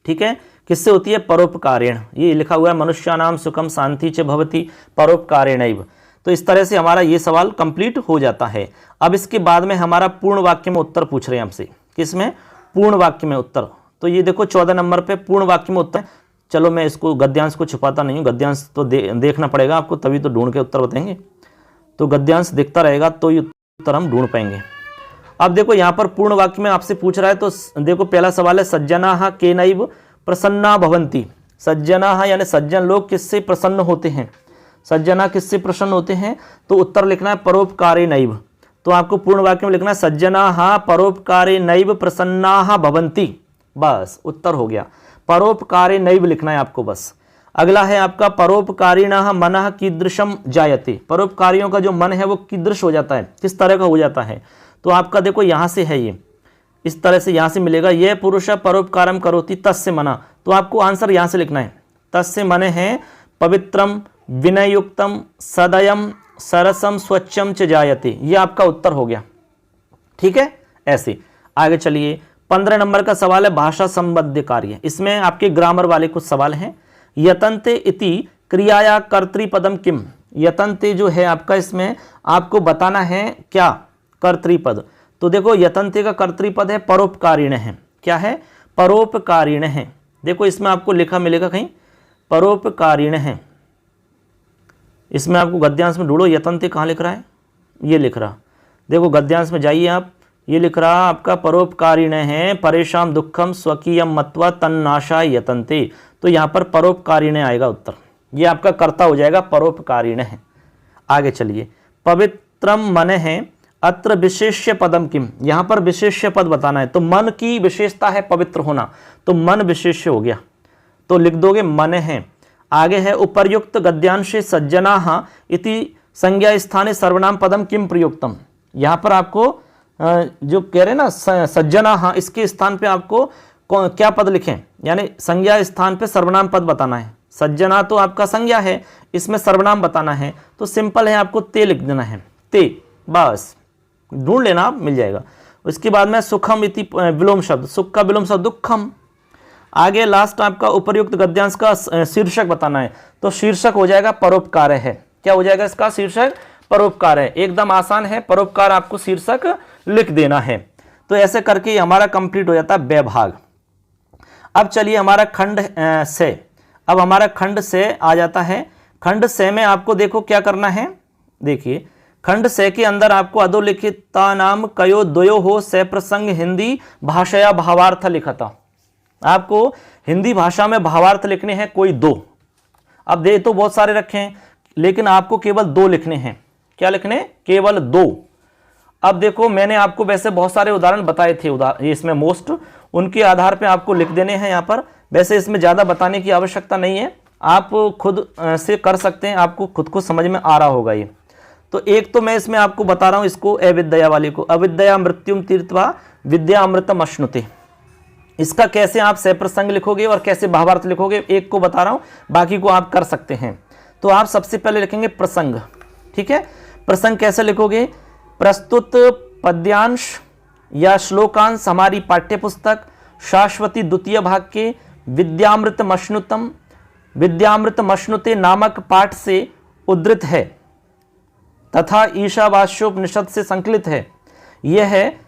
ठीक है, किससे होती है? परोपकारेण। ये लिखा हुआ है मनुष्यानाम सुखम शांति च भवति परोपकारेणैव। तो इस तरह से हमारा ये सवाल कंप्लीट हो जाता है। अब इसके बाद में हमारा पूर्ण वाक्य में उत्तर पूछ रहे हैं हमसे, किसमें? पूर्ण वाक्य में उत्तर। तो ये देखो 14 नंबर पे पूर्ण वाक्य में उत्तर। चलो मैं इसको गद्यांश को छुपाता नहीं हूँ, गद्यांश तो देखना पड़ेगा आपको, तभी तो ढूंढ के उत्तर बताएंगे। तो गद्यांश दिखता रहेगा तो ये उत्तर हम ढूंढ पाएंगे। अब देखो यहाँ पर पूर्ण वाक्य में आपसे पूछ रहा है, तो देखो पहला सवाल है सज्जनाः केनैव प्रसन्ना भवन्ति। सज्जनाः यानी सज्जन लोग किससे प्रसन्न होते हैं? सज्जना किससे प्रसन्न होते हैं? तो उत्तर लिखना है परोपकारेणैव। तो आपको पूर्ण वाक्य में लिखना है सज्जनाः परोपकारेणैव प्रसन्नाः भवन्ति। बस उत्तर हो गया, परोपकारेणैव लिखना है आपको बस। अगला है आपका परोपकारिणः मनः कीदृशम जायते। परोपकारियों का जो मन है वो कीदृश हो जाता है, किस तरह का हो जाता है? तो आपका देखो यहाँ से है, ये इस तरह से यहाँ से मिलेगा, ये पुरुष परोपकारम करोति तस्य मना। तो आपको आंसर यहाँ से लिखना है, तस्य मने है पवित्रम विनयुक्तम सदयम सरसम स्वच्छम च जायते। ये आपका उत्तर हो गया। ठीक है, ऐसे आगे चलिए। 15 नंबर का सवाल है भाषा संबद्ध कार्य। इसमें आपके ग्रामर वाले कुछ सवाल हैं। यतन्ते इति क्रियाया कर्तृपदम किम। यतन्ते जो है आपका, इसमें आपको बताना है क्या? कर्तृपद। तो देखो यतन्ते का कर्तृपद है परोपकारिण है। क्या है? परोपकारिण है। देखो इसमें आपको लिखा मिलेगा कहीं परोपकारिण है। इसमें आपको गद्यांश में ढूंढो, यतन्ते कहाँ लिख रहा है? ये लिख रहा, देखो गद्यांश में जाइए आप, ये लिख रहा आपका परोपकारिण है परेशान दुखम स्वकीयम मत्वा तन्नाशाय यतन्ते। तो यहाँ पर परोपकारिण आएगा उत्तर, ये आपका कर्ता हो जाएगा परोपकारिण है। आगे चलिए, पवित्रम मन है अत्र विशेष्य पदम किम। यहाँ पर विशेष्य पद बताना है, तो मन की विशेषता है पवित्र होना, तो मन विशेष्य हो गया, तो लिख दोगे मन है। आगे है उपर्युक्त गद्यांशे सज्जनाः इति संज्ञा स्थाने सर्वनाम पदम किम प्रयुक्तम। यहाँ पर आपको जो कह रहे हैं ना सज्जनाः, इसके स्थान पे आपको क्या पद लिखें? यानी संज्ञा स्थान पे सर्वनाम पद बताना है। सज्जना तो आपका संज्ञा है, इसमें सर्वनाम बताना है, तो सिंपल है, आपको ते लिख देना है, ते। बस ढूंढ लेना, आप मिल जाएगा। उसके बाद में सुखम इति विलोम शब्द, सुख का विलोम शब्द दुखम। आगे लास्ट आपका उपर्युक्त गद्यांश का शीर्षक बताना है, तो शीर्षक हो जाएगा परोपकार है। क्या हो जाएगा इसका शीर्षक? परोपकार है। एकदम आसान है, परोपकार आपको शीर्षक लिख देना है। तो ऐसे करके हमारा कंप्लीट हो जाता है ब भाग। अब चलिए हमारा खंड से, अब हमारा खंड से आ जाता है। खंड से में आपको देखो क्या करना है, देखिए खंड से के अंदर आपको अधोलिखिता नाम कयो द्वयो हो से प्रसंग हिंदी भाषाया भावार्थ लिखता। आपको हिंदी भाषा में भावार्थ लिखने हैं कोई दो। अब दे तो बहुत सारे रखे हैं, लेकिन आपको केवल दो लिखने हैं। क्या लिखने? केवल दो। अब देखो मैंने आपको वैसे बहुत सारे उदाहरण बताए थे, इसमें मोस्ट, उनके आधार पे आपको लिख देने हैं यहाँ पर। वैसे इसमें ज़्यादा बताने की आवश्यकता नहीं है, आप खुद से कर सकते हैं, आपको खुद को समझ में आ रहा होगा ये। तो एक तो मैं इसमें आपको बता रहा हूँ, इसको अविद्या वाले को, अविद्या मृत्युम तीर्थवा विद्या अमृतम अश्नुते। इसका कैसे आप सप्रसंग लिखोगे और कैसे भावार्थ लिखोगे, एक को बता रहा हूँ, बाकी को आप कर सकते हैं। तो आप सबसे पहले लिखेंगे प्रसंग। ठीक है, प्रसंग कैसे लिखोगे? प्रस्तुत पद्यांश या श्लोकांश हमारी पाठ्यपुस्तक शाश्वती द्वितीय भाग के विद्यामृत मश्नुते नामक पाठ से उद्धृत है तथा ईशावास्योपनिषद से संकलित है। यह है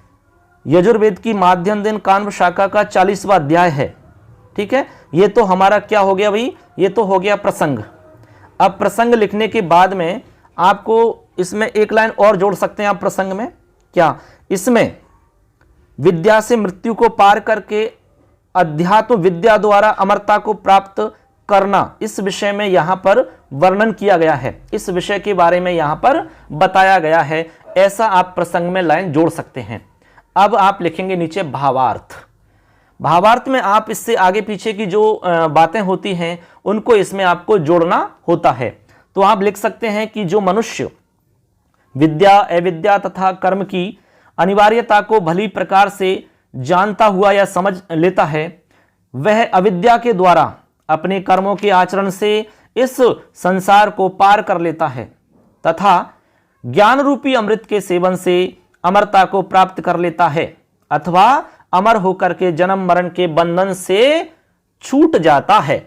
यजुर्वेद की माध्यम दिन कान्व शाखा का 40वां अध्याय है। ठीक है, ये तो हमारा क्या हो गया भाई? ये तो हो गया प्रसंग। अब प्रसंग लिखने के बाद में आपको इसमें एक लाइन और जोड़ सकते हैं आप प्रसंग में। क्या? इसमें विद्या से मृत्यु को पार करके अध्यात्म विद्या द्वारा अमरता को प्राप्त करना, इस विषय में यहां पर वर्णन किया गया है, इस विषय के बारे में यहां पर बताया गया है। ऐसा आप प्रसंग में लाइन जोड़ सकते हैं। अब आप लिखेंगे नीचे भावार्थ। भावार्थ में आप इससे आगे पीछे की जो बातें होती हैं उनको इसमें आपको जोड़ना होता है। तो आप लिख सकते हैं कि जो मनुष्य विद्या अविद्या तथा कर्म की अनिवार्यता को भली प्रकार से जानता हुआ या समझ लेता है, वह अविद्या के द्वारा अपने कर्मों के आचरण से इस संसार को पार कर लेता है तथा ज्ञान रूपी अमृत के सेवन से अमरता को प्राप्त कर लेता है अथवा अमर होकर के जन्म मरण के बंधन से छूट जाता है।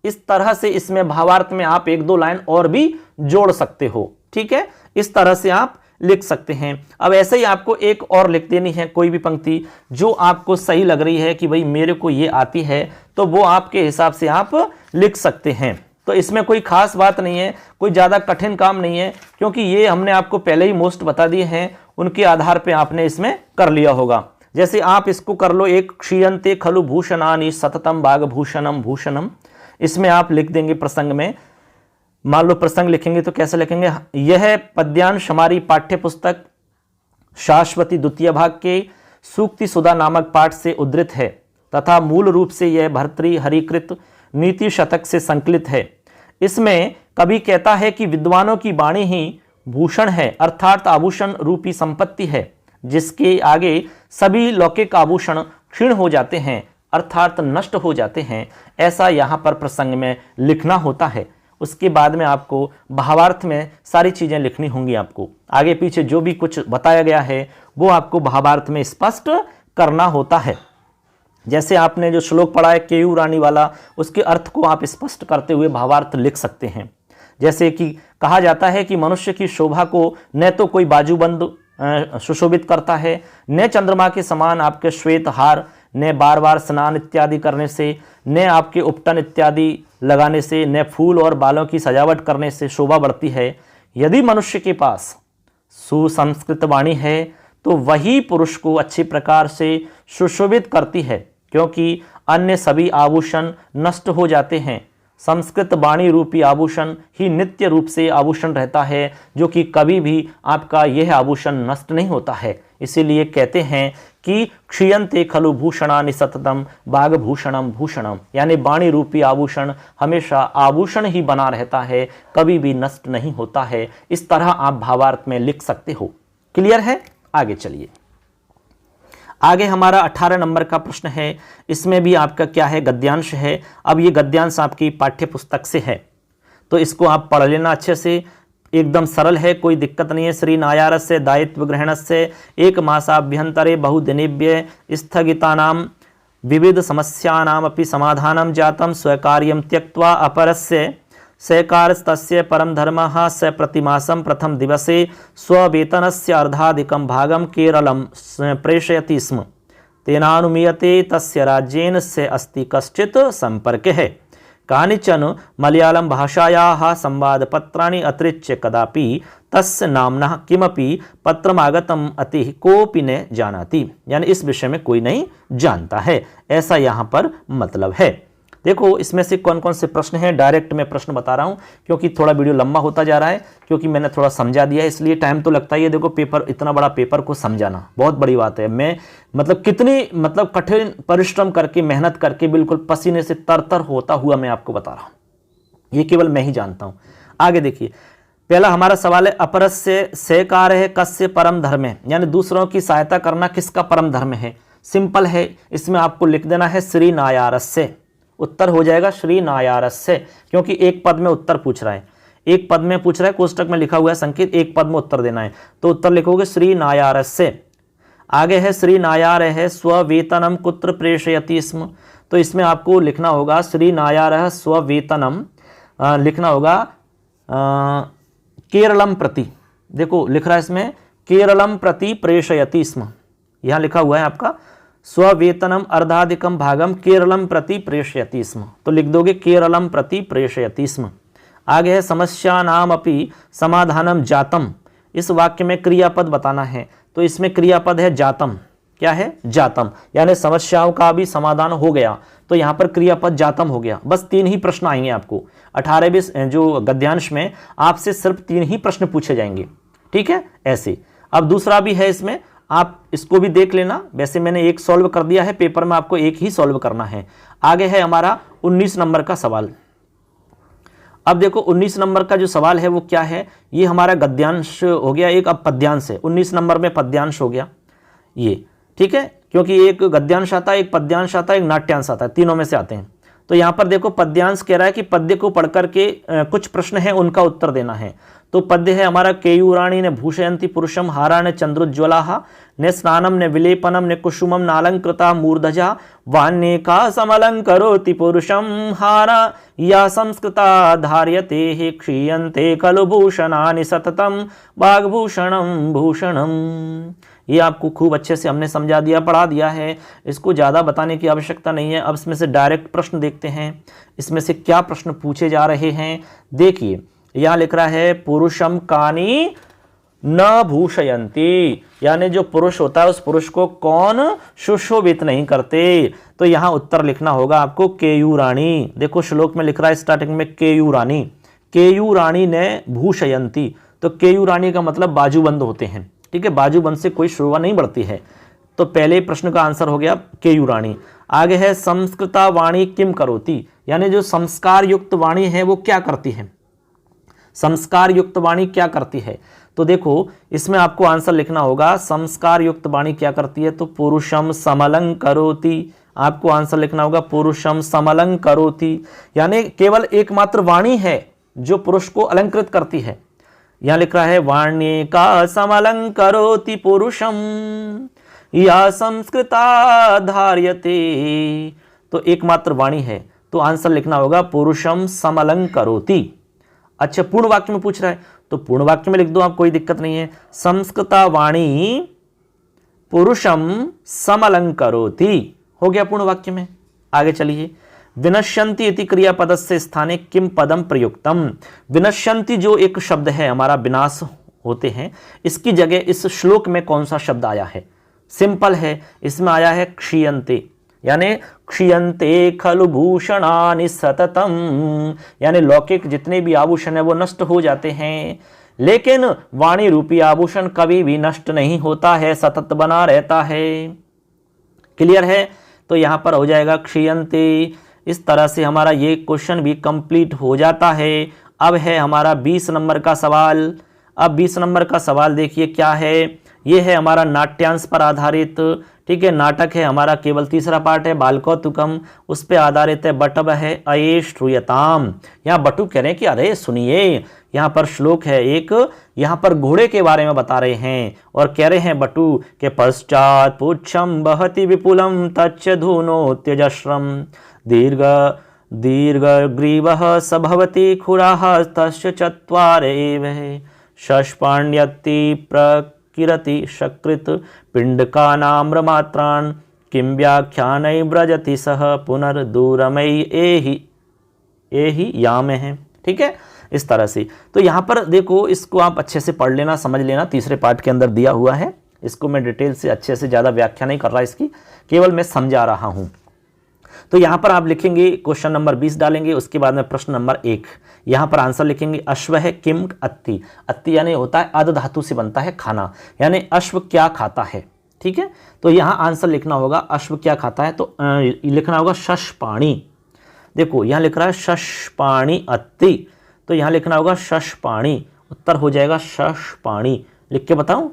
इस तरह से इसमें भावार्थ में आप एक दो लाइन और भी जोड़ सकते हो। ठीक है, इस तरह से आप लिख सकते हैं। अब ऐसे ही आपको एक और लिख देनी है, कोई भी पंक्ति जो आपको सही लग रही है कि भाई मेरे को ये आती है, तो वो आपके हिसाब से आप लिख सकते हैं। तो इसमें कोई खास बात नहीं है, कोई ज़्यादा कठिन काम नहीं है, क्योंकि ये हमने आपको पहले ही मोस्ट बता दिए हैं, उनके आधार पे आपने इसमें कर लिया होगा। जैसे आप इसको कर लो, एक क्षीयन्ते खलु भूषणानि सततम भागभूषणम भूषणम, इसमें आप लिख देंगे प्रसंग में। मान लो प्रसंग लिखेंगे तो कैसे लिखेंगे, यह पद्यांश हमारी पाठ्य पुस्तक शाश्वती द्वितीय भाग के सूक्ति सुधा नामक पाठ से उद्धृत है तथा मूल रूप से यह भर्तृ हरिकृत नीति शतक से संकलित है। इसमें कवि कहता है कि विद्वानों की वाणी ही भूषण है, अर्थात आभूषण रूपी संपत्ति है, जिसके आगे सभी लौकिक आभूषण क्षीण हो जाते हैं, अर्थात नष्ट हो जाते हैं। ऐसा यहाँ पर प्रसंग में लिखना होता है। उसके बाद में आपको भावार्थ में सारी चीज़ें लिखनी होंगी। आपको आगे पीछे जो भी कुछ बताया गया है वो आपको भावार्थ में स्पष्ट करना होता है। जैसे आपने जो श्लोक पढ़ा है केयूरानी वाला, उसके अर्थ को आप स्पष्ट करते हुए भावार्थ लिख सकते हैं। जैसे कि कहा जाता है कि मनुष्य की शोभा को न तो कोई बाजूबंद सुशोभित करता है, न चंद्रमा के समान आपके श्वेत हार, न बार बार स्नान इत्यादि करने से, न आपके उपटन इत्यादि लगाने से, न फूल और बालों की सजावट करने से शोभा बढ़ती है। यदि मनुष्य के पास सुसंस्कृत वाणी है तो वही पुरुष को अच्छी प्रकार से सुशोभित करती है, क्योंकि अन्य सभी आभूषण नष्ट हो जाते हैं। संस्कृत वाणी रूपी आभूषण ही नित्य रूप से आभूषण रहता है, जो कि कभी भी आपका यह आभूषण नष्ट नहीं होता है। इसीलिए कहते हैं कि क्षीयन्ते खलु भूषणानि सततम भागभूषणम भूषणम, यानी वाणी रूपी आभूषण हमेशा आभूषण ही बना रहता है, कभी भी नष्ट नहीं होता है। इस तरह आप भावार्थ में लिख सकते हो। क्लियर है? आगे चलिए। आगे हमारा 18 नंबर का प्रश्न है। इसमें भी आपका क्या है, गद्यांश है। अब ये गद्यांश आपकी पाठ्य पुस्तक से है, तो इसको आप पढ़ लेना अच्छे से, एकदम सरल है, कोई दिक्कत नहीं है। श्री नायारस्य दायित्व ग्रहणस्य एक मासाभ्यंतरे बहुदिनेभ्य स्थगितानां विविध समस्यानामपि समाधानं जातं स्वकार्यं त्यक्त्वा अपरस्य सकारस्तस्य परम धर्मः स प्रतिमासं प्रथम दिवसे स्ववेतनस्य अर्धाधिकं भागं केरलं प्रेषयति स्म। तेनानुमीयते तस्य राज्येन से अस्ति कश्चित् संपर्कः। कानिचन मलयालम भाषायाः संवादपत्राणि अतिरिच्य कदापि तस्य नाम्नः किमपि पत्रमागतम् अति कोऽपि न जानाति, यानी इस विषय में कोई नहीं जानता है, ऐसा यहाँ पर मतलब है। देखो इसमें से कौन कौन से प्रश्न हैं, डायरेक्ट मैं प्रश्न बता रहा हूं, क्योंकि थोड़ा वीडियो लंबा होता जा रहा है, क्योंकि मैंने थोड़ा समझा दिया है, इसलिए टाइम तो लगता ही है। देखो पेपर, इतना बड़ा पेपर को समझाना बहुत बड़ी बात है। मैं कितनी कठिन परिश्रम करके, मेहनत करके, बिल्कुल पसीने से तरतर होता हुआ मैं आपको बता रहा हूँ, ये केवल मैं ही जानता हूँ। आगे देखिए, पहला हमारा सवाल है, अपरस्य सेकार है कस्य परम धर्म है, यानी दूसरों की सहायता करना किसका परम धर्म है। सिंपल है, इसमें आपको लिख देना है श्री नायारस्य। उत्तर हो जाएगा श्री नायारस्य, क्योंकि एक पद में उत्तर पूछ रहा है, एक पद में पूछ रहा है, कोष्टक में लिखा हुआ है संकेत, एक पद में उत्तर देना है, तो उत्तर लिखोगे श्री नायारस्य। आगे है श्री नायार है स्ववेतनम कुत्र प्रेषयति स्म, तो इसमें आपको लिखना होगा श्री नायार स्ववेतनम, लिखना होगा केरलम प्रति। देखो लिख रहा है इसमें केरलम प्रति प्रेषयति स्म, यहाँ लिखा हुआ है आपका स्ववेतनम अर्धाधिकम भागम केरलम प्रति प्रेषयति स्म, तो लिख दोगे केरलम प्रति प्रेषयति स्म। आगे है समस्या नाम अपि समाधानम जातम, इस वाक्य में क्रियापद बताना है, तो इसमें क्रियापद है जातम। क्या है? जातम, यानी समस्याओं का भी समाधान हो गया, तो यहाँ पर क्रियापद जातम हो गया। बस 3 ही प्रश्न आएंगे आपको 18 जो गद्यांश में, आपसे सिर्फ 3 ही प्रश्न पूछे जाएंगे, ठीक है। ऐसे अब दूसरा भी है, इसमें आप इसको भी देख लेना। वैसे मैंने एक सॉल्व कर दिया है, पेपर में आपको एक ही सॉल्व करना है। आगे है हमारा 19 नंबर का सवाल। अब देखो 19 नंबर का जो सवाल है वो क्या है, ये हमारा गद्यांश हो गया एक, अब पद्यांश है। 19 नंबर में पद्यांश हो गया ये, ठीक है, क्योंकि एक गद्यांश आता है, एक पद्यांश आता है, एक नाट्यांश आता है, तीनों में से आते हैं। तो यहाँ पर देखो पद्यांश कह रहा है कि पद्य को पढ़ करके कुछ प्रश्न है उनका उत्तर देना है। तो पद्य है हमारा केयूराणी ने भूषयंती पुरुषम हारा ने चंद्रोज्ज्वला ने स्नानम ने विलेपनम ने कुसुमम नालंकृता मूर्धजा वान्येका समलंकरोति पुरुषम हारा या संस्कृता धार्यते क्षीयन्ते खलु भूषणानि सततम वाग्भूषणम भूषणम। ये आपको खूब अच्छे से हमने समझा दिया, पढ़ा दिया है, इसको ज़्यादा बताने की आवश्यकता नहीं है। अब इसमें से डायरेक्ट प्रश्न देखते हैं, इसमें से क्या प्रश्न पूछे जा रहे हैं। देखिए यहाँ लिख रहा है पुरुषम कानी न भूषयंती, यानी जो पुरुष होता है उस पुरुष को कौन सुशोभित नहीं करते। तो यहाँ उत्तर लिखना होगा आपको केयूराणी। देखो श्लोक में लिख रहा है स्टार्टिंग में केयूराणी, केयूराणी ने भूषयंती। तो केयूराणी का मतलब बाजूबंद होते हैं, ठीक है, बाजूबंद से कोई शोभा नहीं बढ़ती है। तो पहले प्रश्न का आंसर हो गया केयूराणी। आगे है संस्कृता वाणी किम करोति, यानी जो संस्कार युक्त वाणी है वो क्या करती है, संस्कार युक्त वाणी क्या करती है। तो देखो इसमें आपको आंसर लिखना होगा संस्कार युक्त वाणी क्या करती है। तो पुरुषम समलंकरोति, आपको आंसर लिखना होगा पुरुषम समलंकरोति, यानी केवल एकमात्र वाणी है जो पुरुष को अलंकृत करती है। यहां लिख रहा है वाण्ये का समलंकरोति पुरुषम या संस्कृता धार्यते, तो एकमात्र वाणी है। तो आंसर लिखना होगा पुरुषम समलंकरोति। अच्छा पूर्ण वाक्य में पूछ रहा है तो पूर्ण वाक्य में लिख दो आप, कोई दिक्कत नहीं है। संस्कृता वाणी पुरुषम समलंकरोति हो गया पूर्ण वाक्य में। आगे चलिए विनश्यन्ति इति क्रियापद से स्थाने किम पदम प्रयुक्तम। विनश्यन्ति जो एक शब्द है हमारा विनाश होते हैं, इसकी जगह इस श्लोक में कौन सा शब्द आया है। सिंपल है, इसमें आया है क्षीयन्ते, यानी क्षीयन्ते खलु भूषणानि सततम, यानी लौकिक जितने भी आभूषण है वो नष्ट हो जाते हैं, लेकिन वाणी रूपी आभूषण कभी भी नष्ट नहीं होता है, सतत बना रहता है। क्लियर है। तो यहां पर हो जाएगा क्षीयन्ते। इस तरह से हमारा ये क्वेश्चन भी कंप्लीट हो जाता है। अब है हमारा 20 नंबर का सवाल। अब 20 नंबर का सवाल देखिए क्या है। ये है हमारा नाट्यांश पर आधारित, ठीक है, नाटक है हमारा, केवल तीसरा पार्ट है बालकौतुकम, उस पे आधारित है। बटव है अये श्रूयताम, यहाँ बटु कह रहे हैं कि अरे सुनिए। यहाँ पर श्लोक है एक, यहाँ पर घोड़े के बारे में बता रहे हैं और कह रहे हैं बटु के पश्चात पुच्छम बहति विपुलम तच्च धूनोत्यजश्रम दीर्घ दीर्घ ग्रीवः स भवति खुराः तस्य चत्वारेव शष्पाण्यति प्रकिरति शकृत पिण्डकानाम्रमात्रान् किं व्याख्यानै व्रजति सह पुनर्दूरमयि एहि यामे है। ठीक है, इस तरह से। तो यहाँ पर देखो, इसको आप अच्छे से पढ़ लेना, समझ लेना, तीसरे पार्ट के अंदर दिया हुआ है। इसको मैं डिटेल से अच्छे से ज़्यादा व्याख्या नहीं कर रहा इसकी, केवल मैं समझा रहा हूँ। तो यहाँ पर आप लिखेंगे क्वेश्चन नंबर 20 डालेंगे, उसके बाद में प्रश्न नंबर 1 यहाँ पर आंसर लिखेंगे। अश्व है किम अत्ति, अत्ति यानी होता है आद धातु से बनता है खाना, यानी अश्व क्या खाता है। ठीक है, तो यहाँ आंसर लिखना होगा अश्व क्या खाता है, तो लिखना होगा शशपाणी। देखो यहाँ लिख रहा है शशपाणी अत्ति, तो यहाँ लिखना होगा शशपाणी, उत्तर हो जाएगा शशपाणी। लिख के बताऊं,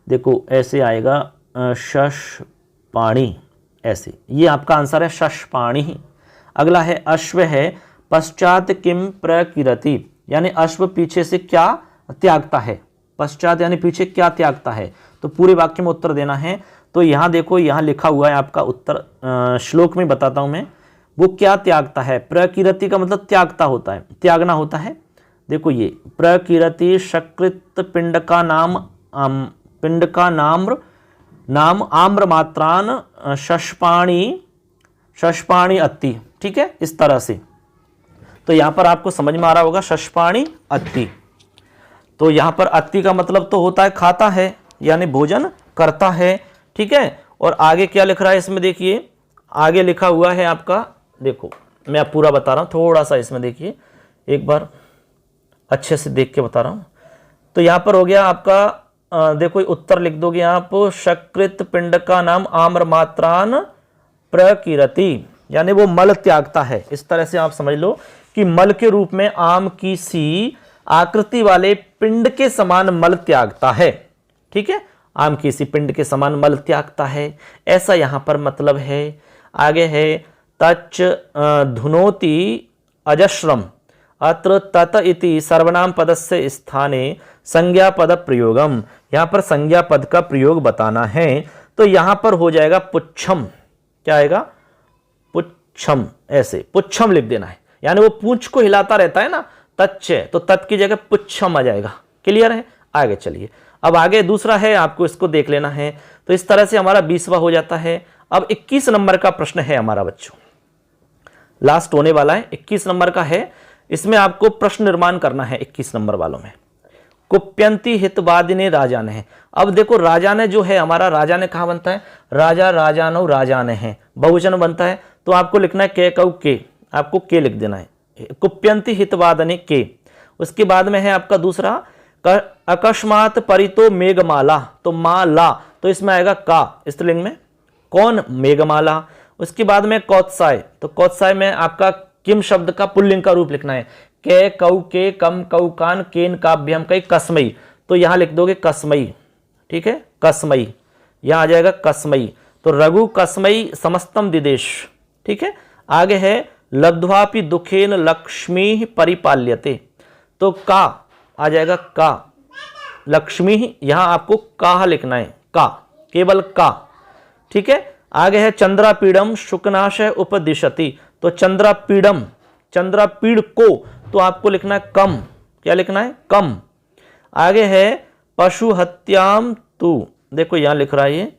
देखो ऐसे आएगा शशपाणी, ऐसे, ये आपका आंसर है शशपाणी। अगला है अश्व है पश्चात किम प्रकिरति, यानी अश्व पीछे से क्या त्यागता है, पश्चात यानी पीछे क्या त्यागता है, तो पूरे वाक्य में उत्तर देना है। तो यहाँ देखो, यहाँ लिखा हुआ है आपका उत्तर, श्लोक में बताता हूँ मैं, वो क्या त्यागता है। प्रकिरति का मतलब त्यागता होता है, त्यागना होता है। देखो ये प्रकिरति शकृत पिंड का नाम आम्र मात्रान शशपाणी अत्ति। ठीक है, इस तरह से। तो यहाँ पर आपको समझ में आ रहा होगा शशपाणी अत्ति। तो यहाँ पर अत्ति का मतलब तो होता है खाता है, यानी भोजन करता है। ठीक है, और आगे क्या लिख रहा है इसमें देखिए, आगे लिखा हुआ है आपका, देखो मैं आप पूरा बता रहा हूँ, थोड़ा सा इसमें देखिए, एक बार अच्छे से देख के बता रहा हूँ। तो यहाँ पर हो गया आपका, देखो उत्तर लिख दोगे आप, शकृत पिंड का नाम आम्र मात्रान प्रकिरति, यानी वो मल त्यागता है। इस तरह से आप समझ लो कि मल के रूप में आम की सी आकृति वाले पिंड के समान मल त्यागता है। ठीक है, आम की सी पिंड के समान मल त्यागता है, ऐसा यहां पर मतलब है। आगे है तच्च धुनोति अजस्रम अत्र तत इति सर्वनाम पदस्य स्थाने संज्ञा पद प्रयोगम। यहाँ पर संज्ञा पद का प्रयोग बताना है, तो यहाँ पर हो जाएगा पुच्छम। क्या आएगा? पुच्छम। ऐसे पुच्छम लिख देना है, यानी वो पूंछ को हिलाता रहता है ना, तच्च, तो तत् की जगह पुच्छम आ जाएगा। क्लियर है? आगे चलिए, अब आगे दूसरा है, आपको इसको देख लेना है। तो इस तरह से हमारा 20वां हो जाता है। अब 21 नंबर का प्रश्न है हमारा बच्चों, लास्ट होने वाला है, 21 नंबर का है। इसमें आपको प्रश्न निर्माण करना है 21 नंबर वालों में। कुप्यंती हितवादिने राजा ने। अब देखो राजा ने जो है हमारा, राजा ने कहाँ बनता है? राजा राजानो राजा ने है, बहुवचन बनता है, तो आपको लिखना है के कऊ के, आपको के लिख देना है। कुप्यंती हितवादने के। उसके बाद में है आपका दूसरा, अकस्मात परितो मेघमाला, तो माला, तो इसमें आएगा का, स्त्रीलिंग में कौन? मेघमाला। उसके बाद में कौत्साय, तो कौत्साय में आपका किम शब्द का पुल्लिंग का रूप लिखना है। के कऊ के कम कऊ कान केन काभ्यम कई कसमई, तो यहां लिख दोगे कसमई। ठीक है, कसमई, यहां आ जाएगा कसमई। तो रघु कसमई समस्तम दिदेश। ठीक है, आगे है लब्ध्वापि दुखेन लक्ष्मी परिपाल्यते, तो का आ जाएगा का, लक्ष्मी, यहां आपको का लिखना है, का, केवल का। ठीक है, आगे है चंद्रापीड़म शुकनाशय उपदिशति, तो चंद्रापीड़म, चंद्रापीड़ को, तो आपको लिखना है कम। क्या लिखना है? कम। आगे है पशु हत्याम तू, देखो यहां लिख रहा है ये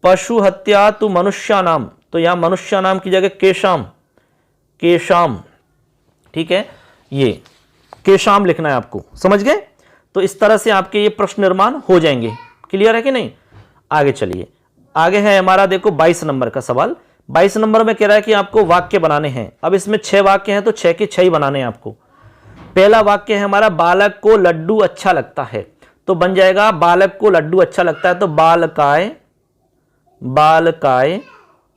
पशु हत्या तू मनुष्यानाम, तो यहां मनुष्यानाम की जगह केशाम, केशाम। ठीक है, ये केशाम लिखना है आपको, समझ गए? तो इस तरह से आपके ये प्रश्न निर्माण हो जाएंगे। क्लियर है कि नहीं? आगे चलिए, आगे है हमारा देखो 22 नंबर का सवाल। 22 नंबर में कह रहा है कि आपको वाक्य बनाने हैं। अब इसमें 6 वाक्य हैं, तो 6 के 6 ही बनाने हैं आपको। पहला वाक्य है हमारा, बालक को लड्डू अच्छा लगता है, तो बन जाएगा बालक को लड्डू अच्छा लगता है, तो बालकाय, बालकाय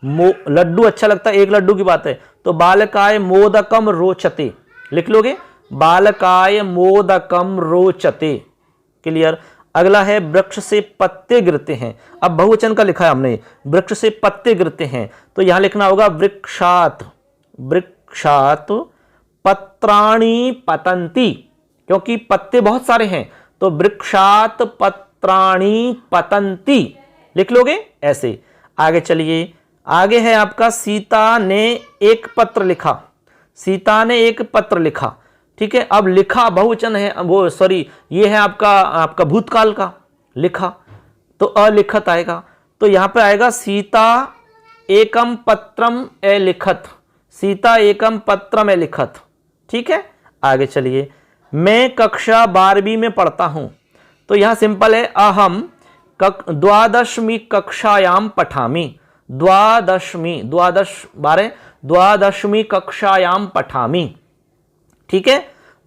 लड्डू अच्छा लगता है, एक लड्डू की बात है, तो बालकाय मोदकम रोचते, लिख लोगे, बालकाय मोदकम रोचते। क्लियर? अगला है वृक्ष से पत्ते गिरते हैं। अब बहुवचन का लिखा है हमने, वृक्ष से पत्ते गिरते हैं, तो यहां लिखना होगा वृक्षात, वृक्षात पत्राणि पतंती, क्योंकि पत्ते बहुत सारे हैं, तो वृक्षात पत्राणि पतंती लिख लोगे ऐसे। आगे चलिए, आगे है आपका सीता ने एक पत्र लिखा, सीता ने एक पत्र लिखा। ठीक है, अब लिखा बहुवचन है, वो सॉरी ये है आपका भूतकाल का लिखा, तो अलिखत आएगा, तो यहां पे आएगा सीता एकम पत्रम अलिखत, सीता एकम पत्रम अलिखत। ठीक है, आगे चलिए, मैं कक्षा 12वीं में पढ़ता हूं, तो यहां सिंपल है, अहम द्वादशमी कक्षायाम पठामी, द्वादशमी, द्वादश 12, द्वादशमी कक्षायाम पठामी। ठीक है,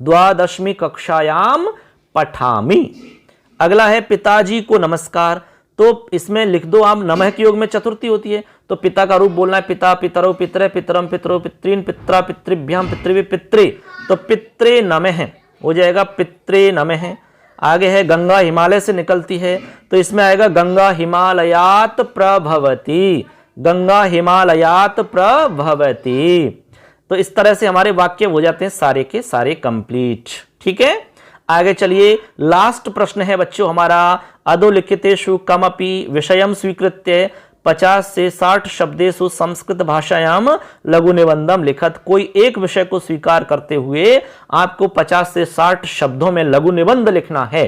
द्वादशमी कक्षायाम पठामी। अगला है पिताजी को नमस्कार, तो इसमें लिख दो आप, नमः के योग में चतुर्थी होती है, तो पिता का रूप बोलना है पिता, पितरो पितरे, पितरम पितरो पितरीन, पित्रा पितृभ्याम पितृभि पितृ, तो पितृ नमः हो जाएगा, पितृ नमः। आगे है गंगा हिमालय से निकलती है, तो इसमें आएगा गंगा हिमालयात प्रभवती, गंगा हिमालयात प्रभवती। तो इस तरह से हमारे वाक्य हो जाते हैं सारे के सारे कंप्लीट। ठीक है, आगे चलिए, लास्ट प्रश्न है बच्चों हमारा, अधोलिखितेषु कमपि विषयम स्वीकृत्य 50 से 60 शब्देषु संस्कृत भाषायाम लघु निबंधम लिखत। कोई एक विषय को स्वीकार करते हुए आपको 50 से 60 शब्दों में लघु निबंध लिखना है,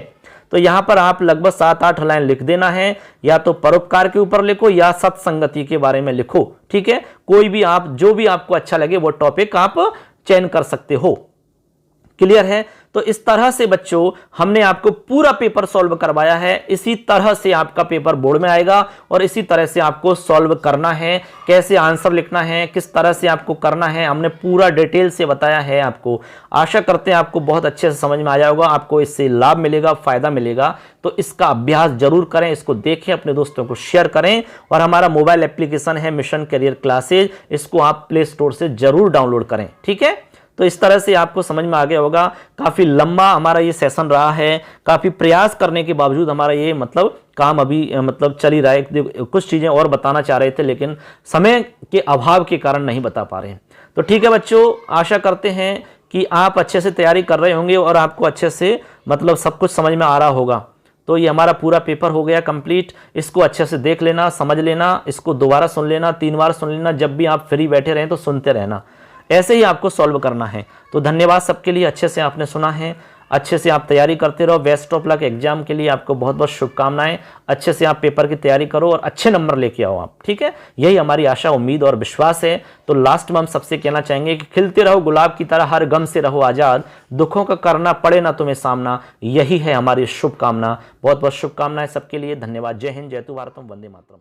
तो यहां पर आप लगभग 7-8 लाइन लिख देना है, या तो परोपकार के ऊपर लिखो या सत्संगति के बारे में लिखो। ठीक है, कोई भी आप, जो भी आपको अच्छा लगे वो टॉपिक आप चयन कर सकते हो। क्लियर है? तो इस तरह से बच्चों हमने आपको पूरा पेपर सॉल्व करवाया है। इसी तरह से आपका पेपर बोर्ड में आएगा और इसी तरह से आपको सॉल्व करना है, कैसे आंसर लिखना है, किस तरह से आपको करना है, हमने पूरा डिटेल से बताया है आपको। आशा करते हैं आपको बहुत अच्छे से समझ में आ जाएगा, आपको इससे लाभ मिलेगा, फायदा मिलेगा। तो इसका अभ्यास जरूर करें, इसको देखें, अपने दोस्तों को शेयर करें। और हमारा मोबाइल एप्लीकेशन है मिशन करियर क्लासेज, इसको आप प्ले स्टोर से जरूर डाउनलोड करें। ठीक है, तो इस तरह से आपको समझ में आ गया होगा। काफ़ी लंबा हमारा ये सेशन रहा है, काफ़ी प्रयास करने के बावजूद हमारा ये काम अभी चल ही रहा है। कुछ चीज़ें और बताना चाह रहे थे लेकिन समय के अभाव के कारण नहीं बता पा रहे हैं। तो ठीक है बच्चों, आशा करते हैं कि आप अच्छे से तैयारी कर रहे होंगे और आपको अच्छे से सब कुछ समझ में आ रहा होगा। तो ये हमारा पूरा पेपर हो गया कंप्लीट। इसको अच्छे से देख लेना, समझ लेना, इसको दोबारा सुन लेना, 3 बार सुन लेना। जब भी आप फ्री बैठे रहें तो सुनते रहना, ऐसे ही आपको सॉल्व करना है। तो धन्यवाद सबके लिए, अच्छे से आपने सुना है, अच्छे से आप तैयारी करते रहो। बेस्ट ऑफ लक एग्जाम के लिए आपको बहुत बहुत शुभकामनाएं। अच्छे से आप पेपर की तैयारी करो और अच्छे नंबर लेके आओ आप, ठीक है। यही हमारी आशा, उम्मीद और विश्वास है। तो लास्ट में हम सबसे कहना चाहेंगे कि खिलते रहो गुलाब की तरह, हर गम से रहो आज़ाद, दुखों का करना पड़े ना तुम्हें सामना, यही है हमारी शुभकामना। बहुत बहुत शुभकामनाएं सबके लिए। धन्यवाद। जय हिंद, जय भारतम, वंदे मातरम।